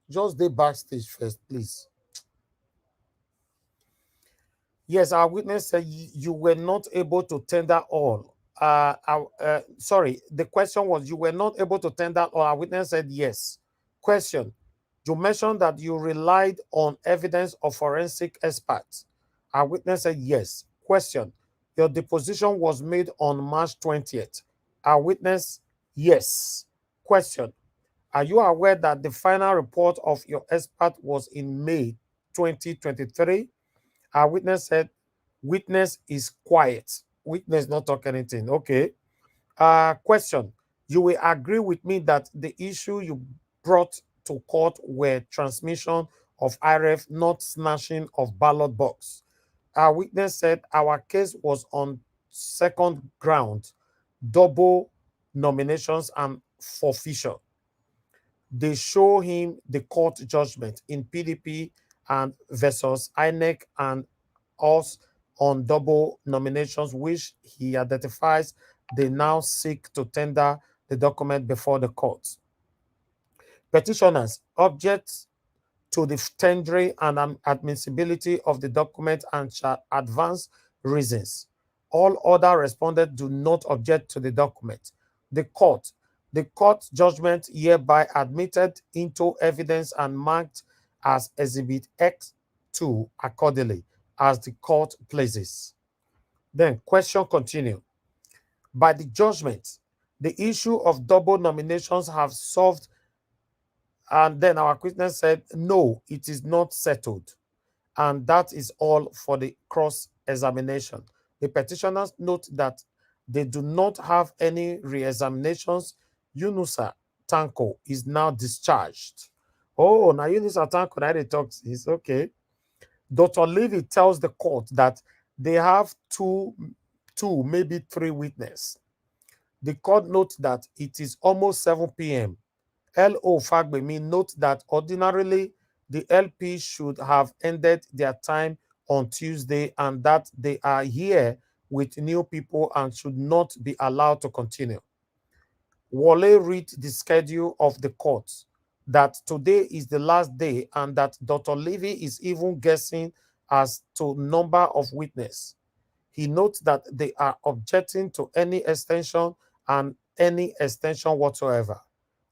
A: Just the backstage first, please. Yes, our witness said you were not able to tender all. Sorry, the question was you were not able to tender all. Our witness said yes. Question. You mentioned that you relied on evidence of forensic experts. Our witness said yes. Question. Your deposition was made on March 20th. Our witness, yes. Question. Are you aware that the final report of your expert was in May 2023? Our witness said, witness is quiet. Witness not talk anything. Okay. Question. You will agree with me that the issue you brought to court were transmission of IREV, not snatching of ballot box. Our witness said our case was on second ground, double nominations and forfeiture. They show him the court judgment in PDP and versus INEC and us on double nominations, which he identifies they now seek to tender the document before the court. Petitioners object to the tendering and admissibility of the document and shall advance reasons. All other respondents do not object to the document. The court judgment hereby admitted into evidence and marked as Exhibit X2 accordingly as the court pleases. Then question continue. By the judgment, the issue of double nominations have solved, and then our witness said, no, it is not settled. And that is all for the cross-examination. The petitioners note that they do not have any re-examinations. Yunusa Tanko is now discharged. Oh, now Yunusa Tanko, now they talk, is okay. Dr. Levy tells the court that they have two, maybe three witnesses. The court notes that it is almost 7 p.m. L.O. Fagbemi notes that ordinarily the LP should have ended their time on Tuesday and that they are here with new people and should not be allowed to continue. Wale read the schedule of the court that today is the last day and that Dr. Levy is even guessing as to number of witnesses. He notes that they are objecting to any extension and any extension whatsoever.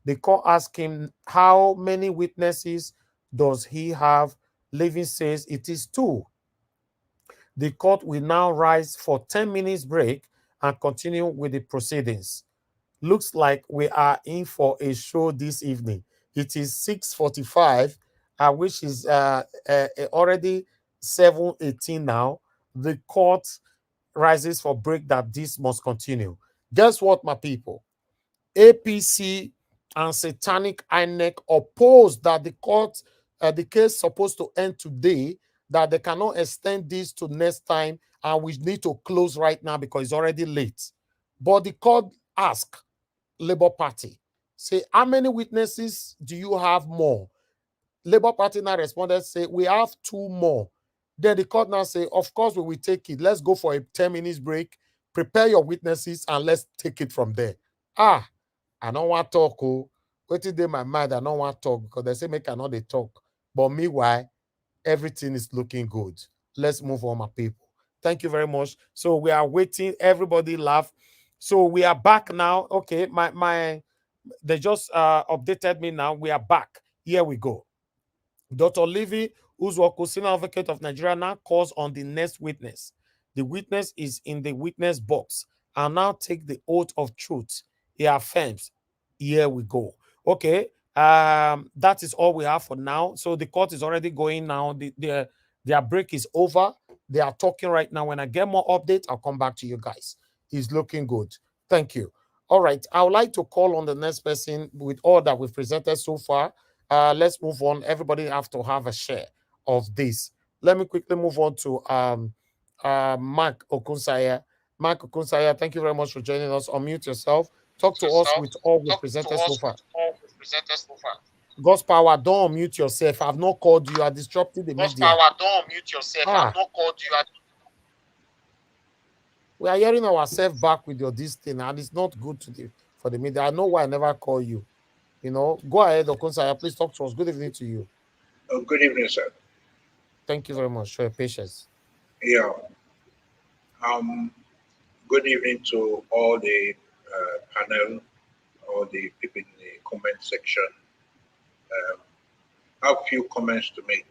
A: The court asked him how many witnesses does he have. Levy says it is 2. The court will now rise for 10 minutes break and continue with the proceedings. Looks like we are in for a show this evening. It is 6:45, which is already 7:18 now. The court rises for break that this must continue. Guess what, my people? APC and satanic INEC opposed that the case supposed to end today, that they cannot extend this to next time, and we need to close right now because it's already late. But the court asked Labour Party, say, how many witnesses do you have more? Labour Party now responded, say, we have 2 more. Then the court now say, of course we will take it. Let's go for a 10 minutes break. Prepare your witnesses and let's take it from there. I don't want to talk. What is in my mind? I don't want to talk because they say make I not they talk. But meanwhile, everything is looking good. Let's move on, my people. Thank you very much. So we are waiting. Everybody laugh. So we are back now. Okay, they just updated me now. We are back. Here we go. Dr. Levy, who's a senior advocate of Nigeria, now calls on the next witness. The witness is in the witness box and now take the oath of truth. He affirms. Here we go. Okay, that is all we have for now. So the court is already going now. Their break is over. They are talking right now. When I get more updates, I'll come back to you guys. It's looking good. Thank you. All right, I would like to call on the next person with all that we've presented so far. Let's move on. Everybody have to have a share of this. Let me quickly move on to Mark Okunsaya. Mark Okunsaya, thank you very much for joining us. Unmute yourself. Talk to us with all we presented so far. God's power, don't unmute yourself. I've not called you. You are disrupting the media.
S: God's power, don't unmute yourself. I've not called you.
A: We are hearing ourselves back with your this thing, and it's not good for the media. I know why I never call you. You know, go ahead, Okunsaya. Please talk to us. Good evening to you.
S: Good evening, sir.
A: Thank you very much for your patience.
S: Yeah. Good evening to all the panel, all the people in the comment section. I have a few comments to make.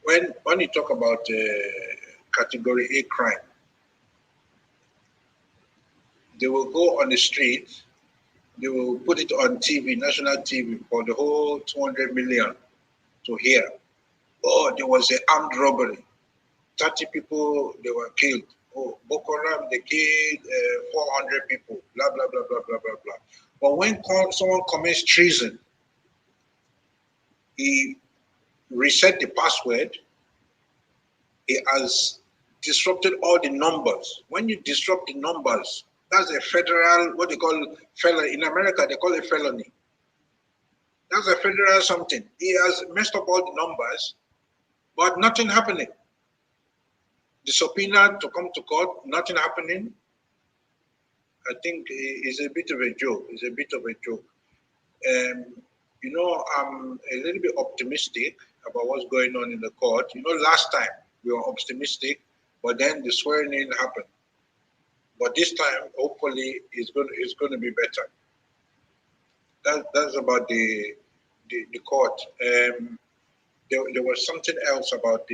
S: When you talk about category A crime, they will go on the street, they will put it on TV, national TV, for the whole 200 million to hear. Oh, there was an armed robbery. 30 people, they were killed. Oh, Boko Haram, they killed 400 people, blah, blah, blah, blah, blah, blah, blah. But when someone commits treason, he reset the password, he has disrupted all the numbers. When you disrupt the numbers, that's a federal, what they call felony. In America, they call it felony. That's a federal something. He has messed up all the numbers, but nothing happening. The subpoena to come to court, nothing happening. I think it's a bit of a joke. It's a bit of a joke. You know, I'm a little bit optimistic about what's going on in the court. You know, last time we were optimistic, but then the swearing in happened. But this time, hopefully, it's going to be better. That's about the court. There was something else about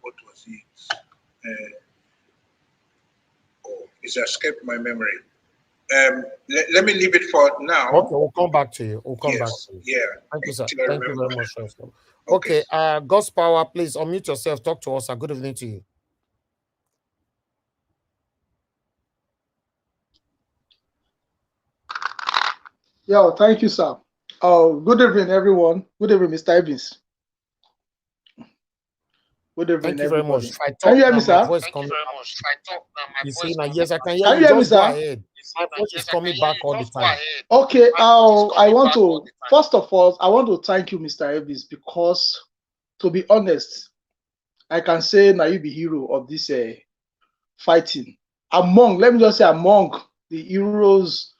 S: what was it? It's escaped my memory. Let me leave it for now.
A: Okay, we'll come back to you. We'll come back to you.
S: Yeah.
A: Thank you, sir. Thank you very much, sir. Okay, God's power, please unmute yourself. Talk to us. Good evening to you.
T: Yeah, thank you, sir. Good evening, everyone. Good evening, Mr. Evans. Good evening,
A: Thank you
T: everybody.
A: very much. If I talk,
T: Can you hear me,
A: my
T: sir?
A: voice coming back. You see now, yes, I can hear
T: Can
A: you.
T: you hear me,
A: Just go
T: sir?
A: ahead. My voice is coming back all the time.
T: Okay, I want to, first of all, I want to thank you, Mr. Evans, because, to be honest, I can say now you be hero of this fighting. Let me just say, among the heroes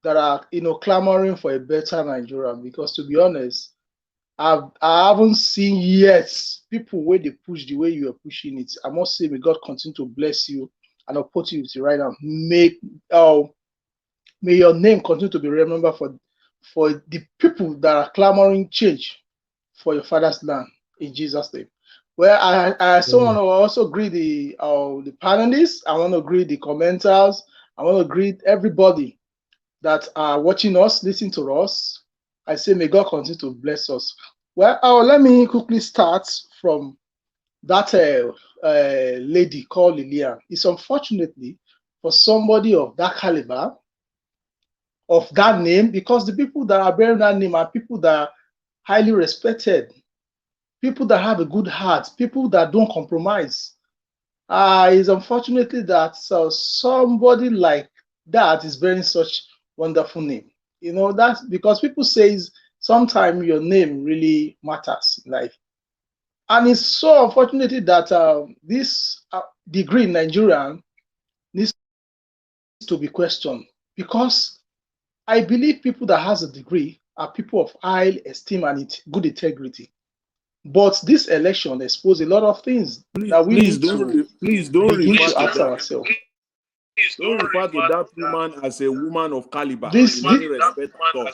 T: that are, clamoring for a better Nigeria, because to be honest, I haven't seen yet people where they push the way you are pushing it. I must say, may God continue to bless you and opportunity right now. May your name continue to be remembered for the people that are clamoring change for your father's land in Jesus' name. Well, I want to also greet the panelists. I want to greet the commenters. I want to greet everybody that are watching us, listening to us. I say, may God continue to bless us. Well, let me quickly start from that lady called Lilian. It's unfortunately for somebody of that caliber, of that name, because the people that are bearing that name are people that are highly respected, people that have a good heart, people that don't compromise. It's unfortunately that somebody like that is bearing such wonderful name. That's because people say sometimes your name really matters in life. And it's so unfortunately that this degree in Nigeria needs to be questioned, because I believe people that has a degree are people of high esteem and good integrity. But this election exposed a lot of things that we need to begin to ask ourselves.
Q: Don't refer to that woman as a woman of caliber in any respect at all.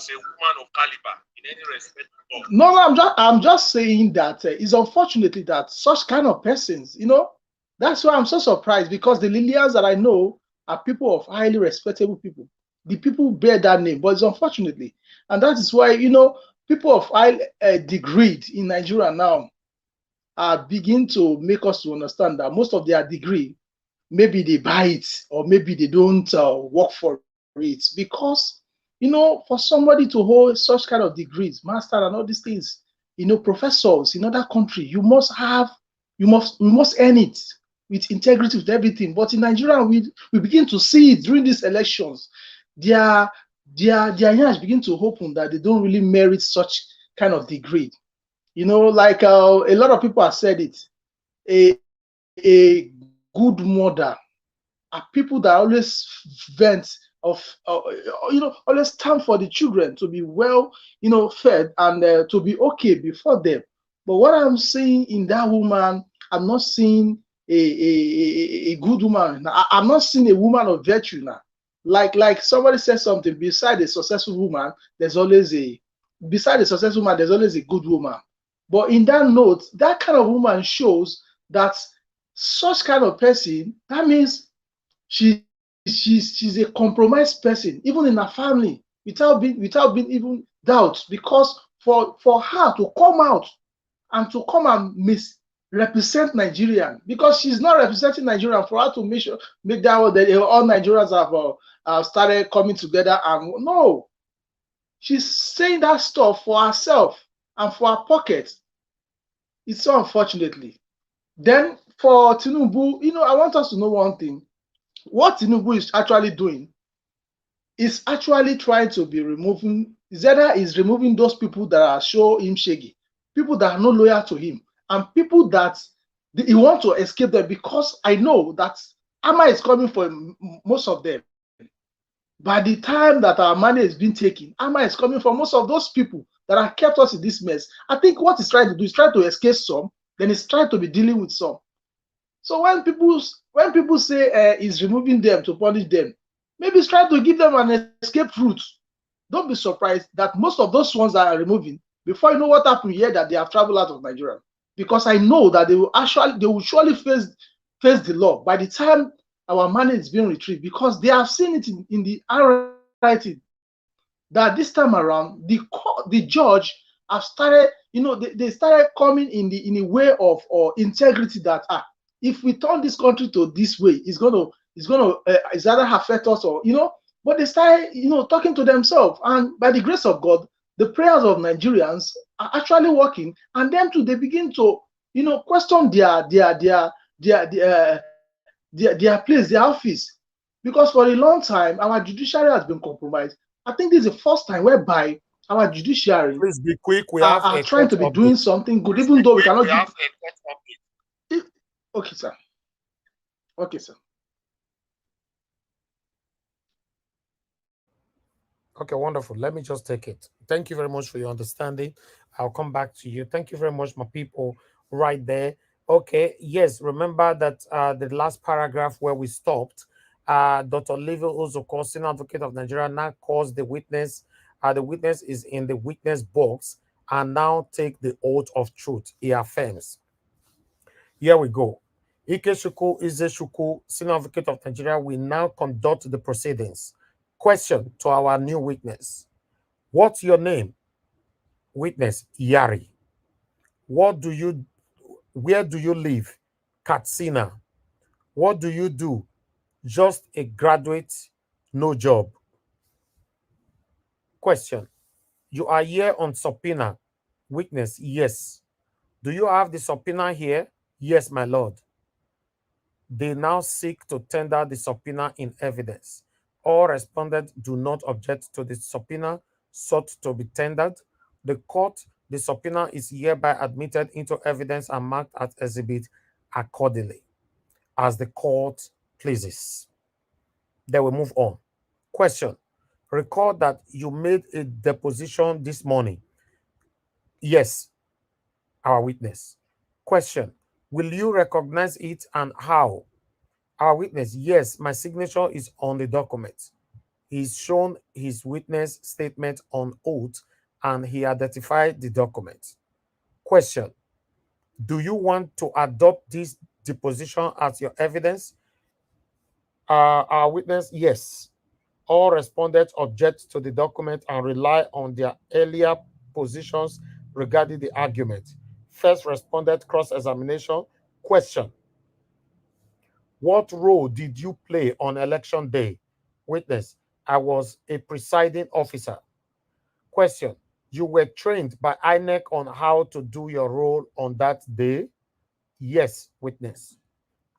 T: No, I'm just saying that it's unfortunately that such kind of persons, that's why I'm so surprised, because the Lilians that I know are people of highly respectable people. The people bear that name, but it's unfortunately, and that is why people of high degree in Nigeria now are begin to make us to understand that most of their degree, maybe they buy it or maybe they don't work for it, because for somebody to hold such kind of degrees, master and all these things, professors in other country, you must earn it with integrity, with everything. But in Nigeria, we begin to see it during these elections. Their eyes begin to open that they don't really merit such kind of degree. Like a lot of people have said it, a good mother are people that always always stand for the children to be well, fed and to be okay before them. But what I'm seeing in that woman, I'm not seeing a good woman. I'm not seeing a woman of virtue now. Like somebody said something, beside a successful woman, there's always a good woman. But in that note, that kind of woman shows that such kind of person, that means she's a compromised person, even in her family, without being even doubt, because for her to come out and to come and misrepresent Nigerian, because she's not representing Nigerian, for her to make that all Nigerians have started coming together, and no, she's saying that stuff for herself and for her pocket. It's so unfortunately. Then for Tinubu, I want us to know one thing. What Tinubu is actually doing is actually trying to be removing those people that are show him shaggy, people that are not loyal to him, and people that he want to escape them because I know that Ama is coming for most of them. By the time that our money is being taken, Ama is coming for most of those people that have kept us in this mess. I think what he's trying to do is try to escape some, then he's trying to be dealing with some. So when people say he's removing them to punish them, maybe he's trying to give them an escape route. Don't be surprised that most of those ones that are removing, before you know what happened here, that they have traveled out of Nigeria. Because I know that they will surely face the law by the time our money is being retrieved, because they have seen it in the handwriting that this time around the judge have started, they started coming in a way of integrity that if we turn this country to this way, it's gonna either affect us or but they started talking to themselves, and by the grace of God, the prayers of Nigerians are actually working, and them too, they begin to question their place, their office, because for a long time our judiciary has been compromised. I think this is the first time whereby our judiciary
A: Please be quick. We have
T: are
A: a
T: trying
A: court
T: to be
A: update.
T: doing something good, even though we cannot give. Okay, sir. Okay, sir.
A: Okay, wonderful. Let me just take it. Thank you very much for your understanding. I'll come back to you. Thank you very much, my people, right there. Okay, yes, remember that the last paragraph where we stopped, Dr. Lilian Ogbo, senior advocate of Nigeria, now calls the witness. The witness is in the witness box and now take the oath of truth. He affirms. Here we go. Ikechukwu Izechukwu, senior advocate of Nigeria, will now conduct the proceedings. Question to our new witness. What's your name? Witness, Yari. Where do you live? Katsina. What do you do? Just a graduate, no job. Question. You are here on subpoena. Witness, yes. Do you have the subpoena here? Yes, my lord. They now seek to tender the subpoena in evidence. All respondents do not object to the subpoena sought to be tendered. The subpoena is hereby admitted into evidence and marked as exhibit accordingly, as the court pleases. Then we move on. Question. Record that you made a deposition this morning. Yes, our witness. Question. Will you recognize it and how? Our witness, yes, my signature is on the document. He's shown his witness statement on oath and he identified the document. Question. Do you want to adopt this deposition as your evidence? Our witness, yes. All respondents object to the document and rely on their earlier positions regarding the argument. First respondent cross-examination. Question. What role did you play on election day? Witness, I was a presiding officer. Question, you were trained by INEC on how to do your role on that day? Yes, witness.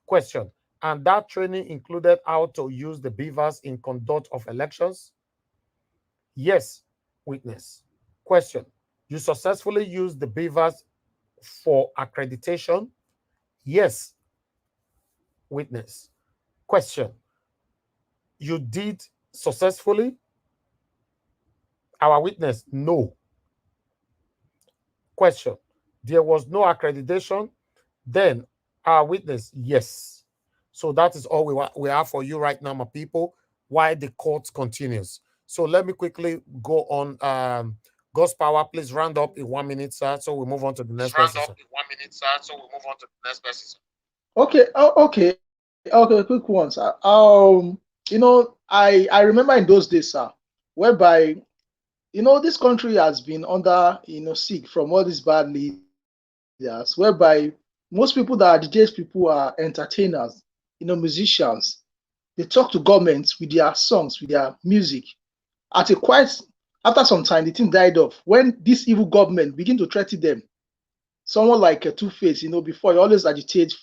A: Question, and that training included how to use the beavers in conduct of elections? Yes, witness. Question, you successfully used the beavers for accreditation? Yes, witness. Question, you did successfully? Our witness, no. Question, there was no accreditation? Then our witness, yes. So that is all we have for you right now, my people, while the court continues. So let me quickly go on. God's power, please round up in 1 minute, sir. So we move on to the next person.
T: Okay, okay, quick ones. I remember in those days, sir, whereby this country has been under siege from all these bad leaders, whereby most people that are DJs, people are entertainers, musicians. They talk to governments with their songs, with their music. After some time, the thing died off. When this evil government begin to threaten them, someone like a Two-Face, before he always agitate,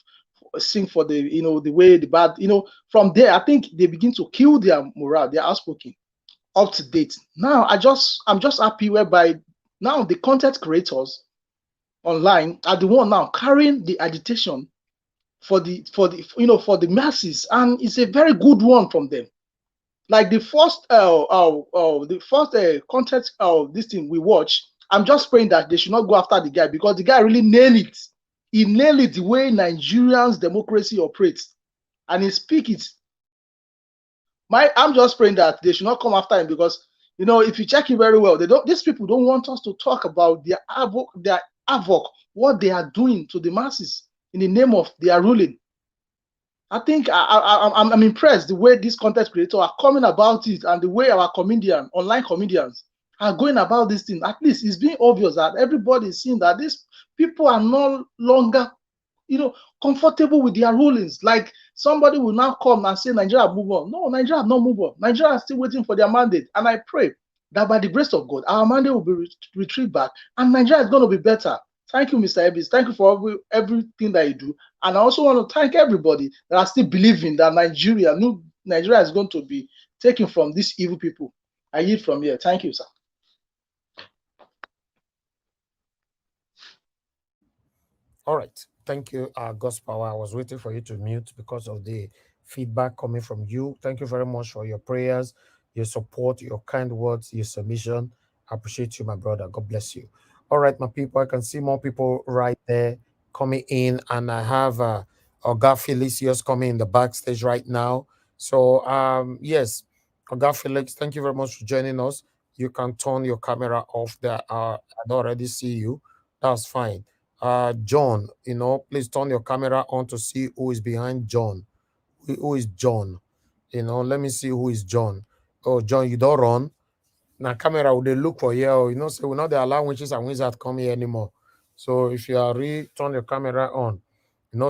T: sing for the, the way the bad, from there, I think they begin to kill their morale, their outspoken, up to date. Now, I'm just happy whereby now the content creators online are the one now carrying the agitation for the masses, and it's a very good one from them. Like the first content of this thing we watch, I'm just praying that they should not go after the guy, because the guy really nailed it. He nailed it the way Nigerians democracy operates, and he speak it. I'm just praying that they should not come after him, because if you check it very well, these people don't want us to talk about their havoc, what they are doing to the masses in the name of their ruling. I think I'm impressed the way these content creators are coming about it, and the way our online comedians are going about this thing. At least it's being obvious that everybody is seeing that these people are no longer, comfortable with their rulings. Like somebody will now come and say Nigeria move on. No, Nigeria have not moved on. Nigeria is still waiting for their mandate. And I pray that by the grace of God, our mandate will be retrieved back, and Nigeria is going to be better. Thank you, Mr. Ebis. Thank you for everything that you do. And I also want to thank everybody that are still believing that Nigeria is going to be taken from these evil people. I yield from here. Thank you, sir.
A: All right. Thank you, God's Power. I was waiting for you to mute because of the feedback coming from you. Thank you very much for your prayers, your support, your kind words, your submission. I appreciate you, my brother. God bless you. All right, my people. I can see more people right there coming in, and I have Oga Felicius coming in the backstage right now. So, yes, Oga Felix, thank you very much for joining us. You can turn your camera off there. I don't already see you. That's fine. John, please turn your camera on to see who is behind John. Who is John? Let me see who is John. Oh, John, you don't run. Now, camera, would they look for you? So we're not allow witches and wizards come here anymore. So if you are turn your camera on.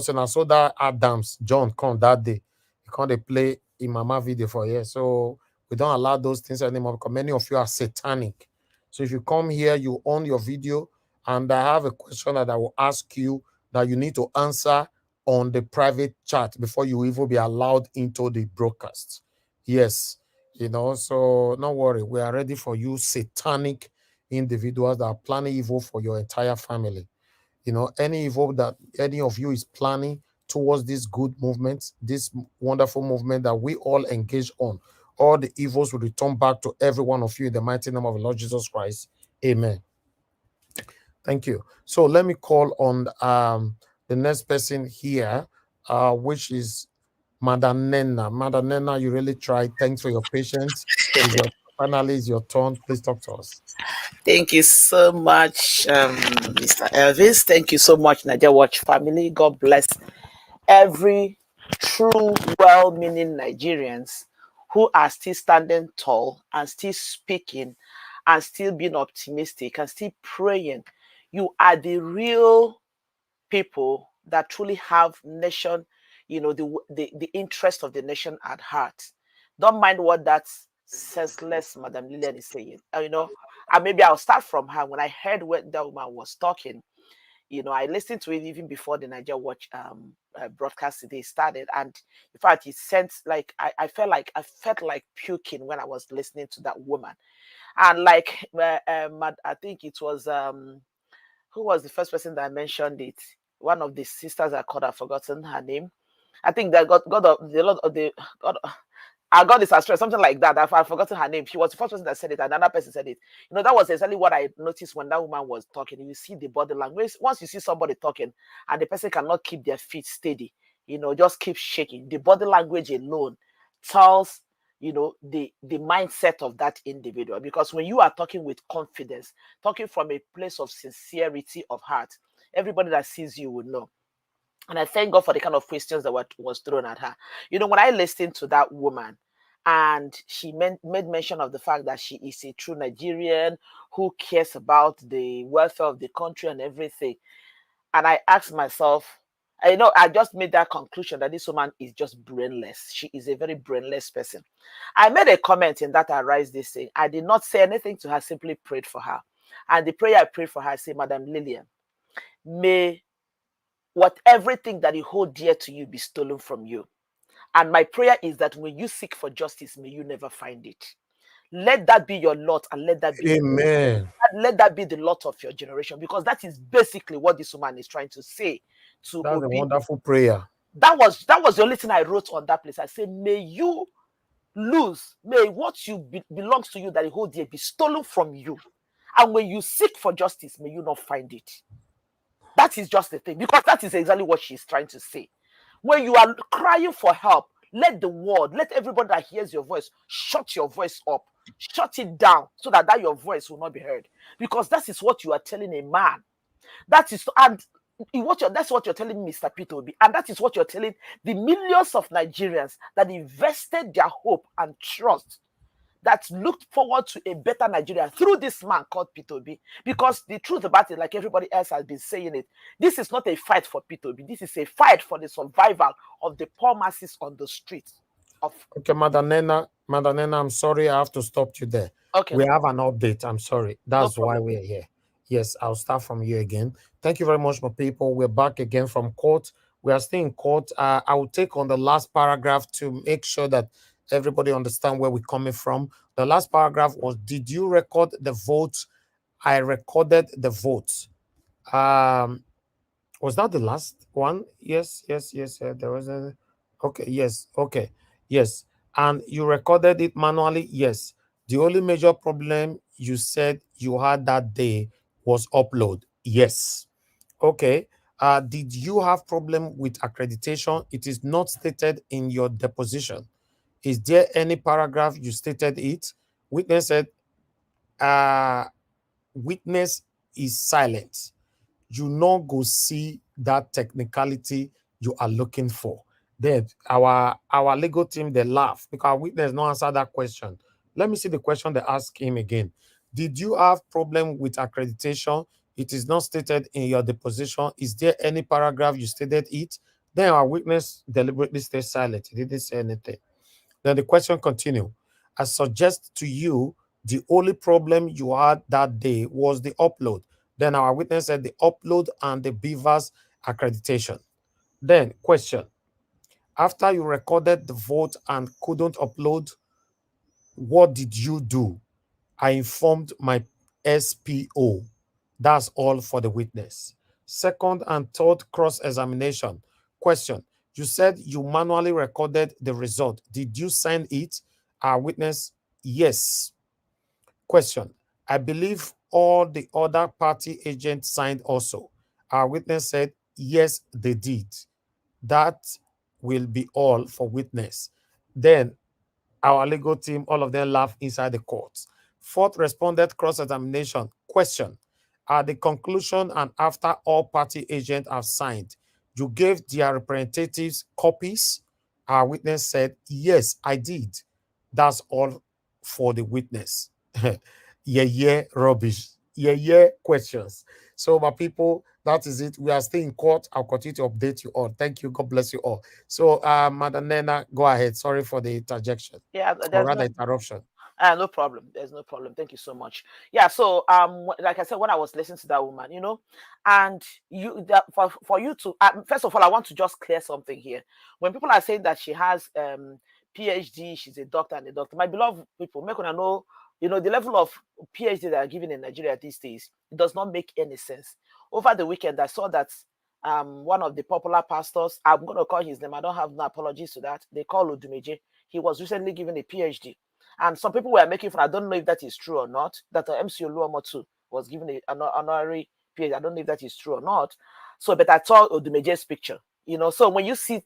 A: So now so that Adams, John come that day. You can't play in Mama video for here. So we don't allow those things anymore because many of you are satanic. So if you come here, you own your video, and I have a question that I will ask you that you need to answer on the private chat before you even be allowed into the broadcast. Yes. So don't worry, we are ready for you satanic individuals that are planning evil for your entire family. Any evil that any of you is planning towards this good movement, this wonderful movement that we all engage on, all the evils will return back to every one of you in the mighty name of the Lord Jesus Christ. Amen. Thank you. So let me call on the next person here, which is Madam Nena. Madam Nena, you really tried. Thanks for your patience. Finally, it's your turn. Please talk to us.
J: Thank you so much, Mr. Elvis. Thank you so much, Nigeria Watch family. God bless every true, well-meaning Nigerians who are still standing tall and still speaking and still being optimistic and still praying. You are the real people that truly have nation, the interest of the nation at heart. Don't mind what that senseless Madam Lilian is saying. And maybe I'll start from her. When I heard what that woman was talking, I listened to it even before the Nigeria Watch broadcast today started. And in fact, it sent I felt like puking when I was listening to that woman. And I think it was who was the first person that mentioned it? One of the sisters I called, I've forgotten her name. I think that our God is astray, something like that. I've forgotten her name. She was the first person that said it, and another person said it. That was exactly what I noticed when that woman was talking. You see the body language. Once you see somebody talking and the person cannot keep their feet steady, just keep shaking. The body language alone tells the mindset of that individual. Because when you are talking with confidence, talking from a place of sincerity of heart, everybody that sees you will know. And I thank God for the kind of questions that was thrown at her. When I listened to that woman, and she made mention of the fact that she is a true Nigerian who cares about the welfare of the country and everything, and I asked myself, I just made that conclusion that this woman is just brainless. She is a very brainless person. I made a comment in that I raised this thing. I did not say anything to her, simply prayed for her. And the prayer I prayed for her, I said, Madam Lilian, may everything that you hold dear to you be stolen from you. And my prayer is that when you seek for justice, may you never find it. Let that be your lot, and let that be
A: Amen.
J: Let that be the lot of your generation, because that is basically what this woman is trying to say to
A: That's
J: Obi.
A: a wonderful prayer.
J: That was the only thing I wrote on that place. I said, may you lose, may what you belongs to you that you hold dear be stolen from you. And when you seek for justice, may you not find it. That is just the thing, because that is exactly what she's trying to say. When you are crying for help, let the world, let everybody that hears your voice, shut your voice up, shut it down, so that your voice will not be heard. Because that is what you are telling a man. That is, and that's what you're telling Mr. Peter Obi, and that is what you're telling the millions of Nigerians that invested their hope and trust, that looked forward to a better Nigeria through this man called Peter Obi. Because the truth about it, like everybody else has been saying it, this is not a fight for Peter Obi. This is a fight for the survival of the poor masses on the streets.
A: Okay, Madam Nena, I'm sorry, I have to stop you there.
J: Okay,
A: we have an update. I'm sorry. That's why we're here. Yes, I'll start from you again. Thank you very much, my people. We're back again from court. We are still in court. I will take on the last paragraph to make sure that everybody understand where we're coming from. The last paragraph was, did you record the votes? I recorded the votes. Was that the last one? Yes. There was a... Okay, yes. Okay, yes. And you recorded it manually? Yes. The only major problem you said you had that day was upload? Yes. Okay. Did you have problem with accreditation? It is not stated in your deposition. Is there any paragraph you stated it? Witness said, witness is silent. You not go see that technicality you are looking for. Then our legal team, they laugh because our witness no answer that question. Let me see the question they ask him again. Did you have problem with accreditation? It is not stated in your deposition. Is there any paragraph you stated it? Then our witness deliberately stayed silent. He didn't say anything. Then the question continued. I suggest to you the only problem you had that day was the upload. Then our witness said the upload and the Beavers accreditation. Then question. After you recorded the vote and couldn't upload, what did you do? I informed my SPO. That's all for the witness. Second and third cross-examination. Question. You said you manually recorded the result. Did you sign it? Our witness, yes. Question. I believe all the other party agents signed also. Our witness said, yes, they did. That will be all for witness. Then our legal team, all of them laugh inside the court. Fourth responded cross-examination. Question. At the conclusion and after all party agents have signed, you gave their representatives copies? Our witness said, yes, I did. That's all for the witness. Rubbish. Questions. So, my people, that is it. We are still in court. I'll continue to update you all. Thank you. God bless you all. So, Madam Nena, go ahead. Sorry for the interjection.
J: Yeah,
A: Or rather, interruption.
J: No problem. There's no problem. Thank you so much. Yeah. So, like I said, when I was listening to that woman, and for you to first of all, I want to just clear something here. When people are saying that she has PhD, she's a doctor and a doctor. My beloved people, make una know, the level of PhD that are given in Nigeria these days, it does not make any sense. Over the weekend, I saw that one of the popular pastors, I'm going to call his name, I don't have no apologies to that, they call Odumeje. He was recently given a PhD. And some people were making fun. I don't know if that is true or not. That MC Oluomotu was given an honorary PhD. I don't know if that is true or not. So, but I saw Odumeje's picture. So when you see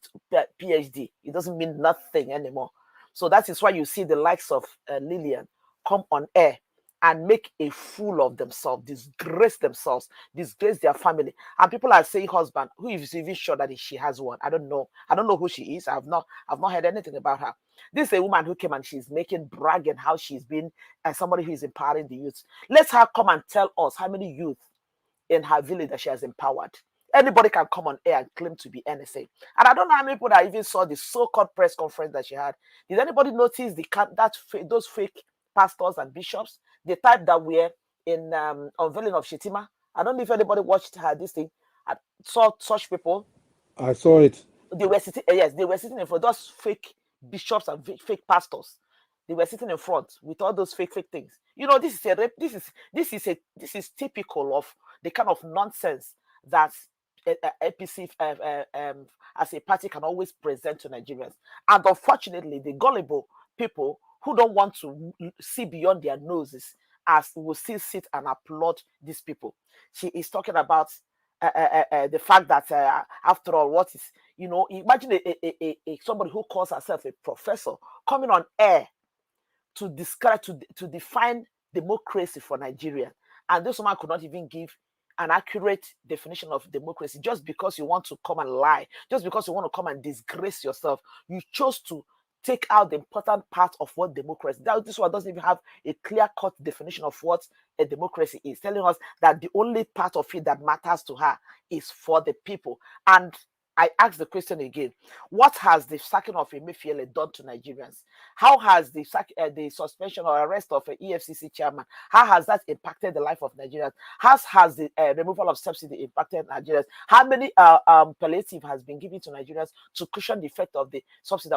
J: PhD, it doesn't mean nothing anymore. So that is why you see the likes of Lilian come on air and make a fool of themselves, disgrace themselves, disgrace their family. And people are saying husband, who is even sure that she has one. I don't know. I don't know who she is. I've not heard anything about her. This is a woman who came and she's bragging how she's been somebody who is empowering the youth. Let her come and tell us how many youth in her village that she has empowered. Anybody can come on air and claim to be anything. And I don't know how many people that even saw the so-called press conference that she had. Did anybody notice those fake pastors and bishops, the type that were in unveiling of Shetima? I don't know if anybody watched her this thing. I saw such people.
D: I saw it.
J: They were sitting. Yes, they were sitting in front. Those fake bishops and fake pastors. They were sitting in front with all those fake things. This is typical of the kind of nonsense that APC as a party can always present to Nigerians. And unfortunately, the gullible people who don't want to see beyond their noses as will still sit and applaud these people. She is talking about the fact that after all, what is, imagine somebody who calls herself a professor coming on air to describe, to define democracy for Nigeria. And this woman could not even give an accurate definition of democracy. Just because you want to come and lie, just because you want to come and disgrace yourself, you chose to take out the important part of what democracy. This one doesn't even have a clear-cut definition of what a democracy is, telling us that the only part of it that matters to her is for the people. And I ask the question again: what has the sacking of Emefiele done to Nigerians? How has the suspension or arrest of an EFCC chairman, how has that impacted the life of Nigerians? How has the removal of subsidy impacted Nigerians? How many palliative has been given to Nigerians to cushion the effect of the subsidy?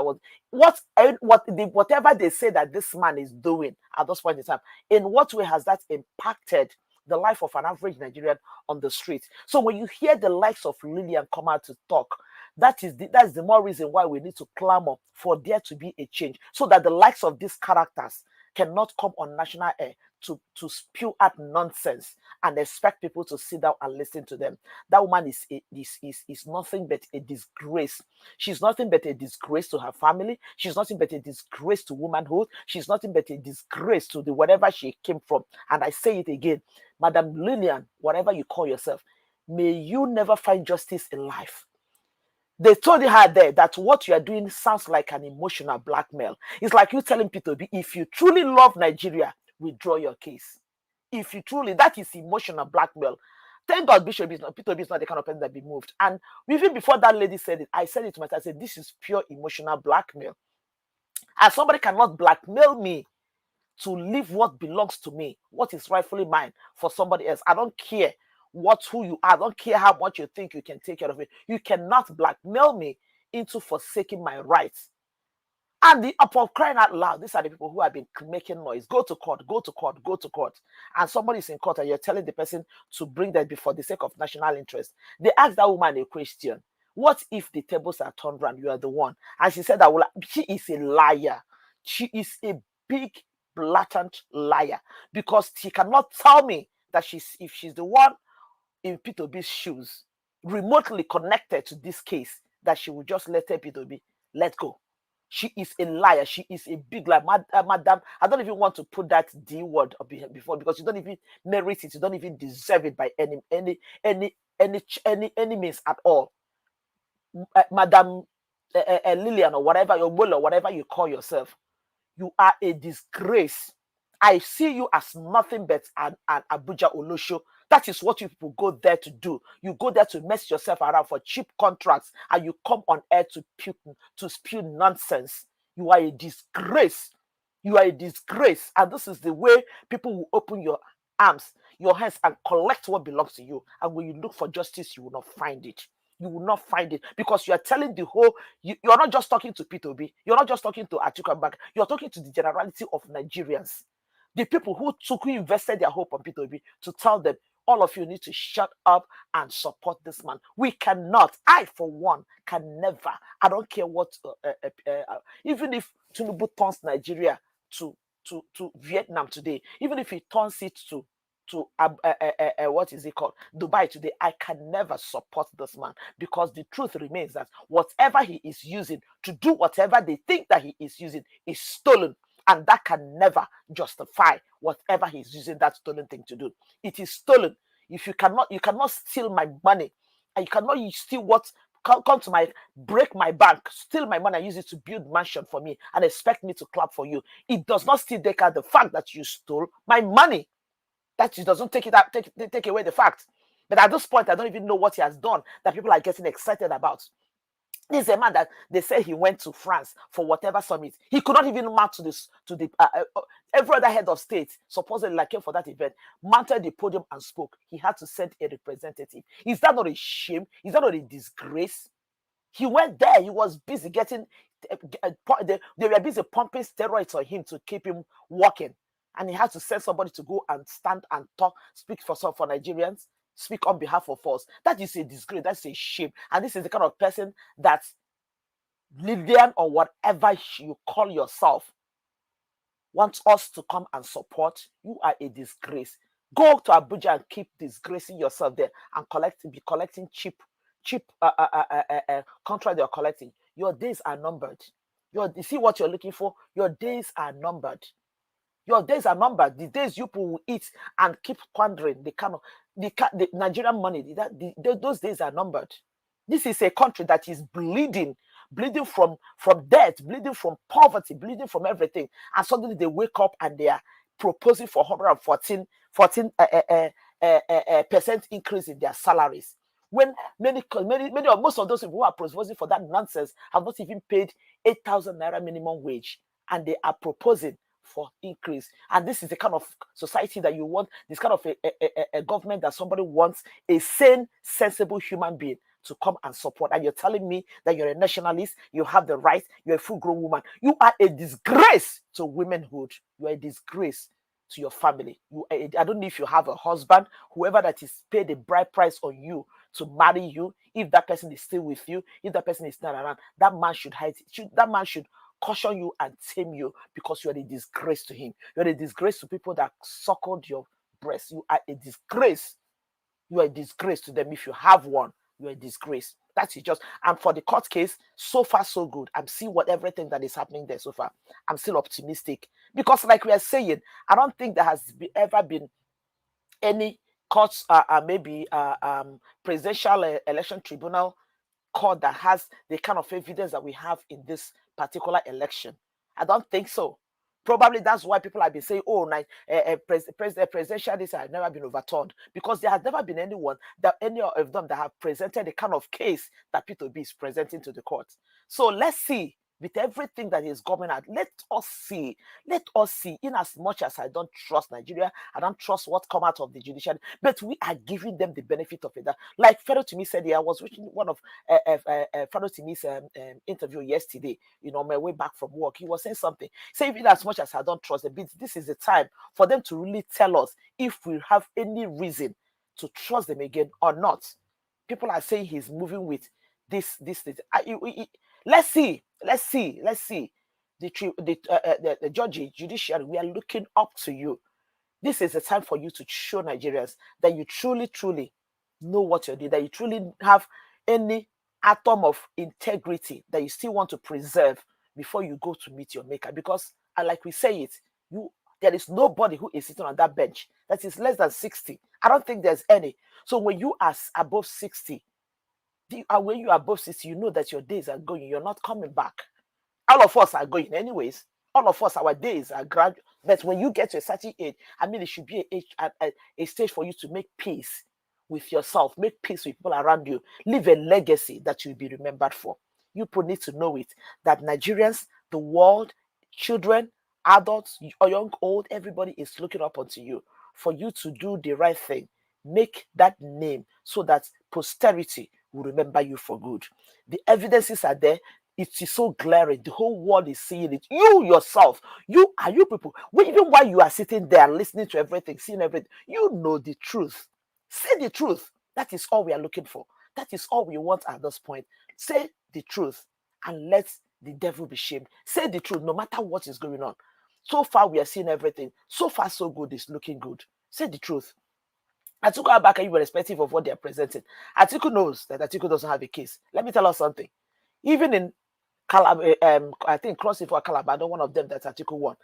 J: Whatever they say that this man is doing at this point in time, in what way has that impacted the life of an average Nigerian on the street? So when you hear the likes of Lilian come out to talk, that's the more reason why we need to clamor for there to be a change, so that the likes of these characters cannot come on national air to spew out nonsense and expect people to sit down and listen to them. That woman is nothing but a disgrace. She's nothing but a disgrace to her family. She's nothing but a disgrace to womanhood. She's nothing but a disgrace to the whatever she came from. And I say it again, Madam Lilian, whatever you call yourself, may you never find justice in life. They told her there that what you are doing sounds like an emotional blackmail. It's like you telling Peter Obi, if you truly love Nigeria, withdraw your case. If you truly, that is emotional blackmail. Thank God Peter Obi is not the kind of person that be moved. And even before that lady said it, I said it to myself, I said, this is pure emotional blackmail. And somebody cannot blackmail me to leave what belongs to me, what is rightfully mine, for somebody else. I don't care who you are. I don't care how much you think you can take care of it. You cannot blackmail me into forsaking my rights. And upon crying out loud, these are the people who have been making noise. Go to court, go to court, go to court. And somebody's in court and you're telling the person to bring that before the sake of national interest. They asked that woman a question. What if the tables are turned around? You are the one. And she said that she is a liar. She is a big, blatant liar, because she cannot tell me that if she's the one in Peter Obi's shoes, remotely connected to this case, that she will just let Peter Obi let go. She is a liar. She is a big liar. Madam, I don't even want to put that D word before, because you don't even merit it. You don't even deserve it by any means at all. Madam Lilian, or whatever, your bull, or whatever you call yourself, you are a disgrace. I see you as nothing but an Abuja Olosho. That is what you people go there to do. You go there to mess yourself around for cheap contracts, and you come on air to spew nonsense. You are a disgrace. You are a disgrace. And this is the way people will open your arms, your hands, and collect what belongs to you. And when you look for justice, you will not find it. You will not find it, because you are telling the whole, you're not just talking to Peter Obi, you're not just talking to Atiku Abubakar, you're talking to the generality of Nigerians. The people who invested their hope on Peter Obi, to tell them, all of you need to shut up and support this man. We cannot, I for one, can never, I don't care what, even if Tinubu turns Nigeria to Vietnam today, even if he turns it to what is it called, Dubai today, I can never support this man, because the truth remains that whatever he is using to do whatever they think that he is using is stolen, and that can never justify whatever he's using that stolen thing to do. It is stolen. If you cannot steal my money, and you cannot steal what come to break my bank, steal my money and use it to build mansion for me, and expect me to clap for you. It does not still take out the fact that you stole my money. That it doesn't take away the fact. But at this point, I don't even know what he has done that people are getting excited about. This is a man that they say he went to France for whatever summit. He could not even mount to every other head of state, supposedly came for that event, mounted the podium and spoke. He had to send a representative. Is that not a shame? Is that not a disgrace? He went there. He was busy getting. They were busy pumping steroids on him to keep him walking. And he had to send somebody to go and stand and talk, speak for Nigerians. speak on behalf of us. That is a disgrace. That's a shame. And this is the kind of person that Lilian or whatever you call yourself wants us to come and support. You are a disgrace. Go to Abuja and keep disgracing yourself there and be collecting cheap contract you're collecting. Your days are numbered. You see what you're looking for? Your days are numbered. Your days are numbered. The days you people will eat and keep squandering the Nigerian money, those days are numbered. This is a country that is bleeding from debt, bleeding from poverty, bleeding from everything. And suddenly they wake up and they are proposing for 114% increase in their salaries. When most of those people who are proposing for that nonsense have not even paid 8,000 naira minimum wage, and they are proposing for increase. And this is the kind of society that you want, this kind of a government that somebody wants a sane, sensible human being to come and support. And you're telling me that you're a nationalist, you have the right, you're a full-grown woman. You are a disgrace to womanhood. You are a disgrace to your family. I don't know if you have a husband, whoever that is paid a bride price on you to marry you, if that person is still with you, if that person is not around, that man should hide. That man should caution you and tame you, because you are a disgrace to him. You are a disgrace to people that suckled your breast. You are a disgrace. You are a disgrace to them. If you have one, you are a disgrace. That's it. And for the court case, so far so good. I'm seeing everything that is happening there so far. I'm still optimistic, because like we are saying, I don't think there has ever been any courts, maybe presidential election tribunal court that has the kind of evidence that we have in this particular election. I don't think so. Probably that's why people have been saying, oh, presidential this has never been overturned, because there has never been any of them that have presented the kind of case that Peter Obi is presenting to the court. So let's see. With everything that is coming out, let us see. In as much as I don't trust Nigeria, I don't trust what come out of the judiciary, but we are giving them the benefit of it. Like Fedo Timi said, I was watching one of Fedo Timi's interview yesterday, on my way back from work. He was saying something. Saying, in as much as I don't trust them, this is the time for them to really tell us if we have any reason to trust them again or not. People are saying he's moving with this. Let's see. The judiciary, we are looking up to you. This is the time for you to show Nigerians that you truly, truly know what you're doing, that you truly have any atom of integrity that you still want to preserve before you go to meet your maker. Because, like we say it, there is nobody who is sitting on that bench that is less than 60. I don't think there's any. So when you are above 60, when you are above 60, you know that your days are going. You're not coming back. All of us are going anyways. All of us, our days are gradual. But when you get to a certain age, it should be a stage for you to make peace with yourself, make peace with people around you, leave a legacy that you'll be remembered for. You people need to know it, that Nigerians, the world, children, adults, young, old, everybody is looking up onto you for you to do the right thing. Make that name so that posterity will remember you for good. The evidences are there. It is so glaring. The whole world is seeing it. You yourself, you people, even while you are sitting there listening to everything, seeing everything, you know the truth. Say the truth. That is all we are looking for. That is all we want at this point. Say the truth and let the devil be shamed. Say the truth no matter what is going on. So far, we are seeing everything. So far, so good. It's looking good. Say the truth. Atiku Abubakar, irrespective of what they are presenting, Atiku knows that Atiku doesn't have a case. Let me tell us something. Even in Calabar, I think Cross River, Calabar, one of them that Atiku won,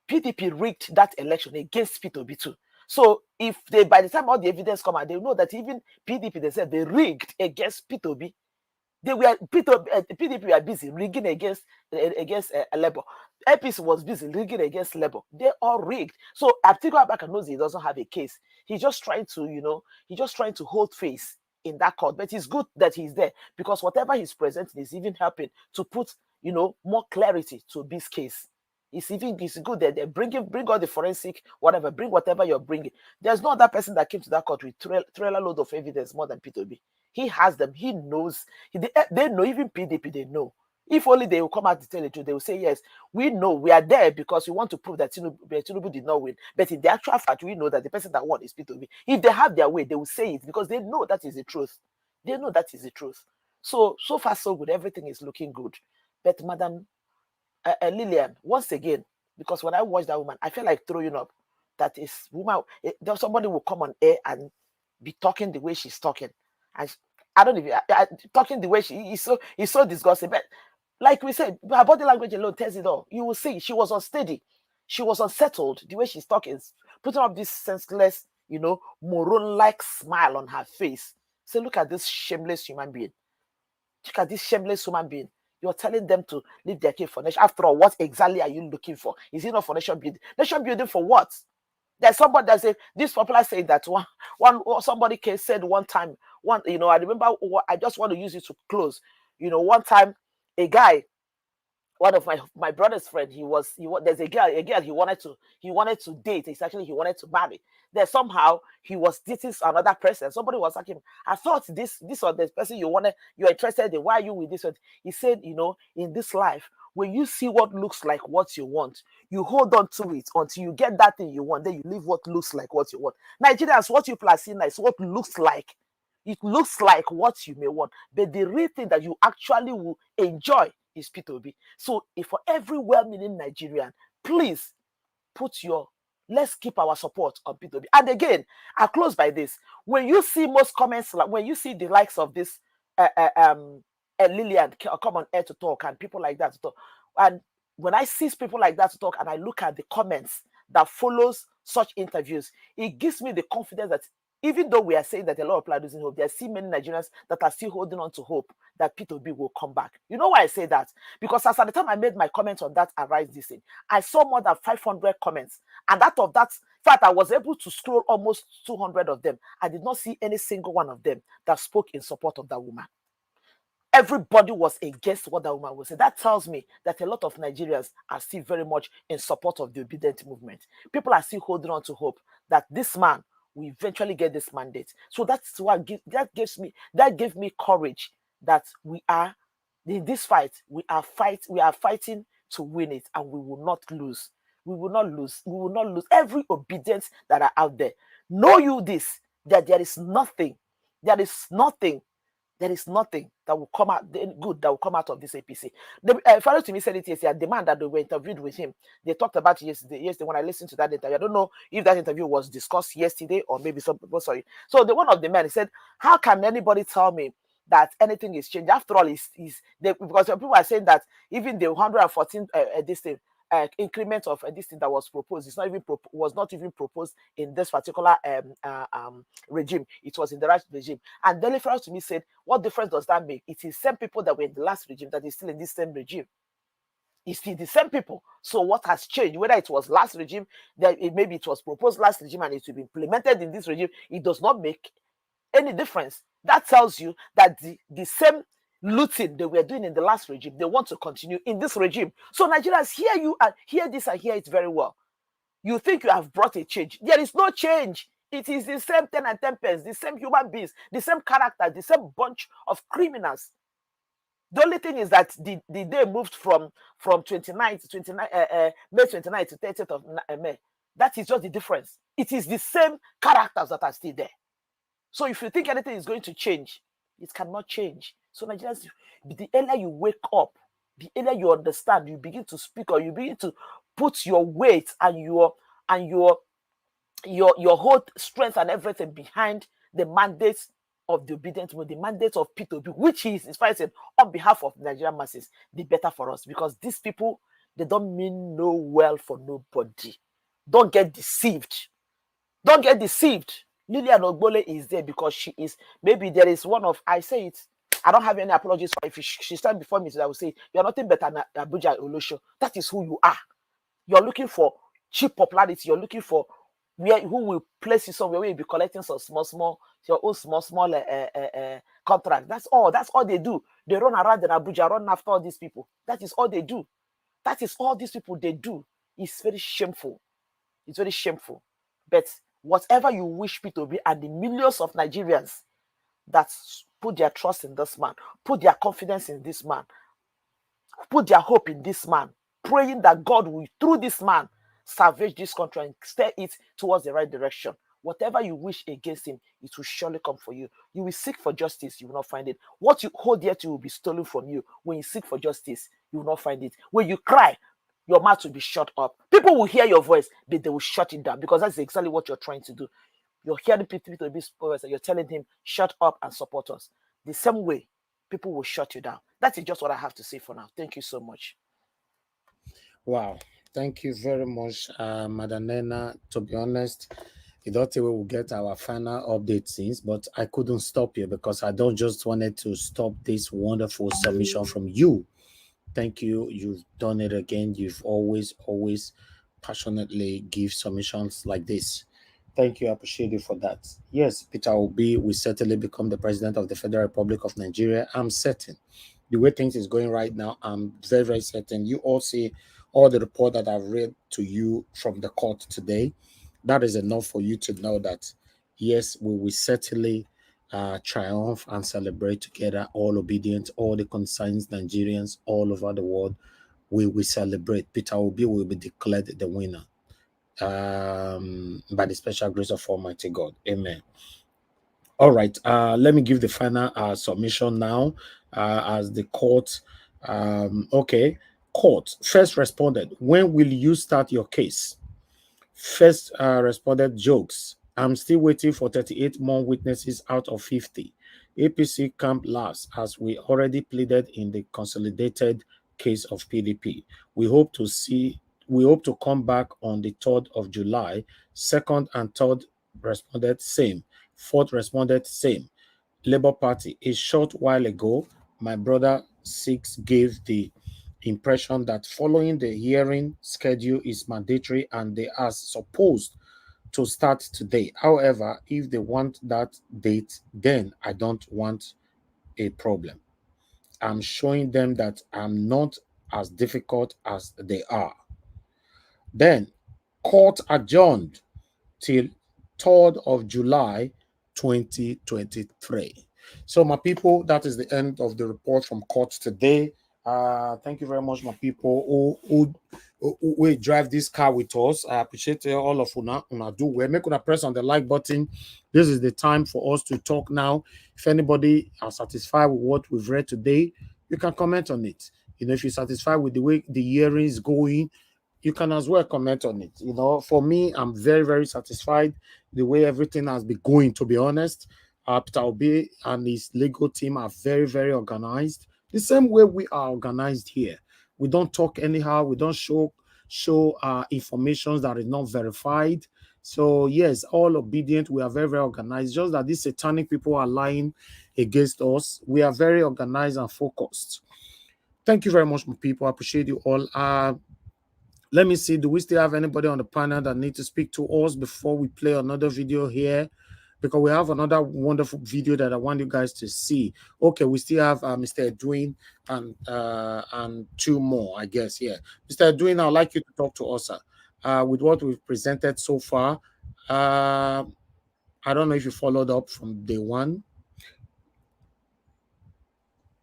J: PDP rigged that election against Peter Obi too. So if by the time all the evidence come out, they know that even PDP, they said they rigged against Peter Obi. PDP were busy rigging against Labour. APC was busy rigging against Labour. They all rigged. So Atiku Abubakar knows he doesn't have a case. He's just trying to hold face in that court. But it's good that he's there, because whatever he's presenting is even helping to put more clarity to this case. It's good that they bring all the forensic, whatever, bring whatever you're bringing. There's no other person that came to that court with trailer load of evidence more than Peter Obi. He has them. He knows. They know. Even PDP, they know If only they will come out to tell the truth, they will say, yes, we know we are there because we want to prove that Tinubu did not win. But in the actual fact, we know that the person that won is Peter Obi. If they have their way, they will say it because they know that is the truth. They know that is the truth. So far, so good. Everything is looking good. But Madam Lilian, once again, because when I watch that woman, I feel like throwing up. That is woman. Somebody will come on air and be talking the way she's talking. And I don't even talking the way she is so disgusting. But like we said, her body language alone tells it all. You will see she was unsteady. She was unsettled. The way she's talking, putting up this senseless, moron-like smile on her face. So look at this shameless human being. Look at this shameless human being. You're telling them to leave their kid for nation. After all, what exactly are you looking for? Is it not for nation building? Nation building for what? There's somebody that said this popular saying that somebody said one time. I remember. I just want to use it to close. One time, a guy, one of my brother's friend, there's a girl he wanted to date. It's actually he wanted to marry. Then somehow he was dating another person. Somebody was asking him, I thought this or this person you're interested in, why are you with this one? He said, in this life, when you see what looks like what you want, you hold on to it until you get that thing you want, then you leave what looks like what you want. Nigerians, what you are seeing is what looks like. It looks like what you may want, but the real thing that you actually will enjoy is Peter Obi. So if for every well-meaning Nigerian, please let's keep our support on Peter Obi. And again, I close by this. When you see most comments, when you see the likes of this Lilian come on air to talk and people like that to talk, and when I see people like that to talk and I look at the comments that follows such interviews, it gives me the confidence that even though we are saying that a lot of people are losing hope, there are still many Nigerians that are still holding on to hope that Peter Obi will come back. You know why I say that? Because as at the time I made my comments on that Arise this thing, I saw more than 500 comments. And out of that, in fact, I was able to scroll almost 200 of them. I did not see any single one of them that spoke in support of that woman. Everybody was against what that woman was saying. That tells me that a lot of Nigerians are still very much in support of the obedient movement. People are still holding on to hope that this man will eventually get this mandate. So that's what gave me courage that we are in this fight. We are fighting to win it, and we will not lose. We will not lose. We will not lose. Every obedience that are out there, know you this, that there is nothing that will come out good that will come out of this APC. Fellow to me said it yesterday. The man that they were interviewed with him, they talked about yesterday when I listened to that interview. I don't know if that interview was discussed yesterday or maybe some people. Sorry. So one of the men said, "How can anybody tell me that anything is changed? After all, because people are saying that even the 114 this thing." Increment of this thing that was proposed. It's not even was not even proposed in this particular regime. It was in the right regime. And Daily Farage to me said, "What difference does that make? It is same people that were in the last regime that is still in this same regime. It's still the same people. So what has changed? Whether it was last regime, maybe it was proposed last regime and it will be implemented in this regime, it does not make any difference. That tells you that the same looting they were doing in the last regime, they want to continue in this regime. So Nigerians, hear this and hear it very well. You think you have brought a change. There is no change. It is the same 10 and 10 pence, the same human beings, the same character, the same bunch of criminals. The only thing is that the day moved from 29th to May 29th to 30th of May. That is just the difference. It is the same characters that are still there. So if you think anything is going to change, it cannot change. So Nigerians, the earlier you wake up, the earlier you understand, you begin to speak, or you begin to put your weight and your whole strength and everything behind the mandate of the obedient movement, the mandate of Peter Obi, which is fighting on behalf of the Nigerian masses, the better for us. Because these people, they don't mean no well for nobody. Don't get deceived. Don't get deceived. Lilian Ogbo is there because she is, maybe there is one of, I say it, I don't have any apologies for if she stand before me, so I will say, you're nothing better than Abuja Olosho. That is who you are. You're looking for cheap popularity. You're looking for who will place you somewhere where you'll be collecting some your own small contract. That's all they do. They run around in Abuja, run after all these people. That is all they do. That is all these people they do. It's very shameful. It's very shameful. But whatever you wish Peter Obi and the millions of Nigerians that put their trust in this man, put their confidence in this man, put their hope in this man, praying that God will, through this man, salvage this country and steer it towards the right direction. Whatever you wish against him, it will surely come for you. You will seek for justice, you will not find it. What you hold dear to will be stolen from you. When you seek for justice, you will not find it. When you cry, your mouth will be shut up. People will hear your voice, but they will shut it down, because that's exactly what you're trying to do. You're hearing Peter Obi's voice and you're telling him, shut up and support us. The same way, people will shut you down. That is just what I have to say for now. Thank you so much.
A: Wow. Thank you very much, Madam Nena. To be honest, I thought we will get our final update since, but I couldn't stop you because I don't just wanted to stop this wonderful submission from you. Thank you. You've done it again. You've always passionately give submissions like this. Thank you. I appreciate you for that. Yes, Peter Obi will certainly become the president of the Federal Republic of Nigeria. I'm certain. The way things is going right now, I'm very, very certain. You all see all the report that I've read to you from the court today. That is enough for you to know that, yes, we will certainly triumph and celebrate together, all obedient, all the concerned Nigerians all over the world. We will celebrate. Peter Obi will be declared the winner by the special grace of Almighty God. Amen. All right. Let me give the final submission now as the court. Okay. Court first responded, when will you start your case? First responded, jokes. I'm still waiting for 38 more witnesses out of 50. APC camp last, as we already pleaded in the consolidated case of PDP. We hope to come back on the 3rd of July. Second and third responded same. Fourth responded same. Labour Party, a short while ago, my brother Six gave the impression that following the hearing schedule is mandatory and they are supposed to start today. However, if they want that date, then I don't want a problem. I'm showing them that I'm not as difficult as they are. Then, court adjourned till 3rd of July 2023. So, my people, that is the end of the report from court today. Thank you very much, my people who drive this car with us. I appreciate all of una do well. Make una press on the like button. This is the time for us to talk now. If anybody are satisfied with what we've read today, you can comment on it. You know, if you're satisfied with the way the hearing is going, you can as well comment on it. You know, for me, I'm very, very satisfied the way everything has been going, to be honest. Peter Obi and his legal team are very, very organized. The same way we are organized here. We don't talk anyhow. We don't show information that is not verified. So, yes, all obedient. We are very, very organized. Just that these satanic people are lying against us. We are very organized and focused. Thank you very much, my people. I appreciate you all. Let me see. Do we still have anybody on the panel that need to speak to us before we play another video here? Because we have another wonderful video that I want you guys to see. Okay, we still have Mr. Edwin and two more, I guess. Yeah, Mr. Edwin, I'd like you to talk to us with what we've presented so far. I don't know if you followed up from day one.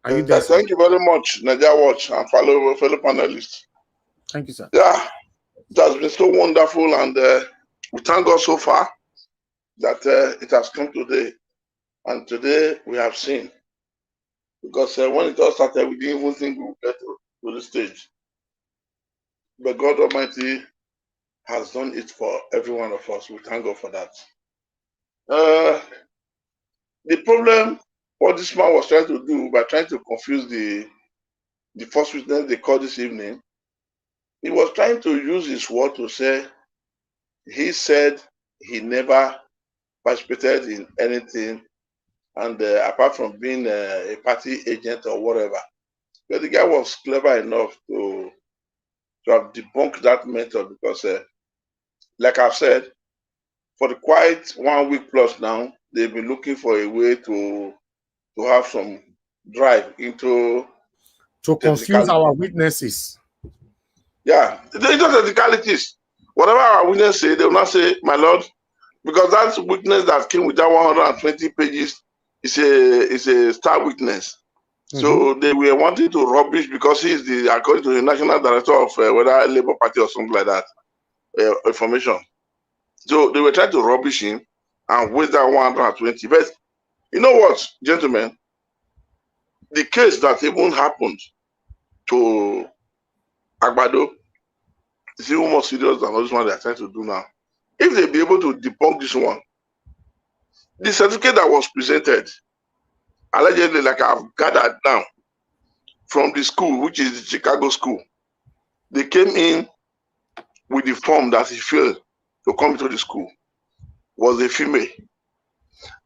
A: Are you there?
O: Thank you very much, Nadia Watch and fellow panelists.
A: Thank you, sir.
O: Yeah, it has been so wonderful, and we thank God so far that it has come today. And today we have seen. Because when it all started, we didn't even think we would get to the stage. But God Almighty has done it for every one of us. We thank God for that. The problem, what this man was trying to do by trying to confuse the first witness they called this evening, he was trying to use his word to say, he said he never participated in anything, and apart from being a party agent or whatever. But the guy was clever enough to have debunked that method because, like I've said, for the quite 1 week plus now, they've been looking for a way to have some drive into
A: to confuse our witnesses.
O: Yeah, they just technicalities. Whatever our witness say, they will not say, my lord, because that witness that came with that 120 pages is a star witness. So they were wanting to rubbish because he's according to the national director of whether Labour Party or something like that, information. So they were trying to rubbish him and waste that 120. But you know what, gentlemen? The case that even happened to Agbado is even more serious than this one they are trying to do now. If they be able to debunk this one, the certificate that was presented, allegedly, like I've gathered now, from the school, which is the Chicago school, they came in with the form that he failed to come into the school, was a female.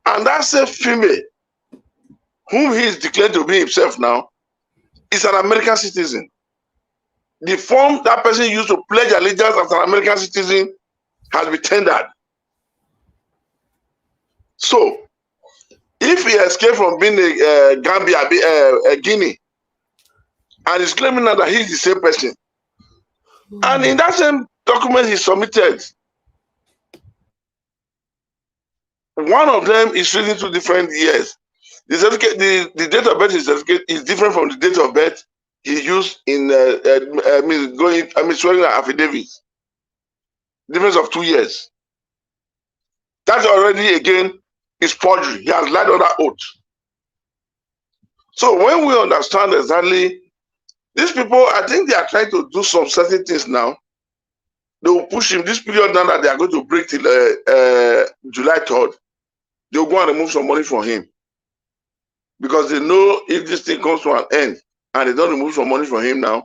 O: And that same female, whom he is declared to be himself now, is an American citizen. The form that person used to pledge allegiance as an American citizen has been tendered. So, if he escaped from being a Gambia, a Guinea, and is claiming now that he's the same person, and in that same document he submitted, one of them is reading 2 different years. The certificate, the date of birth certificate is different from the date of birth he used in swearing an affidavit. Difference of 2 years. That already again is forgery. He has lied on that oath. So when we understand exactly, these people, I think they are trying to do some certain things now. They will push him this period now that they are going to break till July 3rd. They will go and remove some money from him. Because they know if this thing comes to an end and they don't remove some money from him now.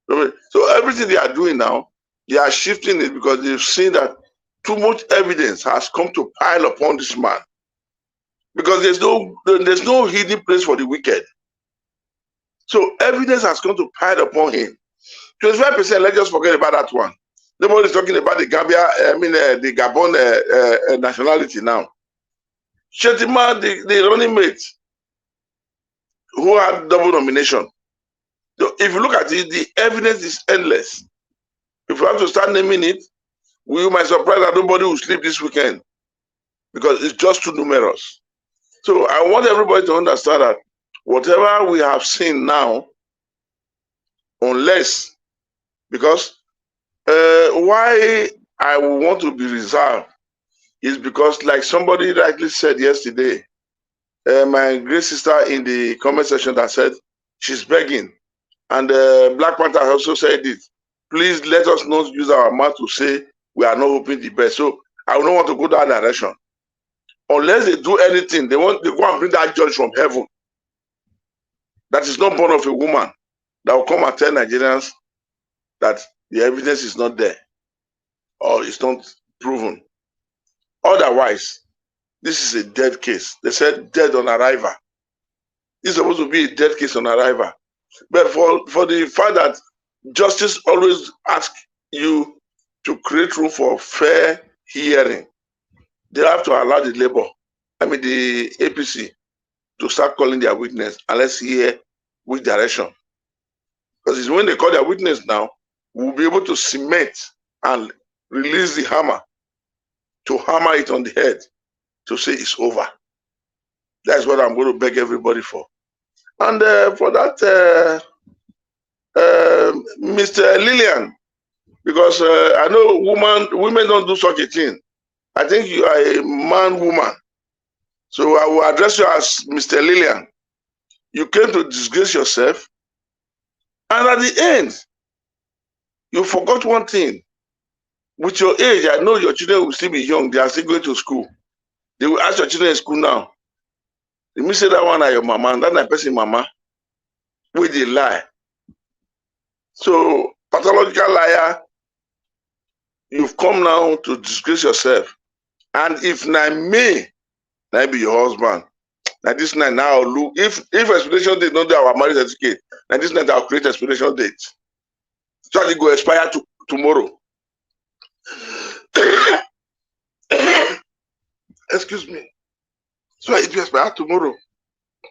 O: So everything they are doing now, they are shifting it because they've seen that too much evidence has come to pile upon this man. Because there's no hidden place for the wicked. So evidence has come to pile upon him. 25%, let's just forget about that one. Nobody's talking about the the Gabon nationality now. Shetima, the running mate, who had double nomination. So if you look at it, the evidence is endless. If you have to start naming it, we might surprise that nobody will sleep this weekend because it's just too numerous. So I want everybody to understand that whatever we have seen now, unless, because why I will want to be reserved is because, like somebody rightly said yesterday, my great sister in the comment section that said she's begging, and Black Panther also said it. Please let us not use our mouth to say we are not hoping the best. So I don't want to go that direction. Unless they do anything, they go and bring that judge from heaven that is not born of a woman that will come and tell Nigerians that the evidence is not there or it's not proven. Otherwise, this is a dead case. They said dead on arrival. It's supposed to be a dead case on arrival. But for the fact that justice always asks you to create room for fair hearing, they have to allow the the APC, to start calling their witness and let's hear which direction. Because it's when they call their witness now, we'll be able to cement and release the hammer, to hammer it on the head, to say it's over. That's what I'm going to beg everybody for. And for that, Mr. Lilian, because I know women don't do such a thing. I think you are a man-woman. So I will address you as Mr. Lilian. You came to disgrace yourself. And at the end, you forgot one thing. With your age, I know your children will still be young. They are still going to school. They will ask your children in school now. Let me say that one are your mama, and that na person mama. With the lie. So, pathological liar, you've come now to disgrace yourself. And if na me, na be your husband. Now this night now look, if explanation date not do our marriage certificate, now this night I'll create explanation date. So it go expire tomorrow. Excuse me. So it will expire tomorrow.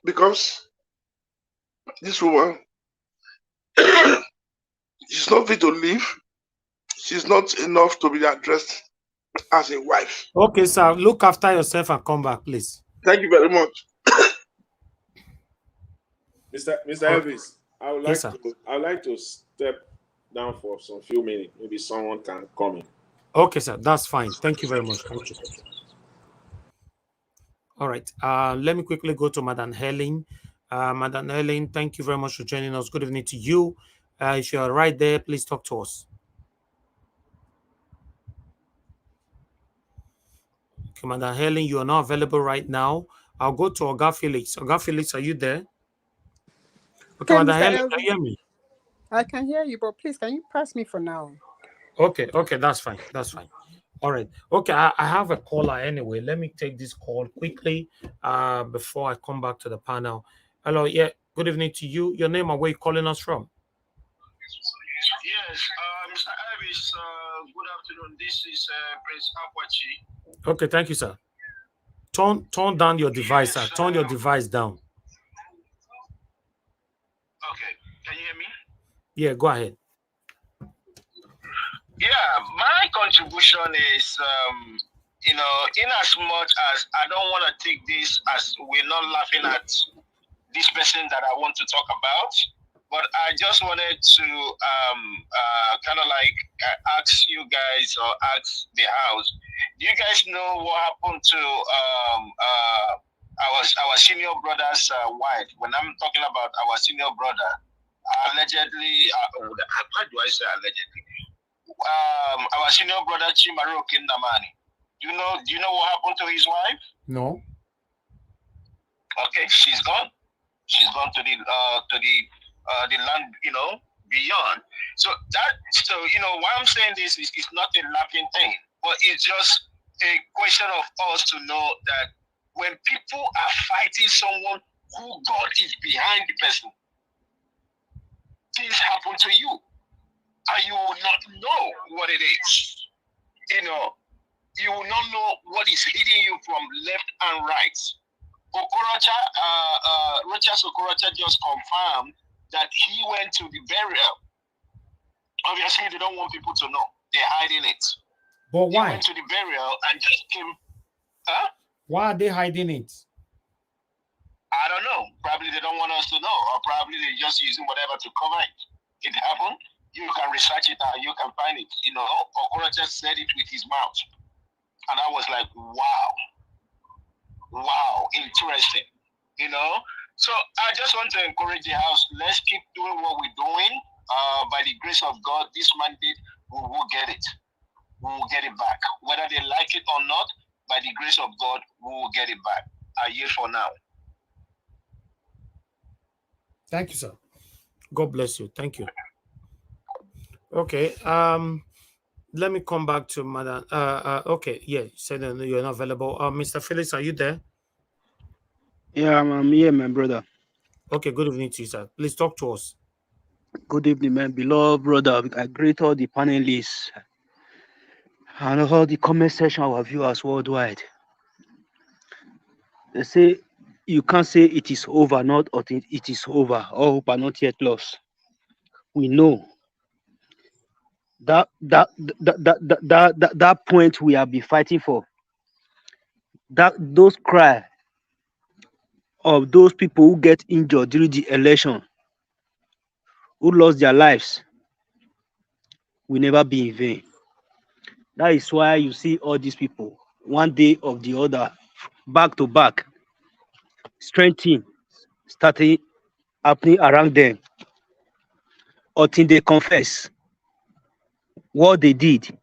O: Because this woman, she's not fit to live. She's not enough to be addressed as a wife.
A: Okay, sir. Look after yourself and come back, please.
O: Thank you very much.
Q: Mr.
A: All right.
Q: Elvis, I would
A: Yes,
Q: like
A: sir.
Q: to step down for some few minutes. Maybe someone can come in.
A: Okay, sir. That's fine. Thank you very much. Thank you. All right. Let me quickly go to Madam Helen. Madam Helen, thank you very much for joining us. Good evening to you. If you are right there, please talk to us. Okay, Madam Helen, you are not available right now. I'll go to Oga Felix. Oga Felix, are you there? Okay,
U: Okay,
A: Madam
U: Mr.
A: Helen, can
U: Elvis,
A: you hear me?
U: I can hear you, but please, can you pass me for now?
A: Okay, that's fine. That's fine. All right. Okay, I have a caller anyway. Let me take this call quickly before I come back to the panel. Hello, yeah. Good evening to you. Your name and where you calling us from?
V: Yes, Mr. Elvis, good afternoon. This is Prince Akwachi.
A: Okay, thank you, sir. Turn down your device, sir. Turn your device down.
V: Okay, can you hear me?
A: Yeah, go ahead.
V: Yeah, my contribution is, in as much as I don't want to take this as we're not laughing at this person that I want to talk about, but I just wanted to kind of like ask you guys or ask the house, do you guys know what happened to our senior brother's wife? When I'm talking about our senior brother, allegedly, how do I say allegedly? Our senior brother Chimaro Kindamani. Do you know what happened to his wife?
A: No.
V: Okay, she's gone. She's gone to the land, beyond. So why I'm saying this is it's not a laughing thing, but it's just a question of us to know that when people are fighting someone who God is behind the person, things happen to you, and you will not know what it is. You will not know what is hitting you from left and right. Okorocha, Rochas Okorocha just confirmed that he went to the burial. Obviously, they don't want people to know. They're hiding it.
A: But why?
V: He went to the burial and just came. Huh?
A: Why are they hiding it?
V: I don't know. Probably they don't want us to know, or probably they're just using whatever to cover it. It happened. You can research it and you can find it. Okorocha said it with his mouth. And I was like, wow, interesting. So I just want to encourage the house. Let's keep doing what we're doing. By the grace of God, this mandate, we will get it. We will get it back. Whether they like it or not, by the grace of God, we will get it back. I yield for now.
A: Thank you, sir. God bless you. Thank you. Okay. Let me come back to Madam. Okay. Yeah, you said you're not available. Mr. Felix, are you there?
W: Yeah, I'm here, my brother.
A: Okay. Good evening to you, sir. Please talk to us.
W: Good evening, my beloved brother. I greet all the panelists and all the comment section of our viewers worldwide. They say you can't say it is over, not until it is over. All hope are not yet lost. We know that point we have been fighting for. Those cry of those people who get injured during the election, who lost their lives, will never be in vain. That is why you see all these people, one day of the other, back to back, strengthening, starting happening around them, until they confess what they did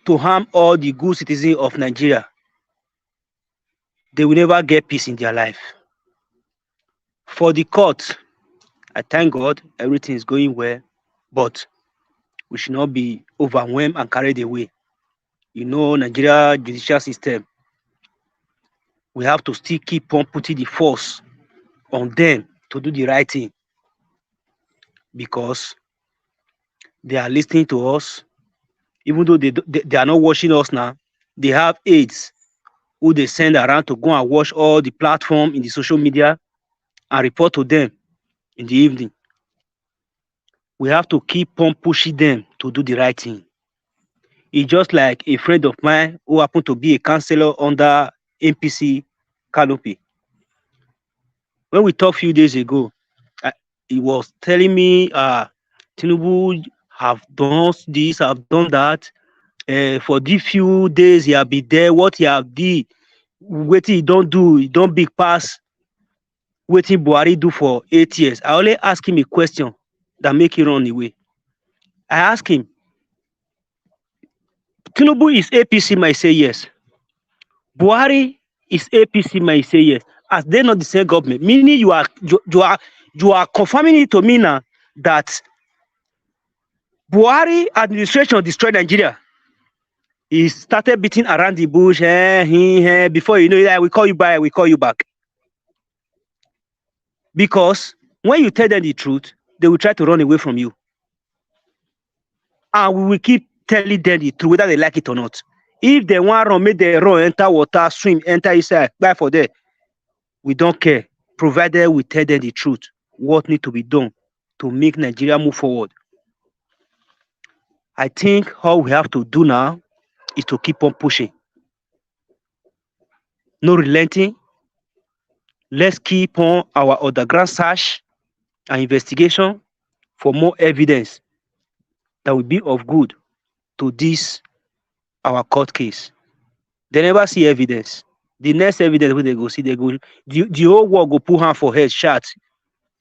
W: to harm all the good citizens of Nigeria. They will never get peace in their life. For the court, I thank God everything is going well, but we should not be overwhelmed and carried away. Nigeria judicial system, we have to still keep on putting the force on them to do the right thing, because they are listening to us. Even though they are not watching us now, they have aides who they send around to go and watch all the platform in the social media and report to them in the evening. We have to keep on pushing them to do the right thing. It's just like a friend of mine who happened to be a counselor under NPC canopy. When we talked a few days ago, he was telling me, Tinubu have done this, have done that. For these few days, he have been there. What he have did, what he don't do, he don't big pass. What Buhari do for 8 years. I only ask him a question that make him run away. I ask him, Tinubu is APC, might say yes. Buhari is APC, might say yes. As they not the same government, meaning you are confirming it to me now that Buhari administration destroyed Nigeria. He started beating around the bush. Before you know it, we call you back. We call you back. Because when you tell them the truth, they will try to run away from you. And we will keep telling them the truth, whether they like it or not. If they want to run, make them run, enter water, swim, enter inside, buy for them. We don't care, provided we tell them the truth, what needs to be done to make Nigeria move forward. I think all we have to do now is to keep on pushing. No relenting. Let's keep on our underground search and investigation for more evidence that will be of good to this, our court case. They never see evidence. The next evidence when they go see, they go, the whole world go put hand for head, shot.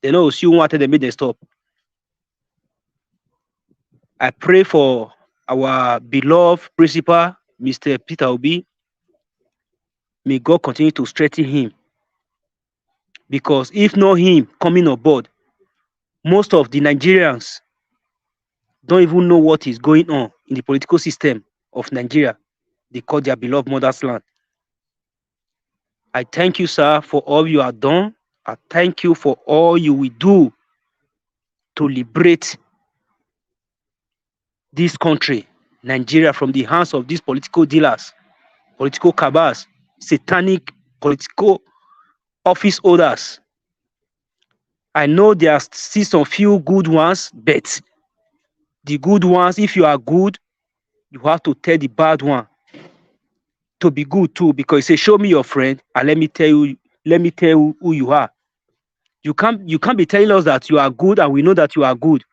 W: They know see who wanted them, make them stop. I pray for our beloved principal, Mr. Peter Obi. May God continue to strengthen him. Because if not him coming on board, most of the Nigerians don't even know what is going on in the political system of Nigeria. They call their beloved mother's land. I thank you, sir, for all you have done. I thank you for all you will do to liberate this country, Nigeria, from the hands of these political dealers, political cabals, satanic political office holders. I know there are still some few good ones, but the good ones, if you are good, you have to tell the bad one to be good too, because it says, show me your friend and let me tell you who you are. You can't be telling us that you are good and we know that you are good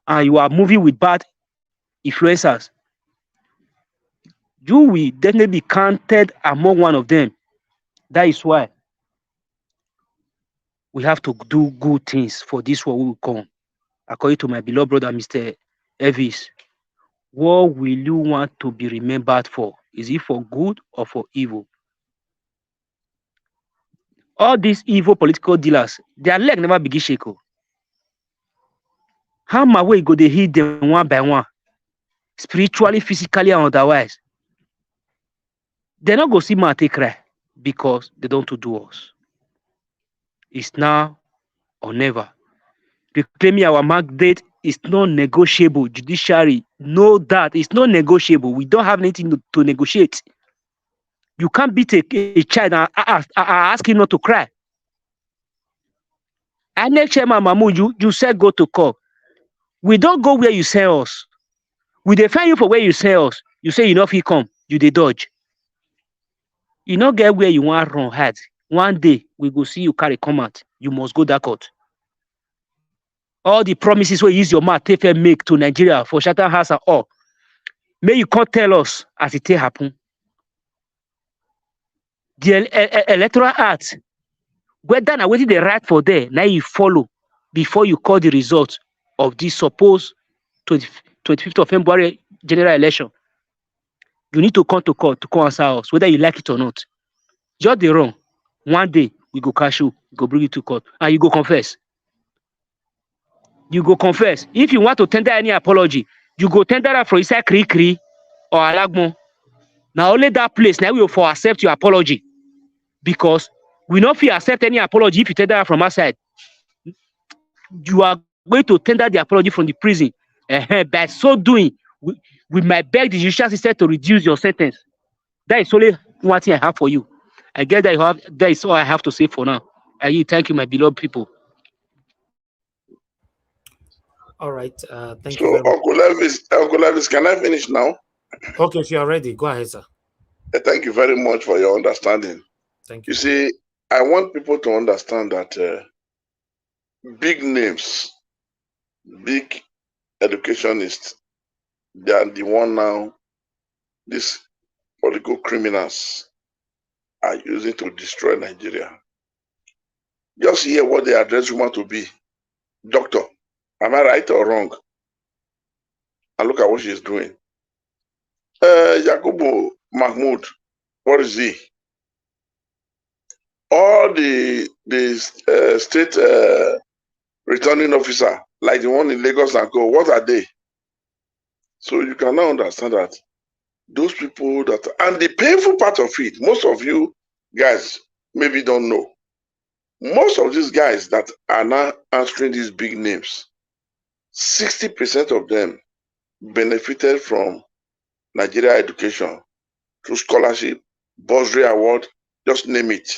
W: and you are moving with bad influencers. You will definitely be counted among one of them. That is why we have to do good things for this world will come. According to my beloved brother, Mr. Evis, what will you want to be remembered for? Is it for good or for evil? All these evil political dealers, their leg never begin shake. How my way go they hit them one by one, spiritually, physically, and otherwise? They're not going to see my take cry because they don't do us. It's now or never. Reclaiming our mandate is not negotiable. Judiciary, know that it's not negotiable. We don't have anything to negotiate. You can't beat a child and ask him not to cry. INEC chairman Mahmoud, you said go to court. We don't go where you send us. We defend you for where you send us. You say you know if he come, you dey dodge. You not get where you want run hard. One day we go see you carry comment. You must go that court. All the promises where you use your mouth take make to Nigeria for Shatter House and all. May you can't tell us as it happen. The electoral act, whether now waiting the right for there, now you follow before you call the result of this supposed 25th of February general election. You need to come to court to come answer us, whether you like it or not. Just the wrong. One day we go cash you, go bring you to court, and you go confess. You go confess. If you want to tender any apology, you go tender that for inside Kri or Alagmo. Now only that place now we will for accept your apology. Because we not feel accept any apology if you tender that from outside. You are going to tender the apology from the prison. By so doing, we might beg the judicial system to reduce your sentence. That is only one thing I have for you. I guess that is all I have to say for now. Thank you, my beloved people.
A: All right. Thank you very much.
O: Uncle Levis, can I finish now?
A: Okay, if you are ready, go ahead, sir.
O: Thank you very much for your understanding.
A: Thank you.
O: You see, I want people to understand that big names, big educationists, they are the one now these political criminals are using to destroy Nigeria. Just hear what they address woman to be. Doctor, am I right or wrong? And look at what she's doing. Yakubu Mahmoud, what is he? All the state returning officer, like the one in Lagos and Co, what are they? So you can now understand that those people that, and the painful part of it, most of you guys maybe don't know, most of these guys that are now answering these big names, 60% of them benefited from Nigeria education through scholarship, bursary award, just name it.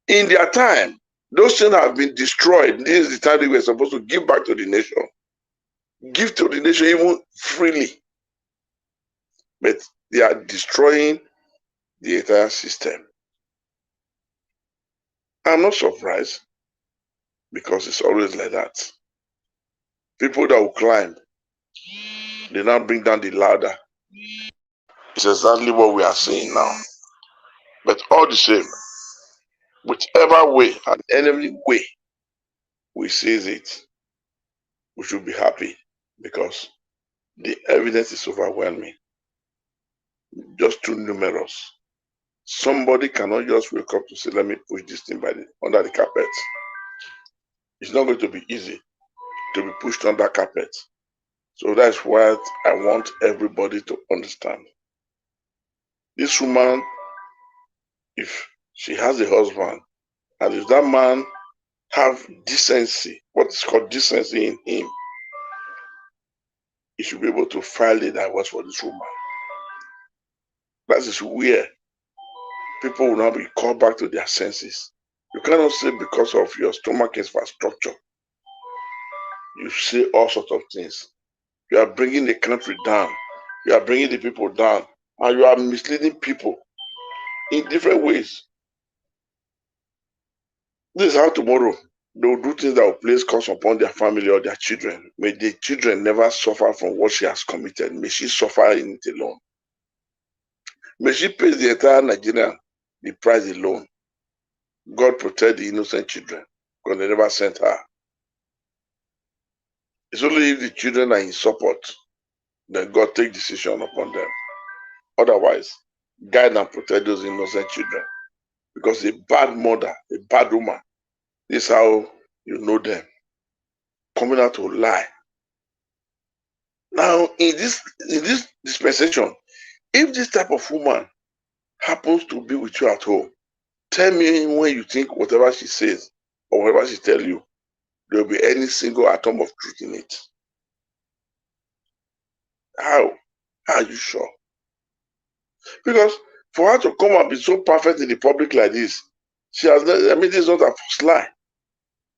O: In their time, those things have been destroyed. This is the time they were supposed to give back to the nation. Give to the nation even freely. But they are destroying the entire system. I'm not surprised because it's always like that. People that will climb, they now bring down the ladder. It's exactly what we are seeing now. But all the same, whichever way and any way we seize it, we should be happy because the evidence is overwhelming. Just too numerous. Somebody cannot just wake up to say, let me push this thing under the carpet. It's not going to be easy to be pushed under carpet. So that's what I want everybody to understand. This woman, if she has a husband, and if that man have decency, what is called decency in him, he should be able to file a divorce for this woman. That is where people will now be called back to their senses. You cannot say because of your stomach infrastructure, you say all sorts of things. You are bringing the country down. You are bringing the people down. And you are misleading people in different ways. This is how tomorrow they will do things that will place curse upon their family or their children. May the children never suffer from what she has committed. May she suffer in it alone. May she pay the entire Nigerian the price alone. God protect the innocent children because they never sent her. It's only if the children are in support that God take decision upon them. Otherwise, guide and protect those innocent children. Because a bad mother, a bad woman, this is how you know them. Coming out to lie. Now, in this dispensation, if this type of woman happens to be with you at home, tell me when you think whatever she says or whatever she tells you, there will be any single atom of truth in it. How? How are you sure? Because for her to come and be so perfect in the public like this, she has, I mean, this is not a first lie,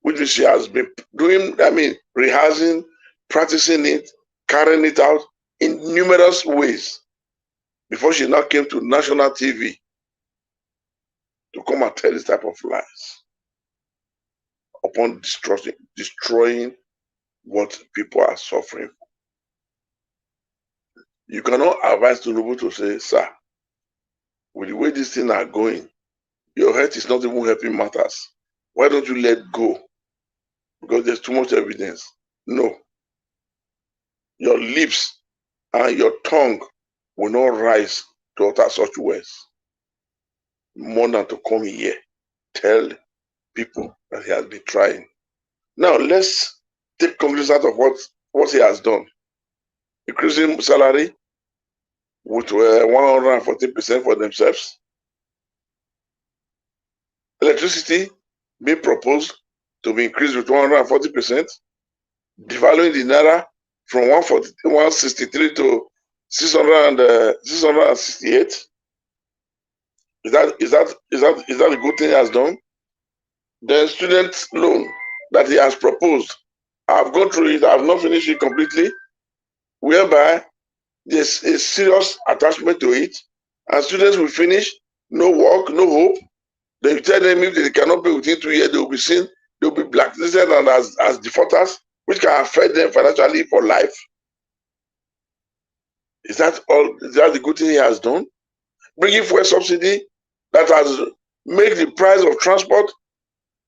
O: which means she has been doing, I mean, rehearsing, practicing it, carrying it out in numerous ways before she now came to national TV to come and tell this type of lies upon destroying what people are suffering. You cannot advise Tinubu to say, sir, with the way these things are going, your health is not even helping matters. Why don't you let go? Because there's too much evidence. No. Your lips and your tongue will not rise to utter such words. More than to come here, tell people that he has been trying. Now, let's take conclusions out of what he has done. Increasing salary with 140% for themselves. Electricity being proposed to be increased with 140%. Devaluing the naira from 163 to 668. Is that a good thing he has done? The student loan that he has proposed, I've gone through it, I've not finished it completely, whereby there's a serious attachment to it, and students will finish, no work, no hope. They tell them if they cannot pay within 2 years, they will be seen, they will be blacklisted and as defaulters, which can affect them financially for life. Is that all? Is that the good thing he has done? Bringing fuel subsidy that has made the price of transport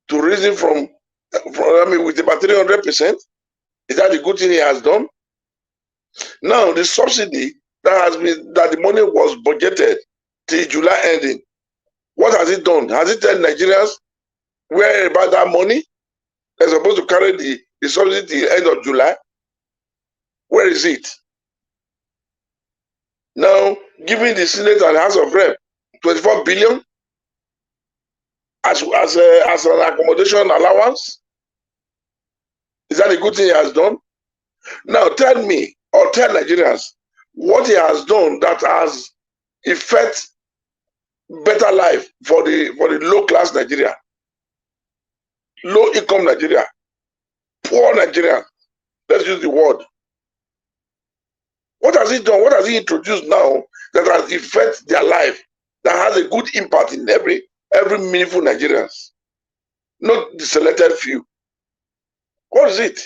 O: to risen from with about 300%. Is that the good thing he has done? Now the subsidy that the money was budgeted till July ending. What has it done? Has it told Nigerians where about that money? They're supposed to carry the subsidy till end of July. Where is it? Now, giving the Senate and House of Rep 24 billion as an accommodation allowance. Is that a good thing he has done? Now tell me, or tell Nigerians, what he has done that has effect better life for the low class Nigeria, low income Nigeria, poor Nigeria. Let's use the word. What has he done? What has he introduced now that has affected their life, that has a good impact in every meaningful Nigerians, not the selected few? What is it?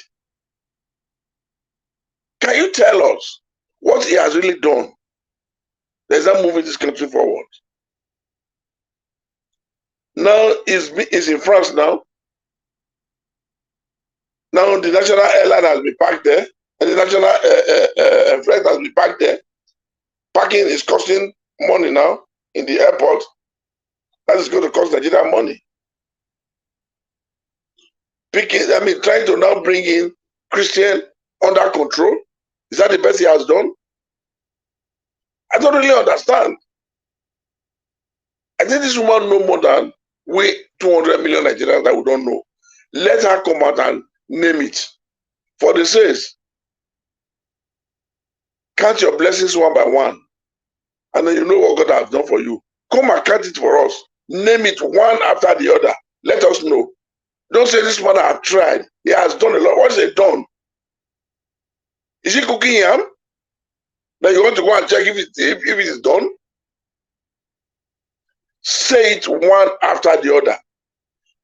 O: Can you tell us what he has really done? There's that moving this country forward. Now he's in France now. Now the national airline has been parked there, and the national flight has been parked there. Parking is costing money now in the airport. That is going to cost Nigeria money. Trying to now bring in Christian under control. Is that the best he has done? I don't really understand. I think this woman knows more than we 200 million Nigerians that we don't know. Let her come out and name it. For the says, count your blessings one by one, and then you know what God has done for you. Come and count it for us. Name it one after the other. Let us know. Don't say this man has tried. He has done a lot. What has he done? Is he cooking yam? Now you want to go and check if it is done? Say it one after the other.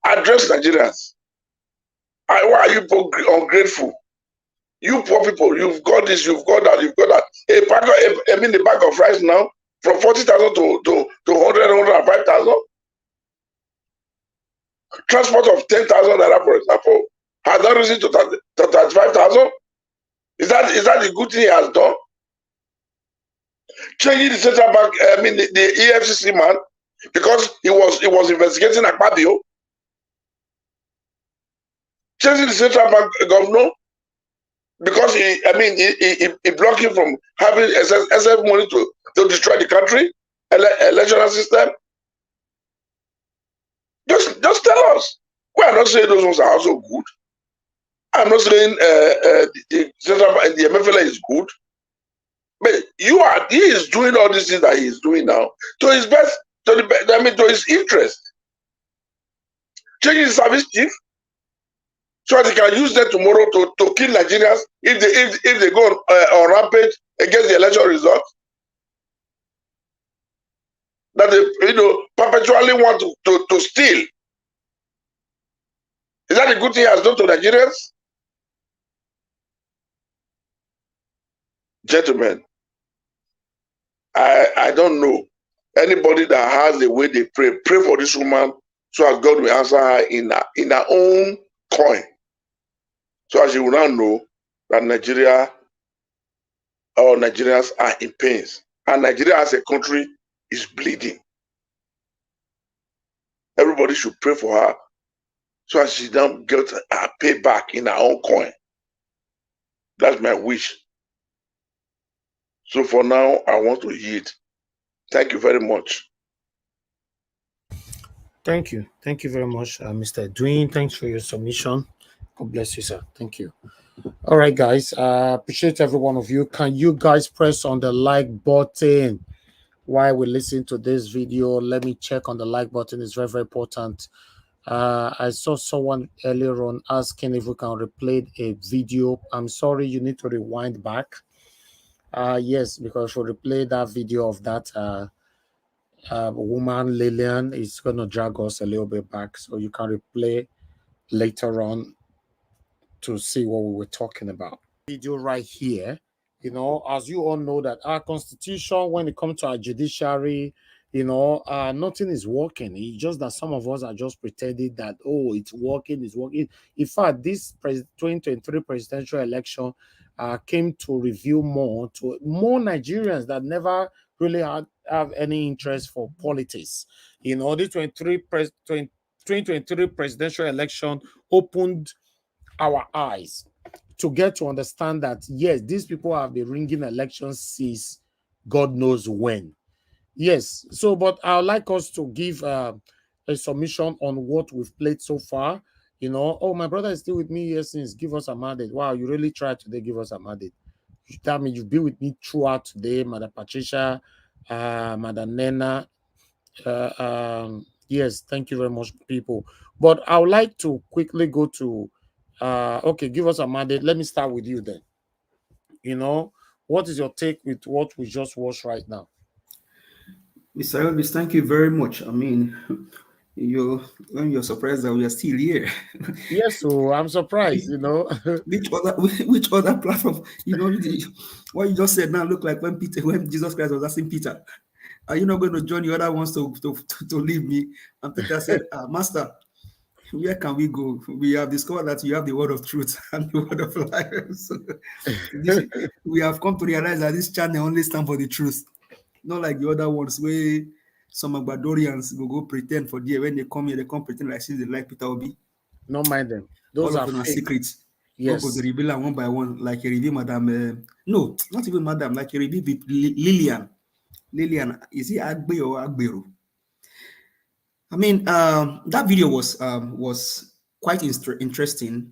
O: Address Nigerians. Why are you ungrateful? You poor people, you've got this, you've got that, you've got that. The bag of rice now from 40,000 to 105,000. Transport of 10,000 naira, for example, has that risen to 35,000? Is that the good thing he has done? Changing the central bank, the EFCC man, because he was investigating Akpabio. Changing the central bank governor because he blocked him from having excess money to destroy the country, electoral system. Just tell us. We are not saying those ones are also good. I'm not saying the central bank, the MFLA is good. But he is doing all these things that he is doing now to his best, to his interest. Changing the service chief so that he can use them tomorrow to kill Nigerians if they go on rampage against the election result. That they perpetually want to steal. Is that a good thing he has done to Nigerians? Gentlemen, I don't know anybody that has the way they pray for this woman so as God will answer her in her own coin, so as she will now know that Nigeria or Nigerians are in pains and Nigeria as a country is bleeding. Everybody should pray for her so as she don't get her payback in her own coin. That's my wish. So for now, I want to yield. Thank you very much.
A: Thank you. Thank you very much, Mr. Edwin. Thanks for your submission. God bless you, sir. Thank you. All right, guys. Appreciate every one of you. Can you guys press on the like button while we listen to this video? Let me check on the like button. It's very, very important. I saw someone earlier on asking if we can replay a video. I'm sorry, you need to rewind back. Yes, because we'll replay that video of that woman Lilian is going to drag us a little bit back, so you can replay later on to see what we were talking about. Video right here. As you all know, that our constitution, when it comes to our judiciary, nothing is working. It's just that some of us are just pretending that, oh, it's working, it's working. In fact, this 2023 presidential election came to reveal more to more Nigerians that never really have any interest for politics. The 2023 presidential election opened our eyes to get to understand that, yes, these people have been ringing elections since God knows when. Yes. So, but I would like us to give a submission on what we've played so far. Oh, my brother is still with me here since. Give us a mandate. Wow, you really tried today. Give us a mandate. That means you've been with me throughout today, Madam Patricia, Madam Nena. Yes, thank you very much, people. But I would like to quickly go to okay, give us a mandate. Let me start with you then. What is your take with what we just watched right now?
R: Mr. Elvis, thank you very much. I mean, you're surprised that we are still here.
A: Yes, so I'm surprised,
R: which other platform, what you just said now look like when Jesus Christ was asking Peter, are you not going to join the other ones to leave me? And Peter said, Master, where can we go? We have discovered that you have the word of truth and the word of life. We have come to realize that this channel only stands for the truth. Not like the other ones where some Agbadorians will go pretend for there. When they come here, they come pretend like they like Peter Obi.
A: Don't mind them. Those
R: all of them are secrets. Yes. Go to reveal one by one, like you reveal Madam. No, not even Madam. Like you reveal Lilian. Lilian, is it Agbe or Agberu? I mean, that video was quite interesting.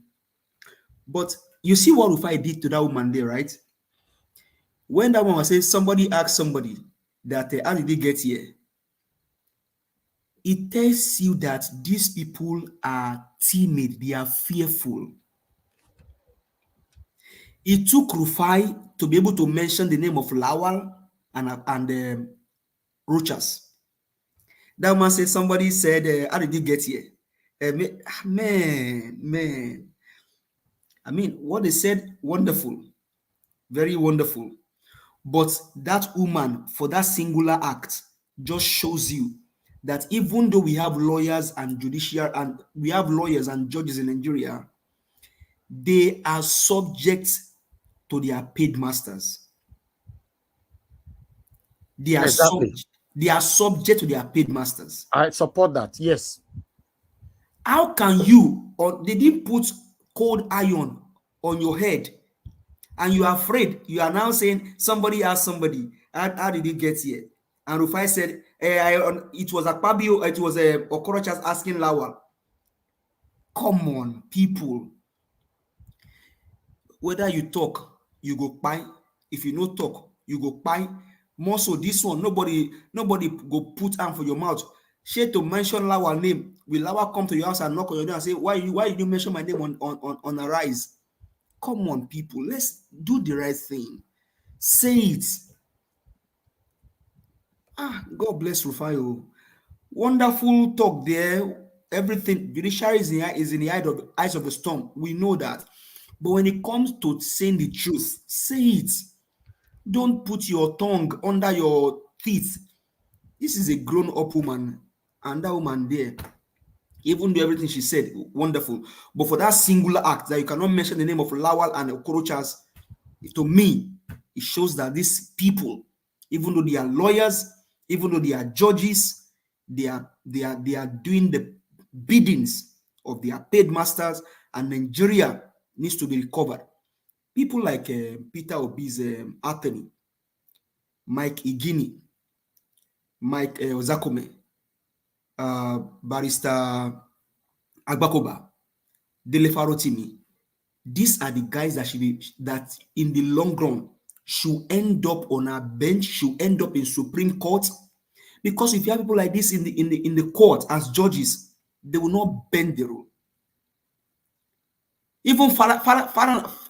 R: But you see what Rufai did to that woman there, right? When that one was saying, somebody asked somebody that how did they get here? It tells you that these people are timid, they are fearful. It took Rufai to be able to mention the name of Lawal and Rochas. That man said, somebody said, how did you get here? Man. I mean, what they said, wonderful. Very wonderful. But that woman, for that singular act, just shows you that even though we have lawyers and judicial, and we have lawyers and judges in Nigeria, they are subject to their paid masters. They are subject to their paid masters.
A: I support that. Yes.
R: How can you, or they didn't put cold iron on your head and you are afraid? You are now saying somebody asked somebody, how did he get here? And Rufai said, it was Akpabio, it was Okorochas asking Lawal. Come on, people. Whether you talk, you go buy. If you no talk, you go buy. More so this one, nobody go put hand for your mouth. Share to mention Lawal name. Will Lawal come to your house and knock on your door and say, why did you mention my name on a rise? Come on, people. Let's do the right thing. Say it. God bless Rufai. Wonderful talk there. Everything judiciary is in the eyes of the storm. We know that. But when it comes to saying the truth, say it. Don't put your tongue under your teeth. This is a grown-up woman, and that woman there, even though everything she said, wonderful. But for that singular act that you cannot mention the name of Lawal and Okorochas, to me, it shows that these people, even though they are lawyers, even though they are judges, they are doing the biddings of their paid masters, and Nigeria needs to be recovered. People like Peter Obi's attorney, Mike Igini, Mike Zakome, Barrister Agbakoba, Dele Farotimi. These are the guys that in the long run should end up on a bench, should end up in Supreme Court. Because if you have people like this in the court as judges, they will not bend the rule. Even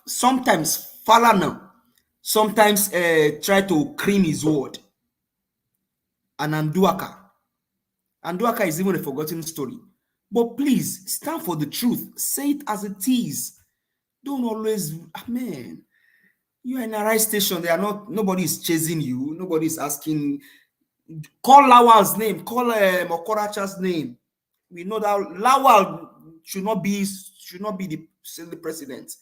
R: sometimes Falana try to cream his word. and Anduaka. Anduaka is even a forgotten story. But please stand for the truth. Say it as it is. Don't always, man. You are in a right station. They are not. Nobody is chasing you. Nobody is asking. Call Lawal's name. Call Okoracha's name. We know that Lawal should not be the president.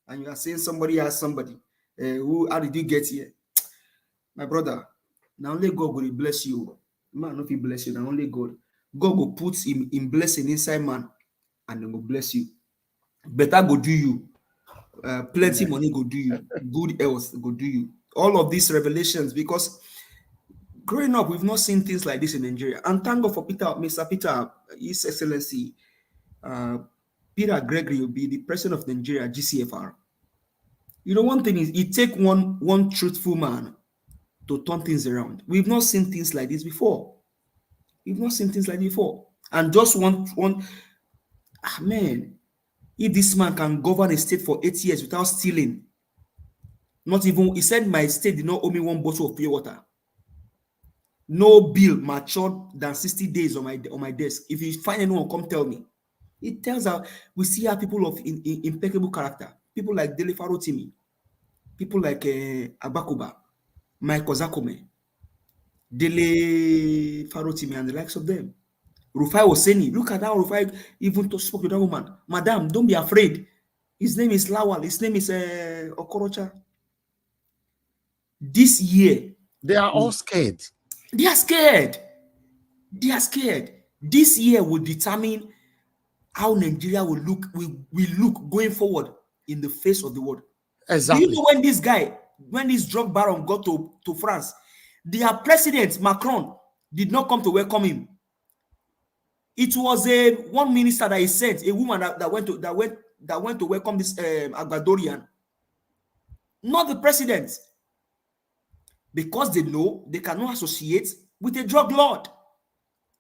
R: And you are saying somebody has somebody. How did you get here? My brother, now only God will bless you. Man, not he bless you, now only God. God will put him in blessing inside man and then will bless you. Better go do you. Plenty money go do you. Good health go do you. All of these revelations, because growing up, we've not seen things like this in Nigeria. And thank God for Mr. Peter, His Excellency, Peter Gregory will be the president of Nigeria, GCFR. You know, one thing is, it take one truthful man to turn things around. We've not seen things like this before. We've not seen things like this before. And just man, if this man can govern a state for 8 years without stealing, not even, he said my state did not owe me one bottle of pure water. No bill matured than 60 days on my desk. If you find anyone, come tell me. It tells us we see our people of impeccable character. People like Dele Farotimi, people like Abakuba, Michael Zakome, Dele Farotimi, and the likes of them. Rufai Oseni, look at how Rufai even spoke to that woman. Madam, don't be afraid. His name is Lawal. His name is Okorocha. This year,
A: they are all scared.
R: They are scared. They are scared. This year will determine how Nigeria will look going forward in the face of the world.
A: Exactly.
R: Do you know when this drug baron got to France, their president Macron did not come to welcome him. It was one minister that he sent, a woman that went to welcome this Agbadorian, not the president, because they know they cannot associate with a drug lord,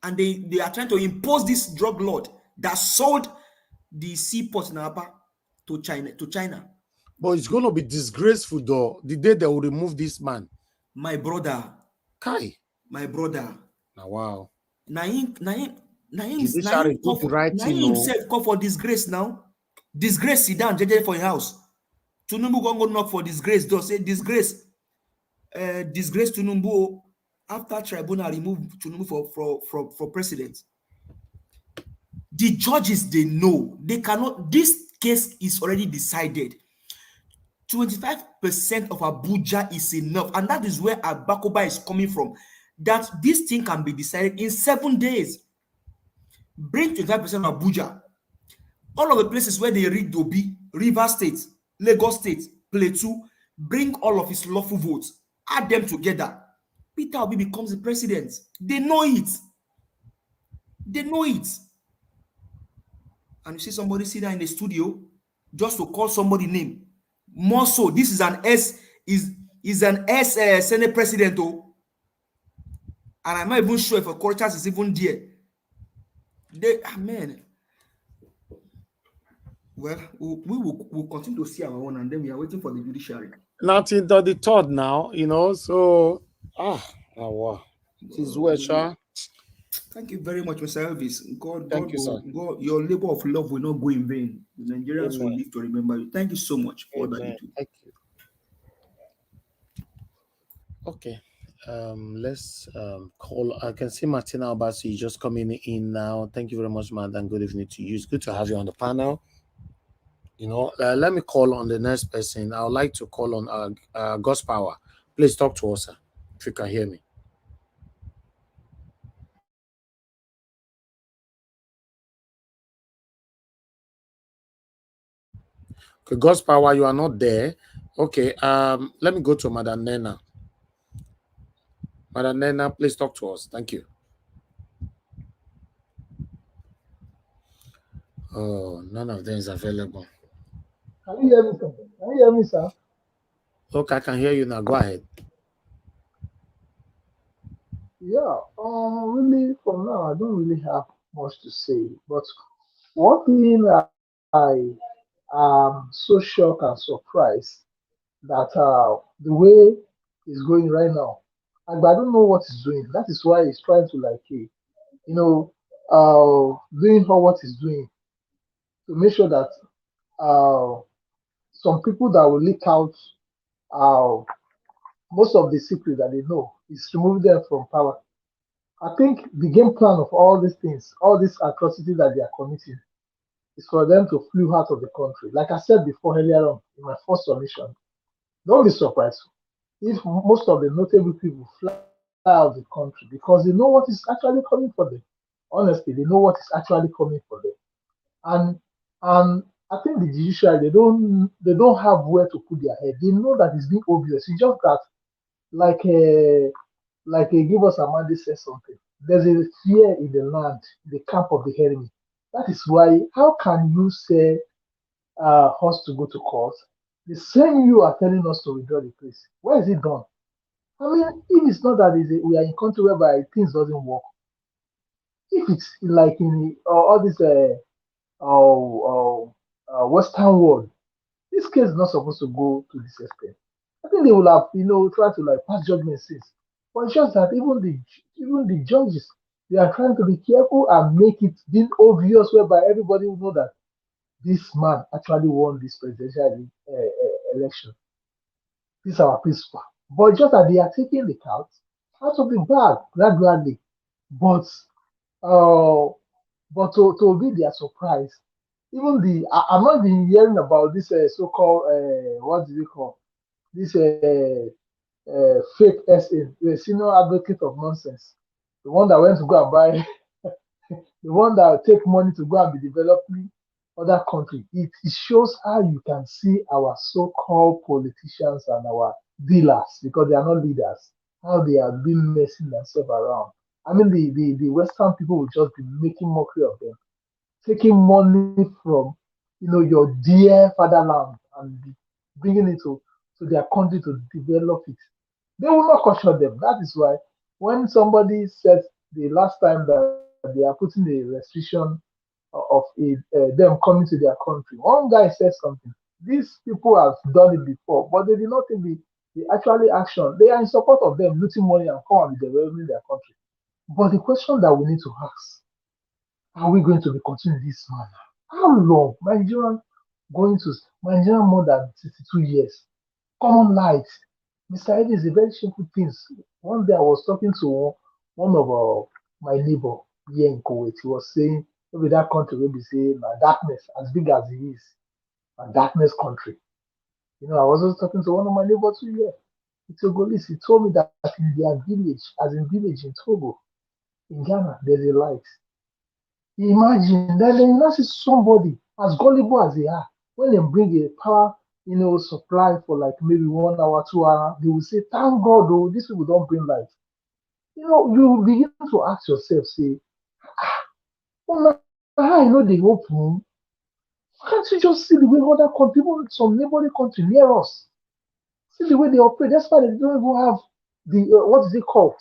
R: and they are trying to impose this drug lord that sold the seaport in Aba to China.
A: But it's going to be disgraceful, though, the day they will remove this man.
R: My brother.
A: Kai.
R: My brother.
A: Now, wow.
R: Naim
A: himself
R: call for disgrace now. Disgrace, sit down, JJ for your house. Tunumbu go knock for disgrace, though. Say disgrace. Disgrace Tunumbu after tribunal remove Tunumbu for president. The judges, they know they cannot. This case is already decided. 25% of Abuja is enough, and that is where Abakoba is coming from. That this thing can be decided in 7 days. Bring 25% of Abuja. All of the places where they rigged Obi, River State, Lagos State, Plateau, bring all of his lawful votes, add them together. Peter Obi becomes the president. They know it. They know it. And you see somebody sit there in the studio just to call somebody name. More so, this is an Senate president, and I'm not even sure if a Okoracha is even there. Well, we'll continue to see our own, and then we are waiting for the judiciary.
A: Nothing to the third now, you know. So, wow. It is well, sir.
R: Thank you very much, Mr. Elvis.
A: Thank you, sir.
R: God, your labor of love will not go in vain. The Nigerians will live to remember you. Thank you so much for that you do.
A: Thank you. Okay. Let's call. I can see Martina Obasi just coming in now. Thank you very much, madam. Good evening to you. It's good to have you on the panel. You know, let me call on the next person. I would like to call on God's Power. Please talk to us, sir, if you can hear me. Okay, God's Power, you are not there. Okay, let me go to Madam Nena. Madam Nena, please talk to us. Thank you. Oh, none of them is available.
B: Can you hear me, sir? Can you hear me, sir?
A: Okay, I can hear you now. Go ahead.
B: Yeah, really, for now, I don't really have much to say. But one thing I am so shocked and surprised that the way it's going right now, I don't know what he's doing. That is why he's trying to like, doing what he's doing to make sure that uh, some people that will leak out uh, most of the secret that they know is remove them from power. I think the game plan of all these things, all these atrocities that they are committing, is for them to flee out of the country. Like I said before earlier on in my first submission, don't be surprised if most of the notable people fly out of the country because they know what is actually coming for them. Honestly, they know what is actually coming for them. And and I think the judiciary they don't have where to put their head. They know that it's being obvious. It's just that like give us Amadi said something. There's a fear in the land, in the camp of the enemy. That is why how can you say us to go to court? The same you are telling us to withdraw the case. Where is it done? I mean, if it's not that we are in a country whereby things doesn't work, if it's like in all this Western world, this case is not supposed to go to this extent. I think they will have, tried to like pass judgment since. But it's just that even the judges, they are trying to be careful and make it being obvious whereby everybody will know that this man actually won this presidential election. This is our principal. But just that they are taking the count out of the bag gradually. But uh, to be their surprise, even I'm not even hearing about this so-called what do you call this fake SA, the senior advocate of nonsense, the one that went to go and buy, the one that take money to go and be developing other country. It shows how you can see our so-called politicians and our dealers because they are not leaders, how they have been messing themselves around. I mean, the Western people will just be making mockery of them, taking money from your dear fatherland and bringing it to their country to develop it. They will not caution them. That is why when somebody said the last time that they are putting a restriction of them coming to their country, one guy said something. These people have done it before, but they did not take the actually action. They are in support of them looting money and come and be developing their country. But the question that we need to ask, are we going to be continuing this manner? How long? Nigerian more than 62 years. Common light. Mr. Eddie is a very simple thing. One day I was talking to one of my neighbor here in Kuwait. He was saying, maybe that country will be saying, darkness, as big as it is, a darkness country. I was also talking to one of my neighbors too here. In Togolese, he told me that in their village, as in village in Togo, in Ghana, there's a light. Imagine that they not see somebody as gullible as they are. When they bring a power, supply for like maybe 1 hour, 2 hours, they will say, "Thank God, oh, these people don't bring light." You begin to ask yourself, say, "Oh, how I know they open? Can't you just see the way other country, even some neighboring country near us, see the way they operate? That's why they don't even have the what is it called?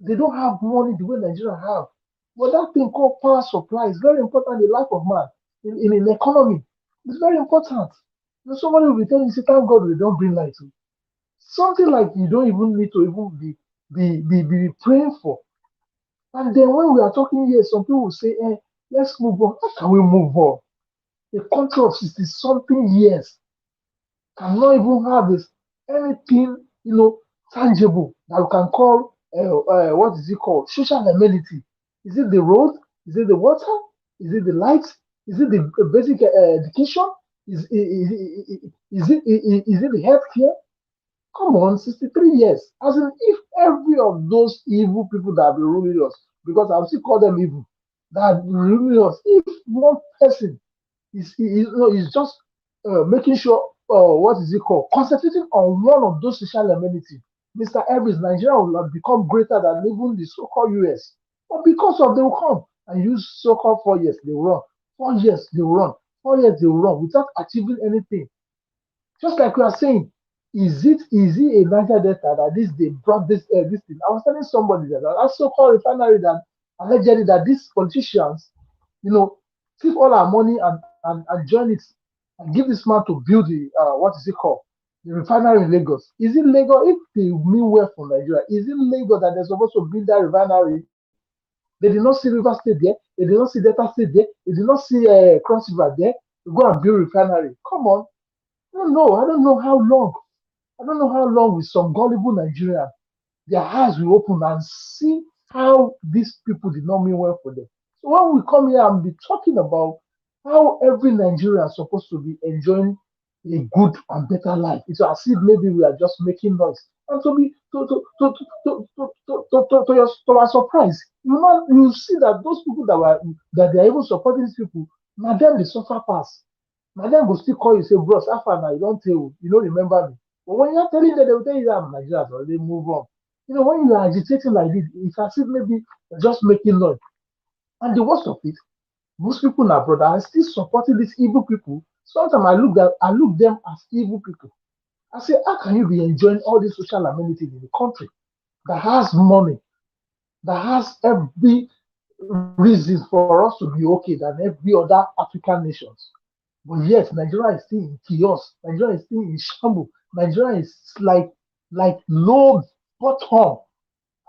B: They don't have money the way Nigeria have. But that thing called power supply is very important in the life of man, in an economy. It's very important. Somebody will be telling you, say, thank God we don't bring light. Something like you don't even need to even be praying for. And then when we are talking here, some people will say, let's move on. How can we move on? A country of 60 something years cannot even have anything, tangible that we can call, what is it called? Social amenity. Is it the road? Is it the water? Is it the lights? Is it the basic education? Is it the healthcare? Come on, 63 years. As in, if every of those evil people that have been ruling us, because I will still call them evil, that have been ruling us, if one person is just making sure, what is it called, concentrating on one of those social amenities, Mr. Evans, Nigeria will have become greater than even the so-called US. But because of they will come and use so-called 4 years, they will run. 4 years, they will run. 4 years, they will run without achieving anything. Just like we are saying, is it a Niger Delta that they brought this thing? I was telling somebody that so-called refinery that allegedly that these politicians, take all our money and join it and give this man to build the what is it called? The refinery in Lagos. Is it Lagos? If they mean well for Nigeria, is it Lagos that they're supposed to build that refinery? They did not see River State there. They did not see Delta State there. They did not see Cross River there to go and build refinery. Come on. I don't know. I don't know how long. I don't know how long with some gullible Nigerian, their eyes will open and see how these people did not mean well for them. So when we come here and be talking about how every Nigerian is supposed to be enjoying a good and better life, it's as if maybe we are just making noise. And to our surprise, you see that those people that they are even supporting these people, now them they suffer pass. Now them will still call you say, bros, after now you don't tell you don't remember me. But when you're telling them, they will tell you that Nigeria has already move on. When you are agitating like this, it's as if maybe you're just making noise. And the worst of it, most people now, brother, are still supporting these evil people. Sometimes I look them as evil people. I say, how can you be enjoying all these social amenities in the country that has money, that has every reason for us to be okay than every other African nations? But yet, Nigeria is still in chaos. Nigeria is still in shambles. Nigeria is like low bottom.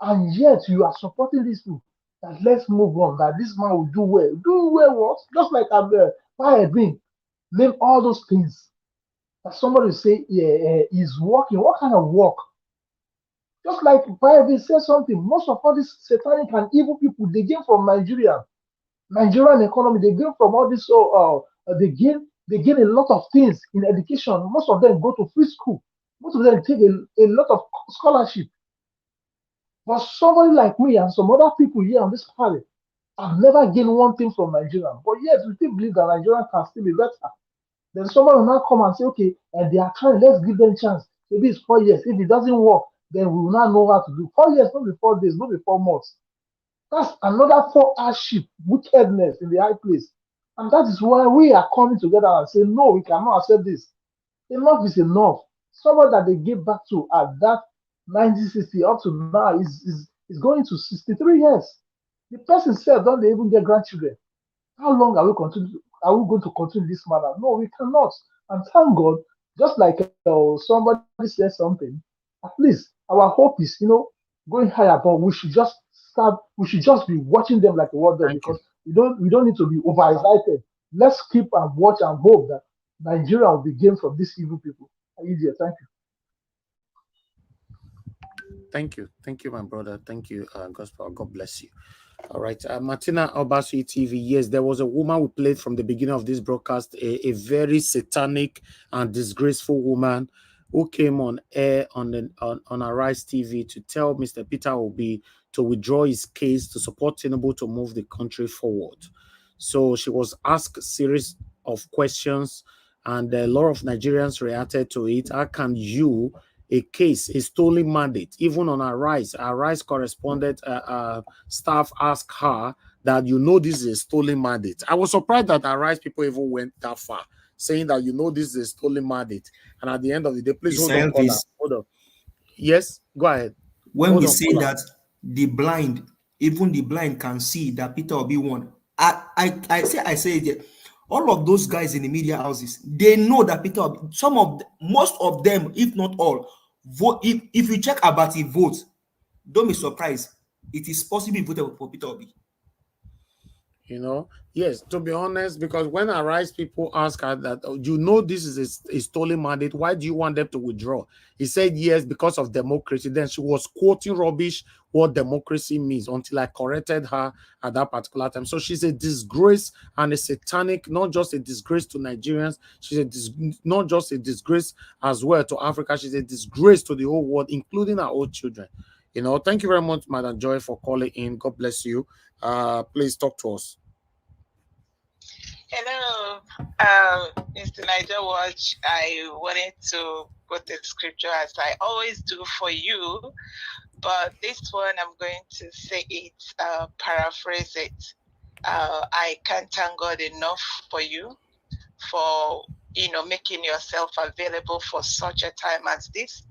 B: And yet you are supporting these people that let's move on, that this man will do well. Do well what? Just like I've been name all those things. That somebody say, yeah, he's working. What kind of work? Just like Bible says something, most of all these satanic and evil people, they came from Nigeria. Nigerian economy, they gain from all this, they gain a lot of things in education. Most of them go to free school. Most of them take a lot of scholarship. But somebody like me and some other people here on this planet have never gained one thing from Nigeria. But yet we still believe that Nigeria can still be better. Then somebody will now come and say, okay, and they are trying, let's give them a chance. Maybe it's 4 years. If it doesn't work, then we will not know how to do. 4 years, not be 4 days, not be 4 months. That's another 4 hardship, wickedness in the high place. And that is why we are coming together and saying, no, we cannot accept this. Enough is enough. Someone that they gave back to at that 1960 up to now is going to 63 years. The person said, don't they even get grandchildren? How long are we going to continue this manner? No, we cannot. And thank God, just like somebody said something, at least our hope is, going higher, but we should just be watching them like a world dog because we don't need to be overexcited. Let's keep and watch and hope that Nigeria will be gained from these evil people. Easier, thank you.
A: Thank you, my brother. Thank you, Gospel. God bless you. All right, Martina Obasui TV. Yes, there was a woman we played from the beginning of this broadcast, a very satanic and disgraceful woman who came on air on Arise TV to tell Mr. Peter Obi to withdraw his case to support Tinubu to move the country forward. So she was asked a series of questions, and a lot of Nigerians reacted to it. How can you? A stolen mandate, even on Arise correspondent staff asked her that this is a stolen mandate. I was surprised that Arise people even went that far, saying that this is a stolen mandate. And at the end of the day, please hold on, caller. Hold on. Yes, go ahead.
R: When we say that even the blind can see that Peter Obi won, I say it. All of those guys in the media houses, they know that Peter Obi, most of them, if not all, vote. If you check about the vote, don't be surprised. It is possible voted for Peter Obi.
A: Yes, to be honest, because when Arise people ask her that, this is a stolen mandate, why do you want them to withdraw? He said, yes, because of democracy. Then she was quoting rubbish what democracy means until I corrected her at that particular time. So she's a disgrace and a satanic, not just a disgrace to Nigerians. She's not just a disgrace as well to Africa. She's a disgrace to the whole world, including our own children. Thank you very much, Madam Joy, for calling in. God bless you. Please talk to us.
N: Hello, Mr. Niger Watch. I wanted to put the scripture as I always do for you, but this one I'm going to say it, paraphrase it. I can't thank God enough for you, for making yourself available for such a time as this,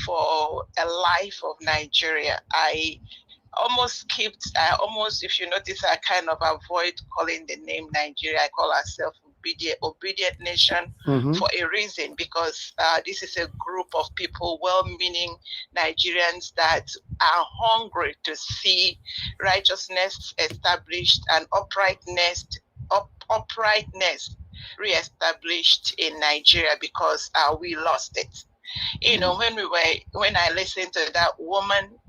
N: for a life of Nigeria. I almost, if you notice, I kind of avoid calling the name Nigeria. I call ourselves be the obedient nation for a reason, because this is a group of people, well-meaning Nigerians that are hungry to see righteousness established and uprightness reestablished in Nigeria, because we lost it. You know, when I listened to that woman,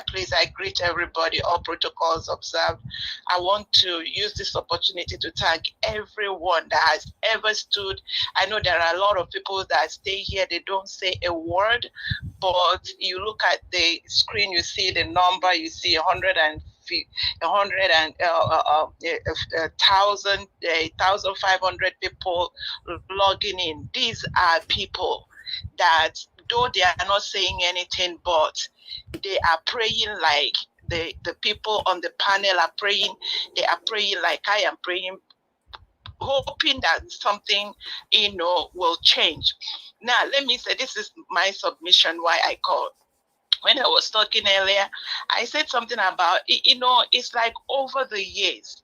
N: please, I greet everybody, all protocols observed. I want to use this opportunity to thank everyone that has ever stood. I know there are a lot of people that stay here, they don't say a word, but you look at the screen, you see the number, you see 1,500 people logging in. These are people that, though they are not saying anything, but they are praying like the people on the panel are praying. They are praying like I am praying, hoping that something, you know, will change. Now, let me say, this is my submission why I called. When I was talking earlier, I said something about, you know, it's like over the years,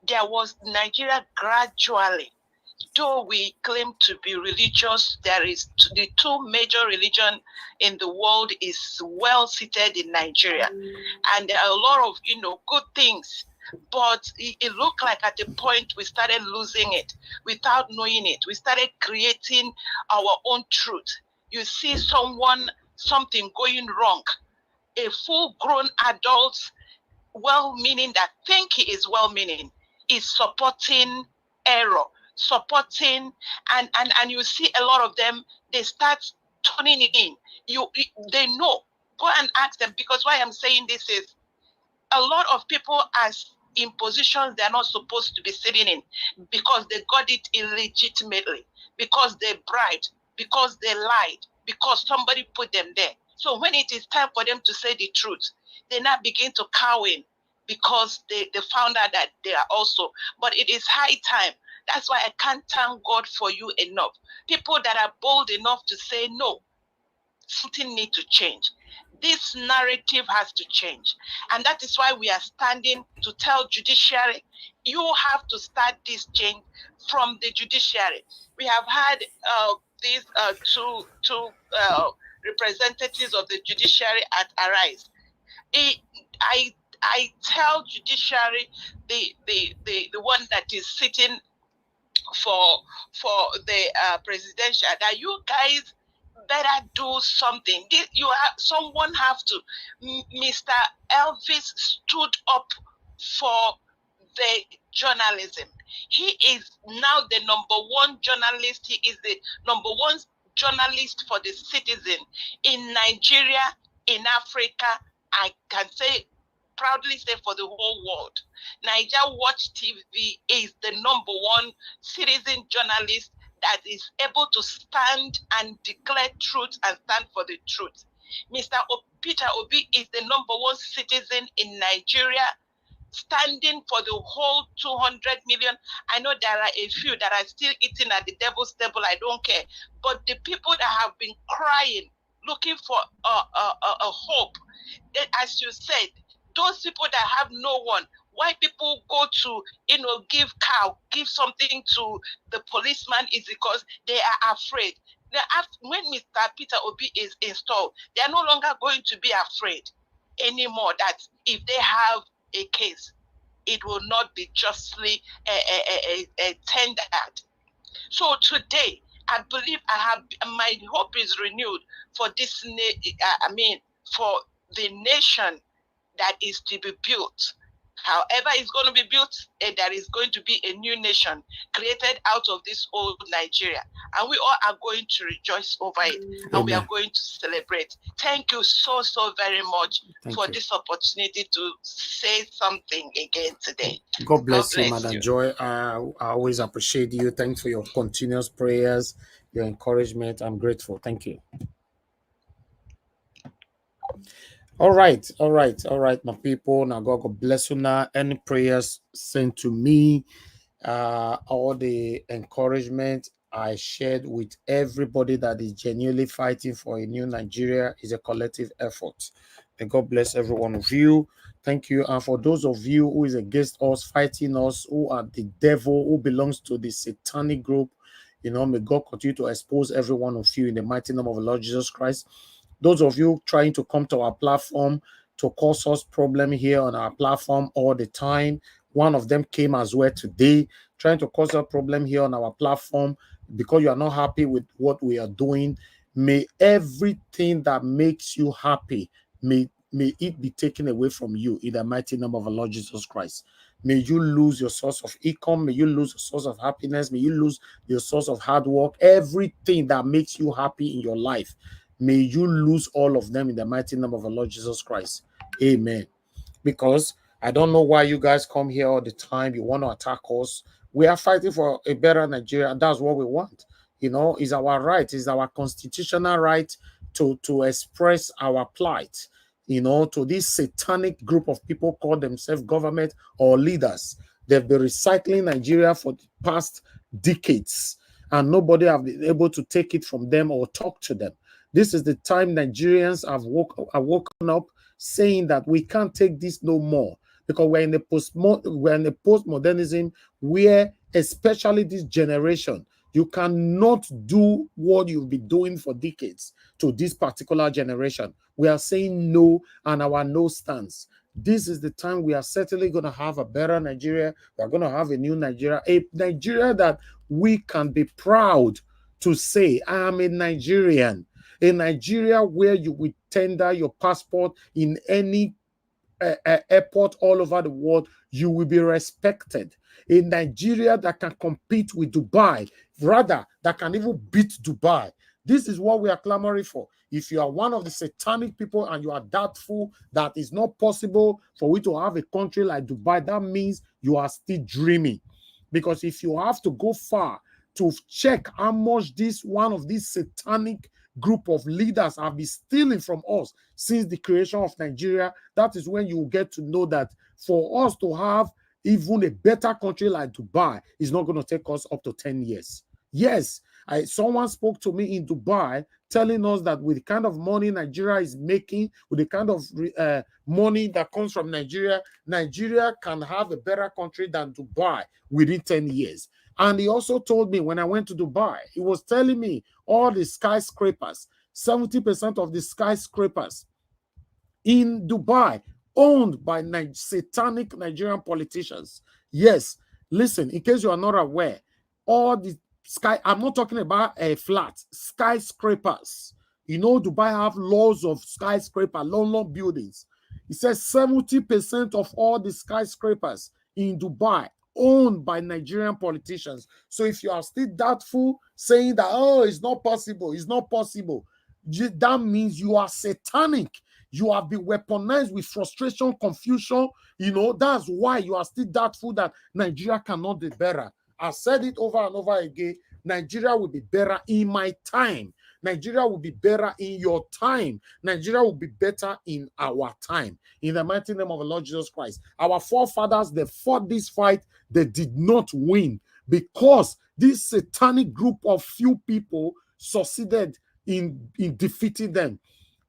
N: there was Nigeria gradually, though we claim to be religious, there is the two major religion in the world is well seated in Nigeria, and there are a lot of, you know, good things, but it looked like at the point we started losing it without knowing it. We started creating our own truth. You see something going wrong, a full-grown adult, well-meaning, that think he is well-meaning, is supporting error, supporting, and you see a lot of them, they start tuning in. They know. Go and ask them, because why I'm saying this is, a lot of people are in positions they're not supposed to be sitting in, because they got it illegitimately, because they bribed, because they lied, because somebody put them there. So when it is time for them to say the truth, they now begin to cow in, because they found out that they are also. But it is high time. That's why I can't thank God for you enough. People that are bold enough to say no, something needs to change. This narrative has to change. And that is why we are standing to tell judiciary, you have to start this change from the judiciary. We have had these two representatives of the judiciary at Arise. I tell judiciary, the one that is sitting for the presidential, that you guys better do something. Someone have to. Mr. Elvis stood up for the journalism. He is now the #1 journalist. He is the #1 journalist for the citizen in Nigeria, in Africa. I can say proudly say for the whole world. Niger Watch TV is the #1 citizen journalist that is able to stand and declare truth and stand for the truth. Mr. Peter Obi is the #1 citizen in Nigeria, standing for the whole 200 million. I know there are a few that are still eating at the devil's table. I don't care. But the people that have been crying, looking for a hope, as you said, those people that have no one, why people go to, give something to the policeman is because they are afraid. When Mr. Peter Obi is installed, they are no longer going to be afraid anymore that if they have a case, it will not be justly tendered. So today, I believe my hope is renewed for this, for the nation that is to be built. However it's going to be built, there is going to be a new nation created out of this old Nigeria. And we all are going to rejoice over it.
A: Amen.
N: And we are going to celebrate. Thank you so very much for
A: you.
N: this opportunity to say something again today.
A: God bless you, Madam Joy. I always appreciate you. Thanks for your continuous prayers, your encouragement. I'm grateful. Thank you. All right, my people. Now God bless you. Now, any prayers sent to me, all the encouragement I shared with everybody that is genuinely fighting for a new Nigeria is a collective effort. May God bless every one of you. Thank you. And for those of you who is against us, fighting us, who are the devil, who belongs to the satanic group, may God continue to expose every one of you in the mighty name of the Lord Jesus Christ. Those of you trying to come to our platform to cause us problem here on our platform all the time. One of them came as well today, trying to cause a problem here on our platform because you are not happy with what we are doing. May everything that makes you happy, may it be taken away from you in the mighty name of the Lord Jesus Christ. May you lose your source of income. May you lose your source of happiness. May you lose your source of hard work. Everything that makes you happy in your life, may you lose all of them in the mighty name of the Lord Jesus Christ. Amen. Because I don't know why you guys come here all the time. You want to attack us. We are fighting for a better Nigeria, and that's what we want. It's our right. It's our constitutional right to express our plight, to this satanic group of people call themselves government or leaders. They've been recycling Nigeria for the past decades, and nobody have been able to take it from them or talk to them. This is the time Nigerians have woken up saying that we can't take this no more, because we're in the postmodernism where, especially this generation, you cannot do what you've been doing for decades to this particular generation. We are saying no, and our no stands. This is the time we are certainly going to have a better Nigeria. We are going to have a new Nigeria, a Nigeria that we can be proud to say, I am a Nigerian. A Nigeria where you will tender your passport in any airport all over the world, you will be respected. A Nigeria that can compete with Dubai, rather, that can even beat Dubai. This is what we are clamoring for. If you are one of the satanic people and you are doubtful that it's not possible for we to have a country like Dubai, that means you are still dreaming. Because if you have to go far to check how much one of these satanic group of leaders have been stealing from us since the creation of Nigeria, that is when you will get to know that for us to have even a better country like Dubai is not going to take us up to 10 years. Yes, someone spoke to me in Dubai telling us that with the kind of money Nigeria is making, with the kind of money that comes from Nigeria, Nigeria can have a better country than Dubai within 10 years. And he also told me when I went to Dubai, he was telling me all the skyscrapers, 70% of the skyscrapers in Dubai owned by satanic Nigerian politicians. Yes, listen, in case you are not aware, all the I'm not talking about a flat, skyscrapers. Dubai have laws of skyscraper, long buildings. It says 70% of all the skyscrapers in Dubai owned by Nigerian politicians. So if you are still doubtful, saying that, oh, it's not possible, that means you are satanic. You have been weaponized with frustration, confusion. That's why you are still doubtful that Nigeria cannot be better. I've said it over and over again. Nigeria will be better in my time. Nigeria will be better in your time. Nigeria will be better in our time. In the mighty name of the Lord Jesus Christ. Our forefathers, they fought this fight. They did not win because this satanic group of few people succeeded in defeating them.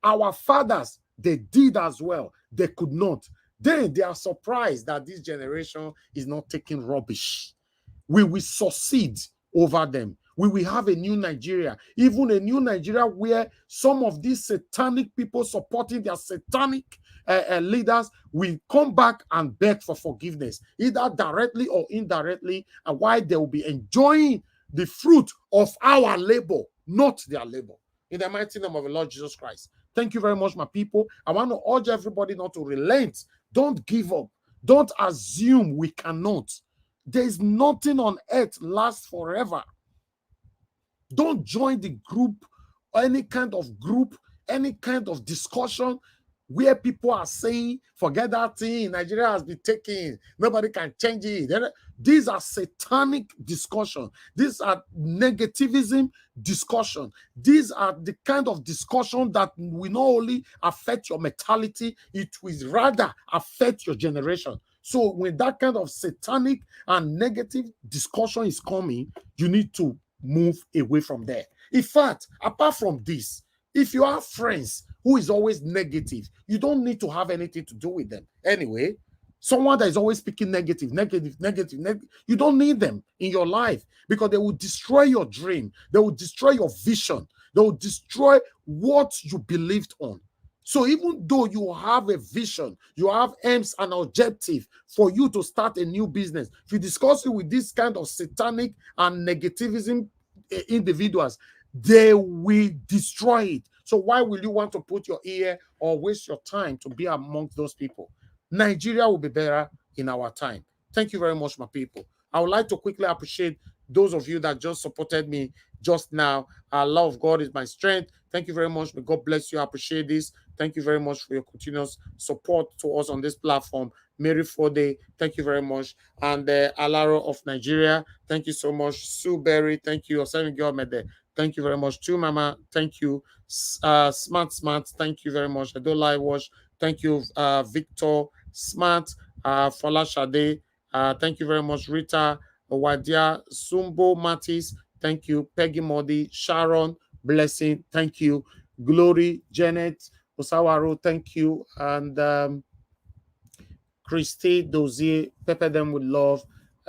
A: Our fathers, they did as well. They could not. Then they are surprised that this generation is not taking rubbish. We will succeed over them. We will have a new Nigeria, even a new Nigeria where some of these satanic people supporting their satanic leaders will come back and beg for forgiveness, either directly or indirectly, and why they will be enjoying the fruit of our labor, not their labor. In the mighty name of the Lord Jesus Christ. Thank you very much, my people. I want to urge everybody not to relent. Don't give up. Don't assume we cannot. There is nothing on earth lasts forever. Don't join the group, any kind of group, any kind of discussion where people are saying, forget that thing, Nigeria has been taken, nobody can change it. These are satanic discussion. These are negativism discussion. These are the kind of discussion that will not only affect your mentality, it will rather affect your generation. So when that kind of satanic and negative discussion is coming, you need to move away from there. In fact, apart from this, If you have friends who is always negative, you don't need to have anything to do with them. Anyway, someone that is always speaking negative, you don't need them in your life, because they will destroy your dream. They will destroy your vision. They will destroy what you believed on. So even though you have a vision, you have aims and objective for you to start a new business, if you discuss it with this kind of satanic and negativism individuals, they will destroy it. So why will you want to put your ear or waste your time to be amongst those people? Nigeria will be better in our time. Thank you very much, my people. I would like to quickly appreciate those of you that just supported me just now. Love of God is my strength. Thank you very much. May God bless you. I appreciate this. Thank you very much for your continuous support to us on this platform. Mary Fode, thank you very much. And Alaro of Nigeria, thank you so much. Sue Berry, thank you. Thank you very much. Too, Mama, thank you. Smart, thank you very much. I don't lie wash. Thank you, Victor Smart, Fola Shade. Thank you very much, Rita Owadia, Sumbo Matis. Thank you, Peggy Modi, Sharon, Blessing. Thank you, Glory, Janet Osawaro. Thank you, and Christy Dozier. Pepper them with love.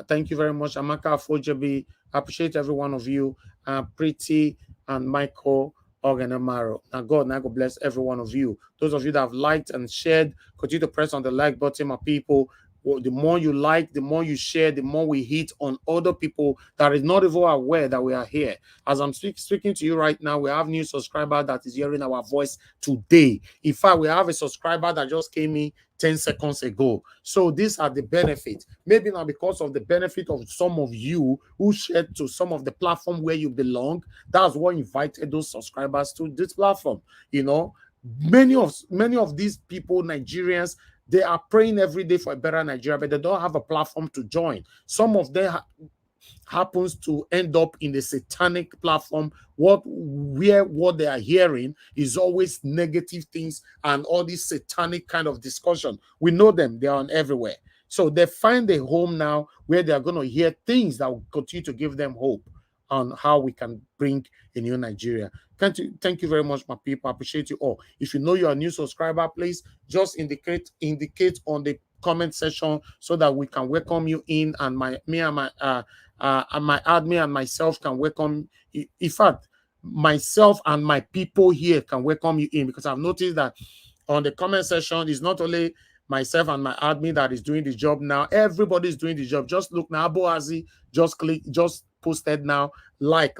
A: Thank you very much, Amaka Fojabi. Appreciate every one of you. Pretty and Michael Organamaro. Now God bless every one of you. Those of you that have liked and shared, continue to press on the like button, my people. Well, the more you like, the more you share, the more we hit on other people that is not even aware that we are here. As I'm speaking to you right now, we have new subscriber that is hearing our voice today. In fact, we have a subscriber that just came in 10 seconds ago. So these are the benefits. Maybe not because of the benefit of some of you who shared to some of the platform where you belong. That's what invited those subscribers to this platform. You know, many of these people, Nigerians, they are praying every day for a better Nigeria, but they don't have a platform to join. Some of them happens to end up in the satanic platform, where what they are hearing is always negative things and all this satanic kind of discussion. We know them, they are on everywhere. So they find a home now where they are going to hear things that will continue to give them hope on how we can bring a new Nigeria. Thank you very much, my people. I appreciate you all. If you know you're a new subscriber, please just indicate on the comment section so that we can welcome you in, and my admin and myself can welcome. In fact, myself and my people here can welcome you in, because I've noticed that on the comment section is not only myself and my admin that is doing the job now. Everybody's doing the job. Just look now, Boazi, just posted now, like.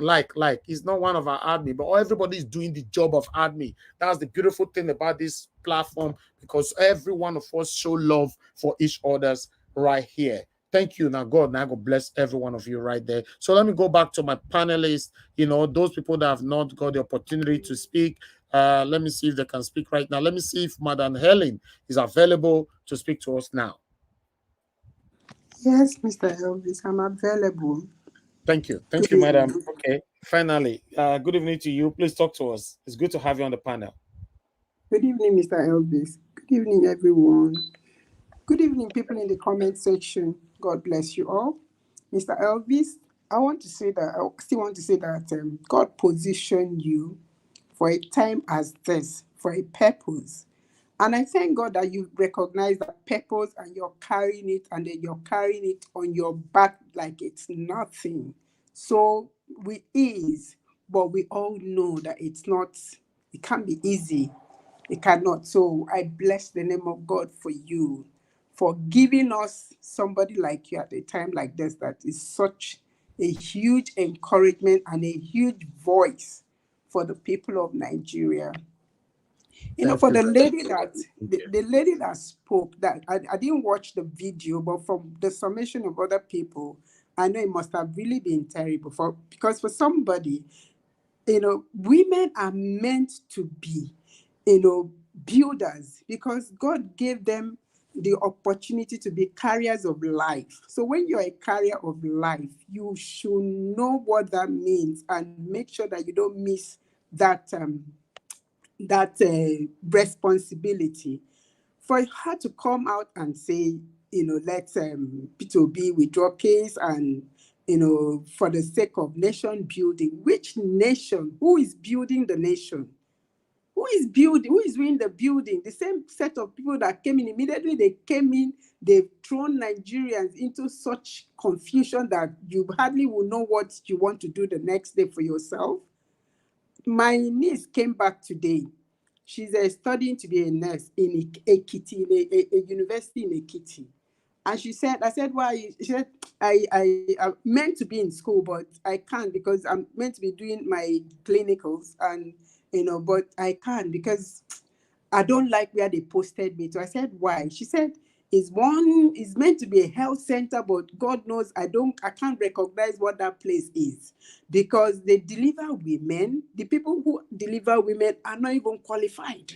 A: He's not one of our admin, but everybody's doing the job of admin. That's the beautiful thing about this platform, because every one of us show love for each other's right here. Thank you. Now God bless every one of you right there. So let me go back to my panelists, those people that have not got the opportunity to speak. Let me see if they can speak right now. Let me see if Madam Helen is available to speak to us now.
U: Yes, Mr. Elvis, I'm available.
A: Thank you. Thank you, madam. Okay, finally. Good evening to you. Please talk to us. It's good to have you on the panel.
U: Good evening, Mr. Elvis. Good evening, everyone. Good evening, people in the comment section. God bless you all. Mr. Elvis, I still want to say that God positioned you for a time as this, for a purpose. And I thank God that you recognize that purpose and you're carrying it, and then you're carrying it on your back like it's nothing. So we ease, but we all know that it can't be easy. It cannot. So I bless the name of God for you, for giving us somebody like you at a time like this that is such a huge encouragement and a huge voice for the people of Nigeria. For the lady that the lady that spoke, that I didn't watch the video, but from the summation of other people, I know it must have really been terrible because for somebody, women are meant to be, builders, because God gave them the opportunity to be carriers of life. So when you're a carrier of life, you should know what that means and make sure that you don't miss that responsibility. For her to come out and say, let Peter Obi withdraw case, and for the sake of nation building. Which nation? Who is building the nation? Who is building? Who is doing the building? The same set of people that came in immediately. They came in. They've thrown Nigerians into such confusion that you hardly will know what you want to do the next day for yourself. My niece came back today. She's studying to be a nurse in Ekiti, a university in Ekiti. And she said, I said, why? She said, I'm meant to be in school, but I can't because I'm meant to be doing my clinicals and, but I can't because I don't like where they posted me. So I said, why? She said, it's meant to be a health center, but God knows I can't recognize what that place is because they deliver women. The people who deliver women are not even qualified.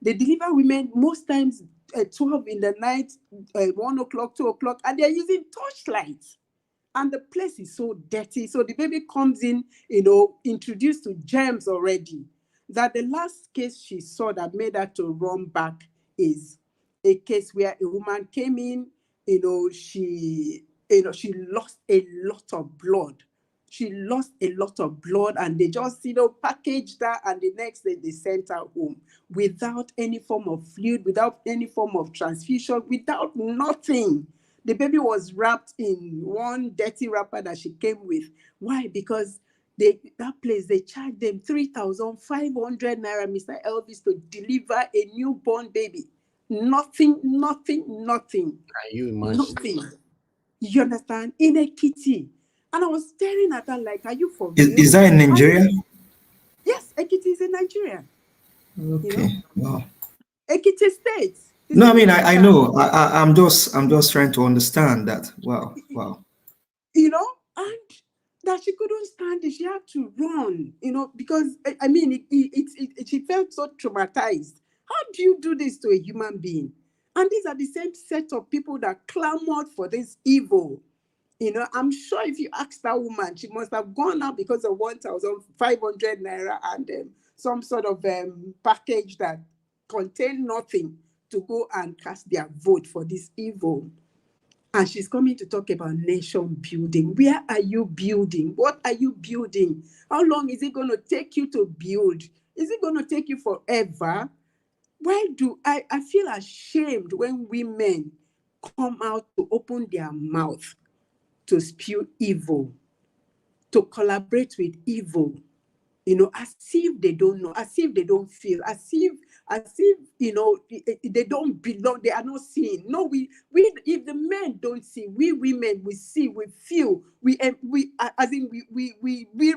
U: They deliver women most times at 12 in the night, 1 o'clock, 2 o'clock, and they're using torchlights. And the place is so dirty. So the baby comes in, introduced to germs already. That the last case she saw that made her to run back is a case where a woman came in, she lost a lot of blood. She lost a lot of blood and they just, packaged her and the next day they sent her home without any form of fluid, without any form of transfusion, without nothing. The baby was wrapped in one dirty wrapper that she came with. Why? Because that place, they charged them 3,500 naira, Mr. Elvis, to deliver a newborn baby. Nothing.
A: Can you imagine?
U: Nothing. You understand? In Ekiti. And I was staring at her like, are you for real?
R: Is that in Nigeria?
U: Yes, Ekiti is in Nigeria.
R: Okay. Wow.
U: Ekiti State.
R: No, I mean, I know. I'm just trying to understand that. Wow.
U: And that she couldn't stand it. She had to run, because I mean, she felt so traumatized. How do you do this to a human being? And these are the same set of people that clamored for this evil. I'm sure if you ask that woman, she must have gone out because of 1,500 naira and some sort of package that contained nothing to go and cast their vote for this evil. And she's coming to talk about nation building. Where are you building? What are you building? How long is it going to take you to build? Is it going to take you forever? Why do I feel ashamed when women come out to open their mouth to spew evil, to collaborate with evil, as if they don't know, as if they don't feel, as if they don't belong, they are not seen. No, if the men don't see, we women, we see, we feel, we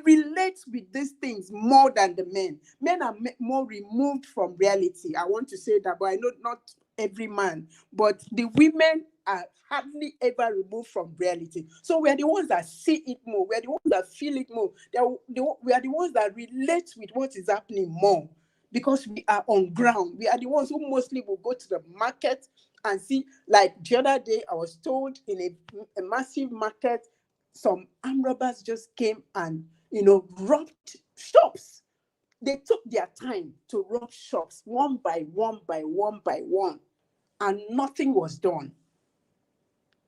U: relate with these things more than the men. Men are more removed from reality. I want to say that, but I know not every man, but the women are hardly ever removed from reality. So we are the ones that see it more. We are the ones that feel it more. We are the ones that relate with what is happening more because we are on ground. We are the ones who mostly will go to the market and see. Like the other day, I was told in a massive market, some armed robbers just came and, robbed shops. They took their time to rob shops one by one, and nothing was done.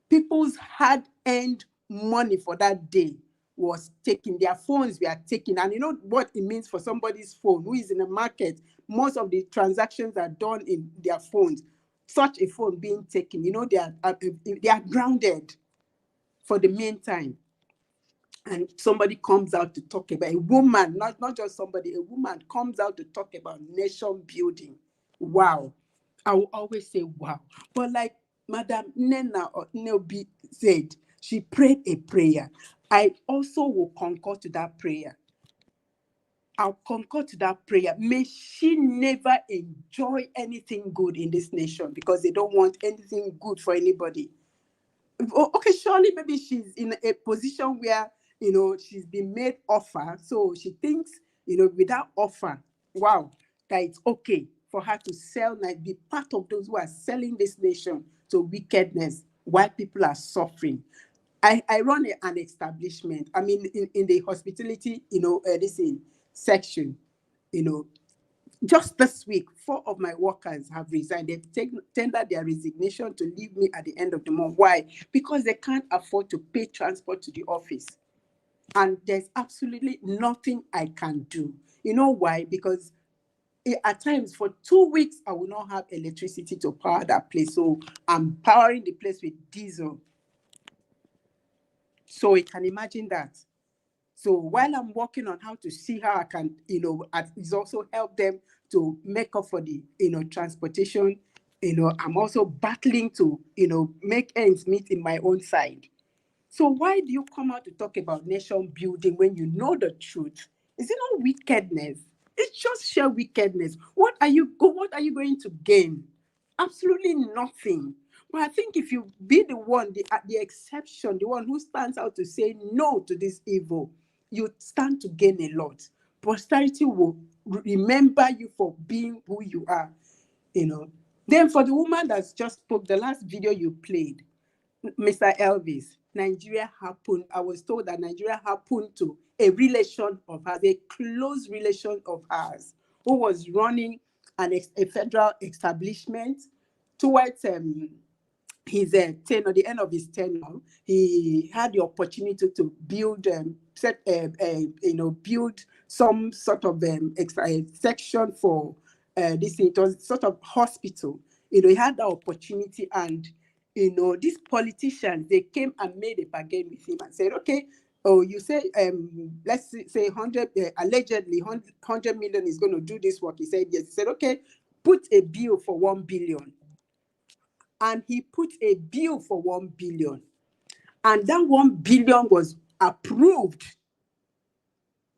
U: People's hard-earned money for that day was taken. Their phones were taken. And you know what it means for somebody's phone who is in the market? Most of the transactions are done in their phones. Such a phone being taken, they are grounded for the meantime. And somebody comes out to talk about a woman, not just somebody, a woman comes out to talk about nation building. Wow. I will always say wow. But like Madam Nena or Neobi said, she prayed a prayer. I also will concur to that prayer. I'll concur to that prayer. May she never enjoy anything good in this nation because they don't want anything good for anybody. Okay, surely maybe she's in a position where, she's been made offer. So she thinks, with that offer, wow, that it's okay for her to sell, like be part of those who are selling this nation to wickedness while people are suffering. I run an establishment. I mean, in the hospitality, section, just this week, 4 of my workers have resigned. They've tendered their resignation to leave me at the end of the month. Why? Because they can't afford to pay transport to the office. And there's absolutely nothing I can do. You know why? Because at times for 2 weeks, I will not have electricity to power that place. So I'm powering the place with diesel. So you can imagine that. So while I'm working on how to see how I can, it's also help them to make up for the, transportation, I'm also battling to, make ends meet in my own side. So why do you come out to talk about nation building when you know the truth? Is it not wickedness? It's just sheer wickedness. What are you going to gain? Absolutely nothing. But I think if you be the one, the exception, the one who stands out to say no to this evil, you stand to gain a lot. Posterity will remember you for being who you are. Then for the woman that's just spoke, the last video you played, Mr. Elvis, I was told that Nigeria happened to a relation of ours, a close relation of ours, who was running a federal establishment towards his tenure, the end of his tenure. He had the opportunity to build, build some sort of section for this. It was sort of hospital. He had the opportunity, and these politicians, they came and made a bargain with him and said, okay, you say, let's say 100, allegedly 100 million is going to do this work. He said, yes. He said, okay, put a bill for 1 billion. And he put a bill for 1 billion. And that 1 billion was approved.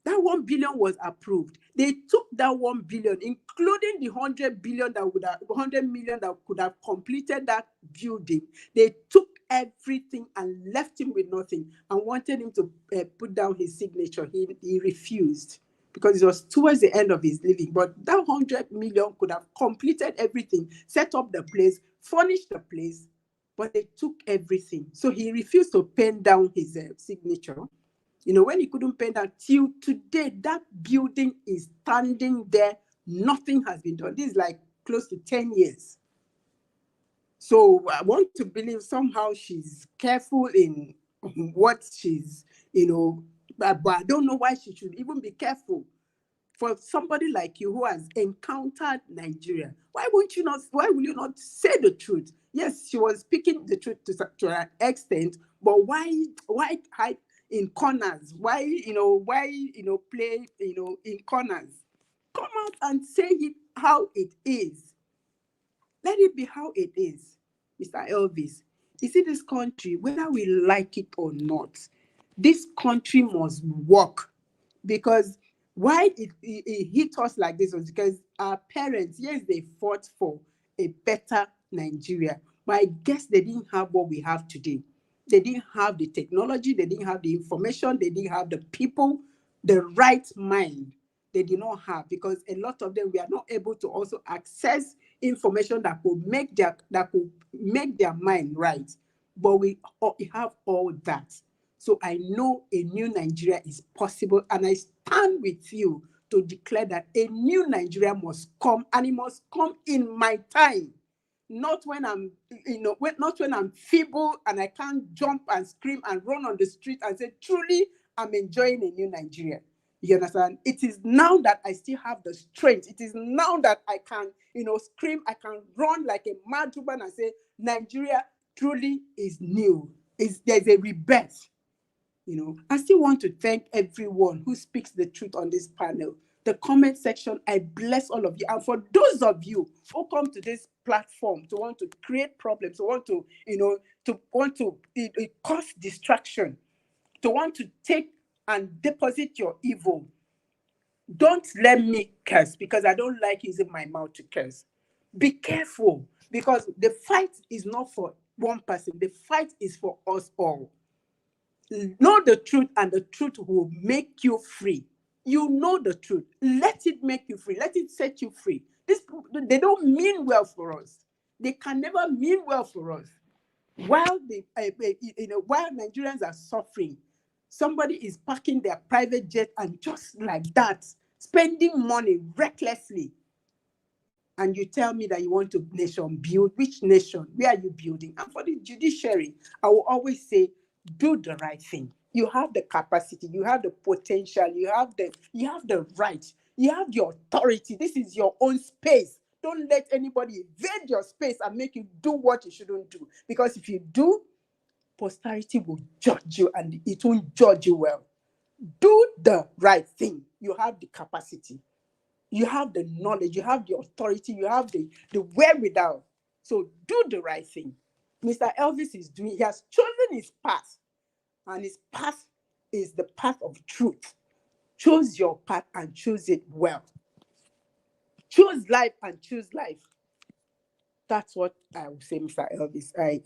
U: That 1 billion was approved. They took that 1 billion, including the 100 million that could have completed that building. They took everything and left him with nothing and wanted him to put down his signature. He refused because it was towards the end of his living. But that 100 million could have completed everything, set up the place, furnished the place, but they took everything. So he refused to pen down his signature. When he couldn't pay that, till today, that building is standing there. Nothing has been done. This is like close to 10 years. So I want to believe somehow she's careful in what she's, but I don't know why she should even be careful. For somebody like you who has encountered Nigeria, why will you not say the truth? Yes, she was speaking the truth to an extent, but why hide in corners? Why play in corners? Come out and say it how it is. Let it be how it is, Mr. Elvis. You see, this country, whether we like it or not, this country must work. Because why it hit us like this was because our parents, yes, they fought for a better Nigeria, but I guess they didn't have what we have today. They didn't have the technology, they didn't have the information, they didn't have the people, the right mind. They did not have, because a lot of them were not able to also access information that could make their mind right. But we have all that. So I know a new Nigeria is possible, and I stand with you to declare that a new Nigeria must come, and it must come in my time. Not when I'm, not when I'm feeble and I can't jump and scream and run on the street and say, truly, I'm enjoying a new Nigeria. You understand? It is now that I still have the strength. It is now that I can, scream, I can run like a mad woman and say, Nigeria truly is new. There's a rebirth. I still want to thank everyone who speaks the truth on this panel. The comment section, I bless all of you. And for those of you who come to this platform to want to create problems, to want to, cause distraction, to want to take and deposit your evil, don't let me curse, because I don't like using my mouth to curse. Be careful, because the fight is not for one person. The fight is for us all. Know the truth, and the truth will make you free. You know the truth. Let it make you free. Let it set you free. They don't mean well for us. They can never mean well for us. While while Nigerians are suffering, somebody is parking their private jet and just like that, spending money recklessly. And you tell me that you want to nation build. Which nation? Where are you building? And for the judiciary, I will always say, do the right thing. You have the capacity, you have the potential, you have the right. You have the authority. This is your own space. Don't let anybody invade your space and make you do what you shouldn't do. Because if you do, posterity will judge you and it won't judge you well. Do the right thing. You have the capacity. You have the knowledge. You have the authority. You have the wherewithal. So do the right thing. Mr. Elvis is doing, he has chosen his path. And his path is the path of truth. Choose your path and choose it well. Choose life and choose life. That's what I would say, Mr. Elvis. I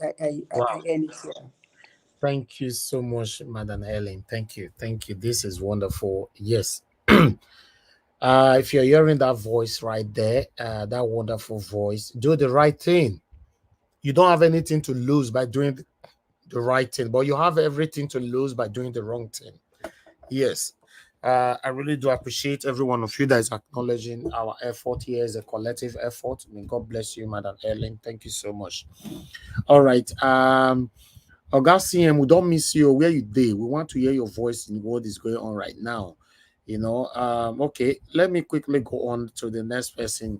U: end it here.
A: Thank you so much, Madam Helen. Thank you. Thank you. This is wonderful. Yes. If you're hearing that voice right there, that wonderful voice, do the right thing. You don't have anything to lose by doing the right thing, but you have everything to lose by doing the wrong thing. Yes. I really do appreciate every one of you that is acknowledging our effort here as a collective effort. I mean, God bless you, Madam Ellen. Thank you so much. All right. Oga CM, we don't miss you. Where you day? We want to hear your voice in what is going on right now. You know, okay, let me quickly go on to the next person.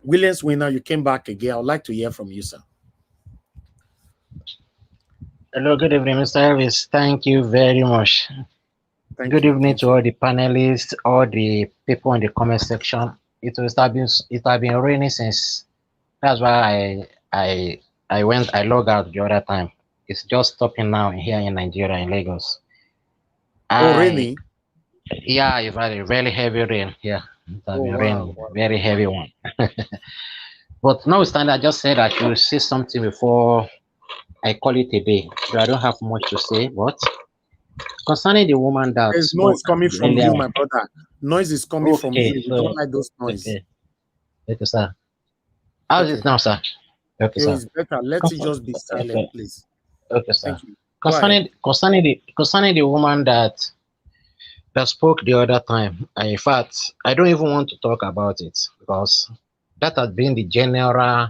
A: Williams Winner, you came back again. I would like to hear from you, sir.
P: Hello, good evening, Mr. Elvis. Thank you very much. Good evening to all the panelists, all the people in the comment section. It has been raining since. That's why I logged out the other time. It's just stopping now here in Nigeria, in Lagos.
A: Raining?
P: Yeah, it's very heavy rain. Yeah, it has been raining, very heavy one. But notwithstanding, I just said I should say something before I call it a day. So I don't have much to say, but concerning the woman that
A: there's
P: spoke
A: noise coming from
P: earlier
A: you,
P: on.
A: my brother. Noise is coming from you. We
P: So
A: don't like those noise.
P: Okay, sir. How's it now, sir? Okay, sir.
A: It's better. Let it just be silent, please.
P: Okay, sir.
A: Thank you.
P: Concerning the woman that spoke the other time, in fact, I don't even want to talk about it because that has been the general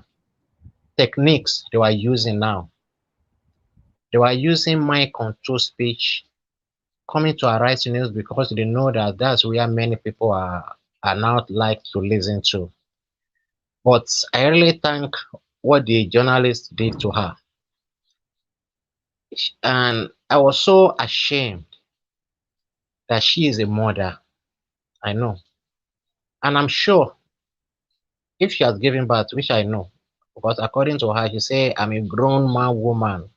P: techniques they were using now. They were using mind control speech coming to arise news because they know that that's where many people are now like to listen to. But I really thank what the journalist did to her. And I was so ashamed that she is a mother. I know. And I'm sure if she has given birth, which I know, because according to her, she said, I'm a grown man woman.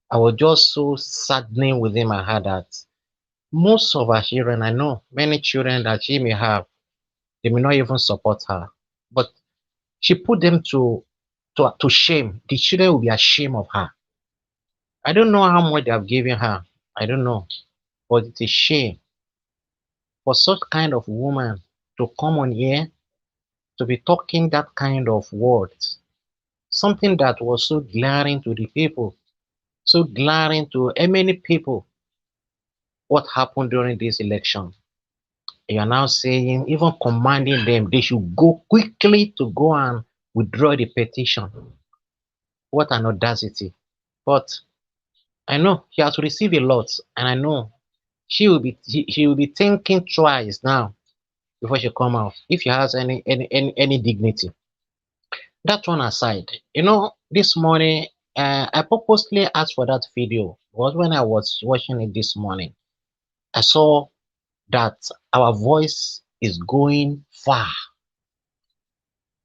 P: I was just so saddening within my heart that most of her children, I know many children that she may have, they may not even support her. But she put them to shame. The children will be ashamed of her. I don't know how much they have given her. I don't know. But it's a shame for such kind of woman to come on here to be talking that kind of words. Something that was so glaring to the people, so glaring to many people. What happened during this election? You are now saying, even commanding them, they should go quickly to go and withdraw the petition. What an audacity. But I know she has received a lot, and I know she will be thinking twice now before she come out if she has any dignity. That one aside, this morning I purposely asked for that video because when I was watching it this morning, I saw that our voice is going far.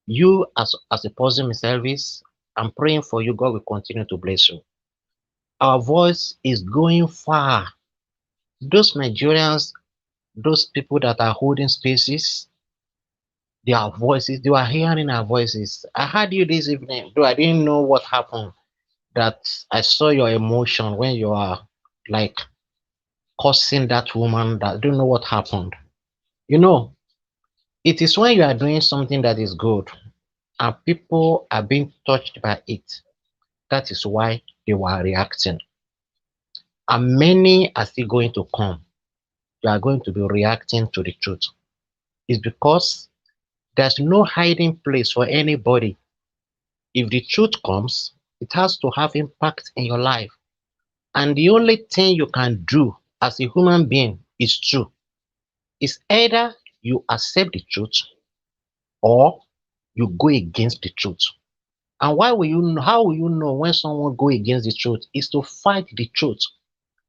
P: You as a person, Mr. Elvis, I'm praying for you. God will continue to bless you. Our voice is going far. Those Nigerians, those people that are holding spaces, their voices, they were hearing our voices. I heard you this evening, though I didn't know what happened, that I saw your emotion when you are like cursing that woman that I don't know what happened. It is when you are doing something that is good and people are being touched by it. That is why they were reacting. And many are still going to come. You are going to be reacting to the truth. It's because there's no hiding place for anybody. If the truth comes, it has to have impact in your life. And the only thing you can do as a human being is true. It's either you accept the truth or you go against the truth. And why will you know, how will you know when someone go against the truth? Is to fight the truth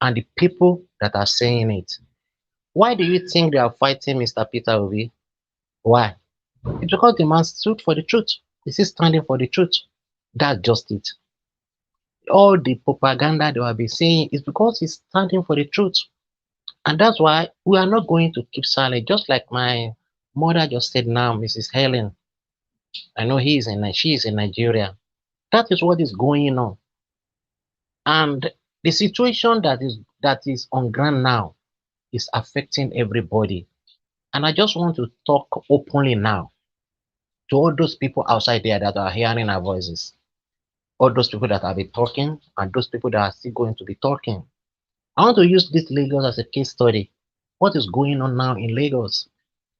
P: and the people that are saying it. Why do you think they are fighting Mr. Peter Obi? Why? It's because the man stood for the truth. Is he standing for the truth? That's just it. All the propaganda they have been saying is because he's standing for the truth. And that's why we are not going to keep silent. Just like my mother just said now, Mrs. Helen. I know she is in Nigeria. That is what is going on. And the situation that is on ground now is affecting everybody. And I just want to talk openly now to all those people outside there that are hearing our voices, all those people that have been talking, and those people that are still going to be talking. I want to use this Lagos as a case study. What is going on now in Lagos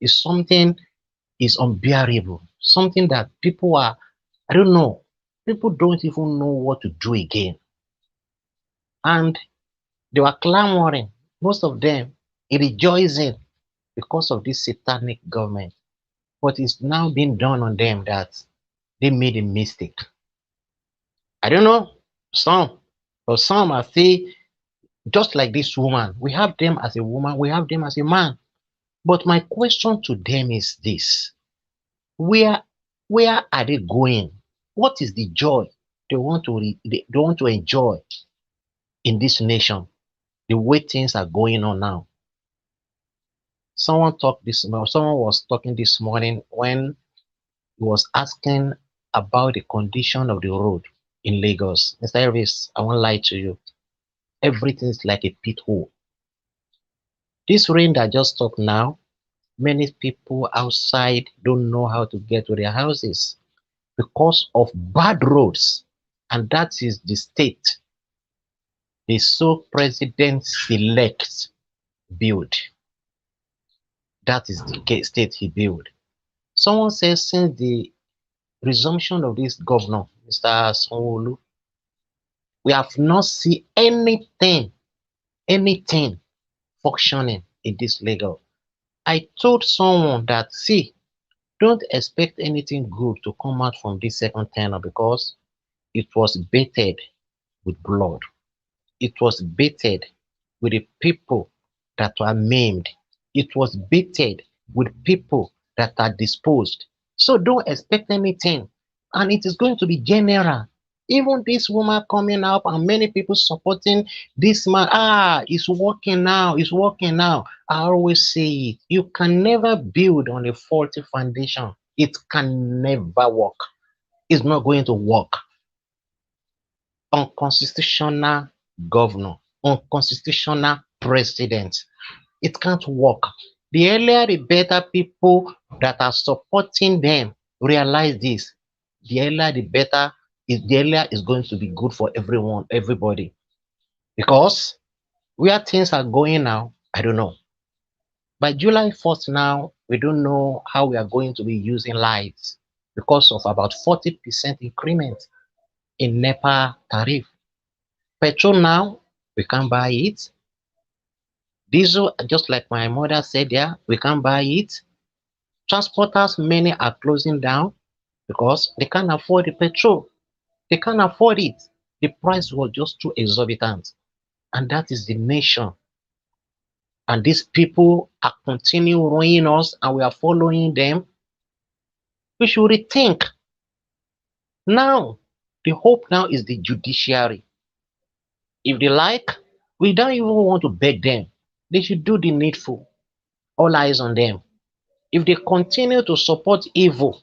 P: is something is unbearable, something that people are, I don't know, people don't even know what to do again. And they were clamoring, most of them rejoicing because of this satanic government. But it's now being done on them that they made a mistake. I don't know, but some are still just like this woman. We have them as a woman, we have them as a man. But my question to them is this: where where are they going? What is the joy they want to they want to enjoy in this nation? The way things are going on now. Someone was talking this morning when he was asking about the condition of the road in Lagos. Mr. Elvis, I won't lie to you. Everything is like a pit hole. This rain that just stopped now, many people outside don't know how to get to their houses because of bad roads. And that is the state the so president-elect built. That is the state he built. Someone says since the resumption of this governor, Mr. Sanwo-Olu, we have not seen anything functioning in this Lagos. I told someone that, see, don't expect anything good to come out from this second tenor because it was baited with blood. It was baited with the people that were maimed. It was baited with people that are disposed. So don't expect anything. And it is going to be general. Even this woman coming up and many people supporting this man. It's working now. It's working now. I always say it. You can never build on a faulty foundation. It can never work. It's not going to work. Unconstitutional governor, unconstitutional president. It can't work. The earlier the better people that are supporting them realize this, the earlier the better, the earlier is going to be good for everyone, everybody. Because where things are going now, I don't know. By July 1st now, we don't know how we are going to be using lights because of about 40% increment in NEPA tariff. Petrol now, we can't buy it. Diesel, just like my mother said there, we can't buy it. Transporters, many are closing down because they can't afford the petrol. They can't afford it. The price was just too exorbitant. And that is the nation. And these people are continuing ruining us and we are following them. We should rethink. Now, the hope now is the judiciary. If they like, we don't even want to beg them. They should do the needful. All eyes on them. If they continue to support evil,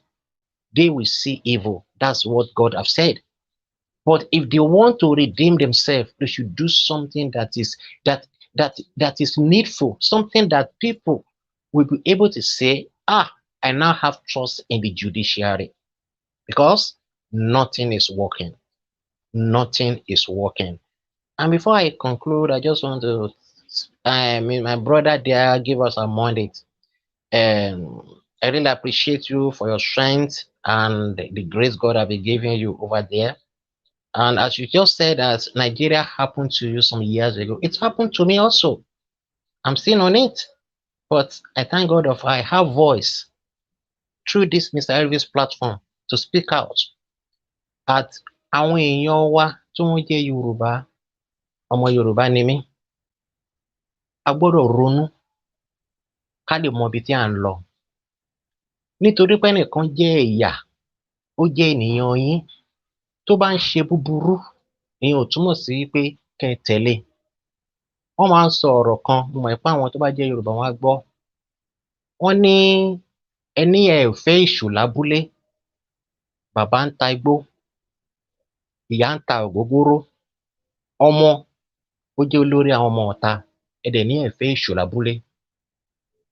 P: they will see evil. That's what God have said. But if they want to redeem themselves, they should do something that is needful, something that people will be able to say, I now have trust in the judiciary. Because nothing is working. Nothing is working. And before I conclude, I just want to my brother there give us a mandate. I really appreciate you for your strength and the grace God have been giving you over there. And as you just said, as Nigeria happened to you some years ago, it happened to me also. I'm still on it. But I thank God of I have voice through this Mr. Elvis platform to speak out at àwọn èèyàn wa tó ń jẹ́ Yorùbá, ọmọ Yorùbá ni mí. A gbọ́dọ̀ ronú ká lè mọ ibi tí à ń lọ. Nítorí pé ẹnìkan jẹ́ ẹ̀yà, ó jẹ́ ènìyàn yín. Tó bá ń ṣe búburú, ìyẹn ò túmọ̀ sí pé kẹ́ ẹ tẹ̀lé. Wọ́n máa ń sọ ọ̀rọ̀ kan, mo mọ̀ pé àwọn tó bá jẹ́ Yorùbá wọn á gbọ́. Wọ́n ní ẹni ẹ ò fẹ́ èṣù lábúlé, bàbá ń ta igbó, ìyá ń ta ògógóró, ọmọ ó jẹ́ olórí àwọn ọmọ ọ̀ta, ẹ dẹ̀ ní ẹ fẹ́ èṣù lábúlé.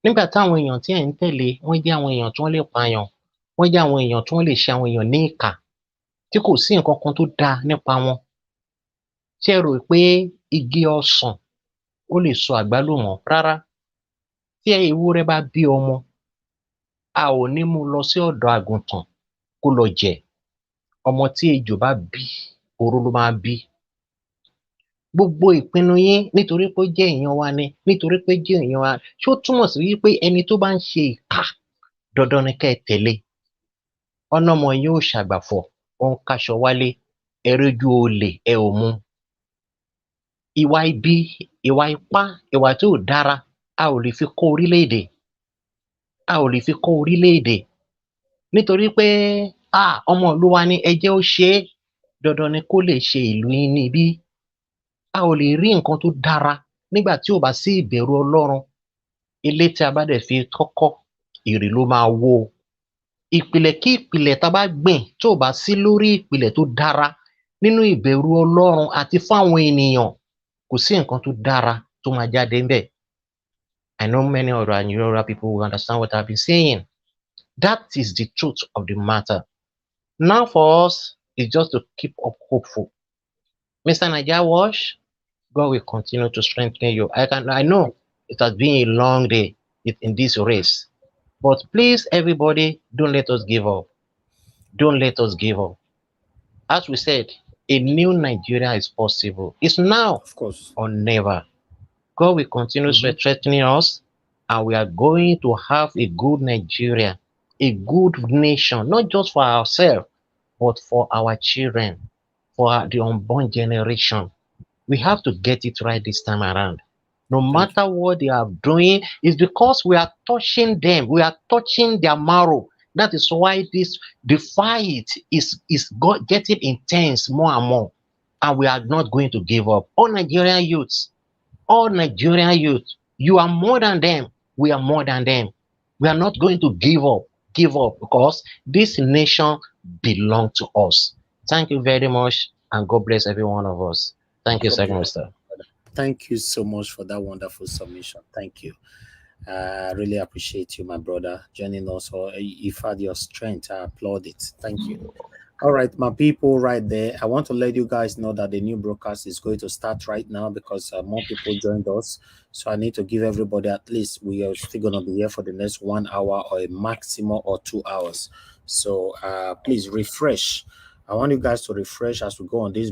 P: Nígbà táwọn èèyàn tí ẹ̀ ń tẹ̀lé, wọ́n jẹ́ àwọn èèyàn tí wọ́n lè pààyàn, wọ́n jẹ́ àwọn èèyàn tí wọ́n lè ṣe àwọn èèyàn ní ìkà, tí kò sí nǹkan kan tó dáa nípa wọn. Ṣé ẹ rò pé igi ọsàn ó lè so àgbálùmọ̀? Rárá. Tí ewúrẹ́ bá bí ọmọ, a ò ní mú lọ sí ọ̀dọ̀ àgùntàn kó lọ jẹ. Ọmọ tí ejò bá bí, oró ló máa bí. Gbogbo ìpinnu yín nítorí pé ó jẹ́ èèyàn wa ni, nítorí pé jẹ́ èèyàn wa, ṣó túmọ̀ sí wípé ẹni tó bá ń ṣe ìkà dandan ni kẹ́ ẹ tẹ̀lé. Ọlọ́mọ yóò ṣàgbàfọ̀, ó ń kaṣọ wálé, ẹ rójú olè, ẹ ò mú. Ìwà ibi, ìwà ipá, ìwà tí ò dára, a ò lè fi kọ́ orílẹ̀-èdè. A ò lè fi kọ́ orílẹ̀-èdè. Nítorí pé ọmọ ìlú wa ni ẹ jẹ́ ó ṣe é, dandan ni kó lè ṣe ìlú yín níbí. A ò lè rí nǹkan tó dára nígbà tí ò bá sí ìbẹ̀rù Ọlọ́run. Ilé tí a bá dẹ̀ fi kọ́kọ́, ìrì ló máa wó. Ìpìlẹ̀ kí ìpìlẹ̀ tá a bá gbìn tí ò bá sí lórí ìpìlẹ̀ tó dára nínú ìbẹ̀rù Ọlọ́run àti fáwọn ènìyàn, kò sí nǹkan tó dára tó máa jáde ńbẹ̀. I know many other Yoruba people will understand what I've been saying. That is the truth of the matter. Now for us, is just to keep up hopeful. Mr. Naija Wash, God will continue to strengthen you. I know it has been a long day in this race. But please, everybody, don't let us give up. Don't let us give up. As we said, a new Nigeria is possible. It's now,
A: of course,
P: or never. God will continue strengthening us, and we are going to have a good Nigeria, a good nation, not just for ourselves, but for our children, for the unborn generation. We have to get it right this time around. No matter what they are doing, it's because we are touching them. We are touching their marrow. That is why the fight is getting intense more and more. And we are not going to give up. All Nigerian youths, you are more than them. We are more than them. We are not going to give up because this nation belongs to us. Thank you very much, and God bless every one of us. Thank you, Second Minister.
A: Thank you so much for that wonderful submission. Thank you. I really appreciate you, my brother, joining us. You've had your strength. I applaud it. Thank you. All right, my people right there. I want to let you guys know that the new broadcast is going to start right now because more people joined us. So I need to give everybody at least, we are still going to be here for the next 1 hour or a maximum or 2 hours. So please refresh. I want you guys to refresh as we go on this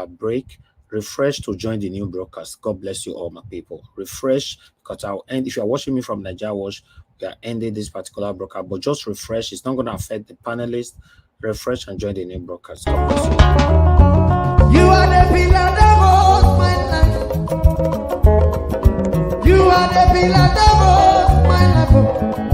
A: break. Refresh to join the new broadcast. God bless you all, my people. Refresh, because I'll end. If you're watching me from Naija Watch, we are ending this particular broadcast, but just refresh. It's not going to affect the panelists. Refresh and join the new broadcast. God bless you.
F: You are the pillar that holds my life. You are the pillar that holds my life.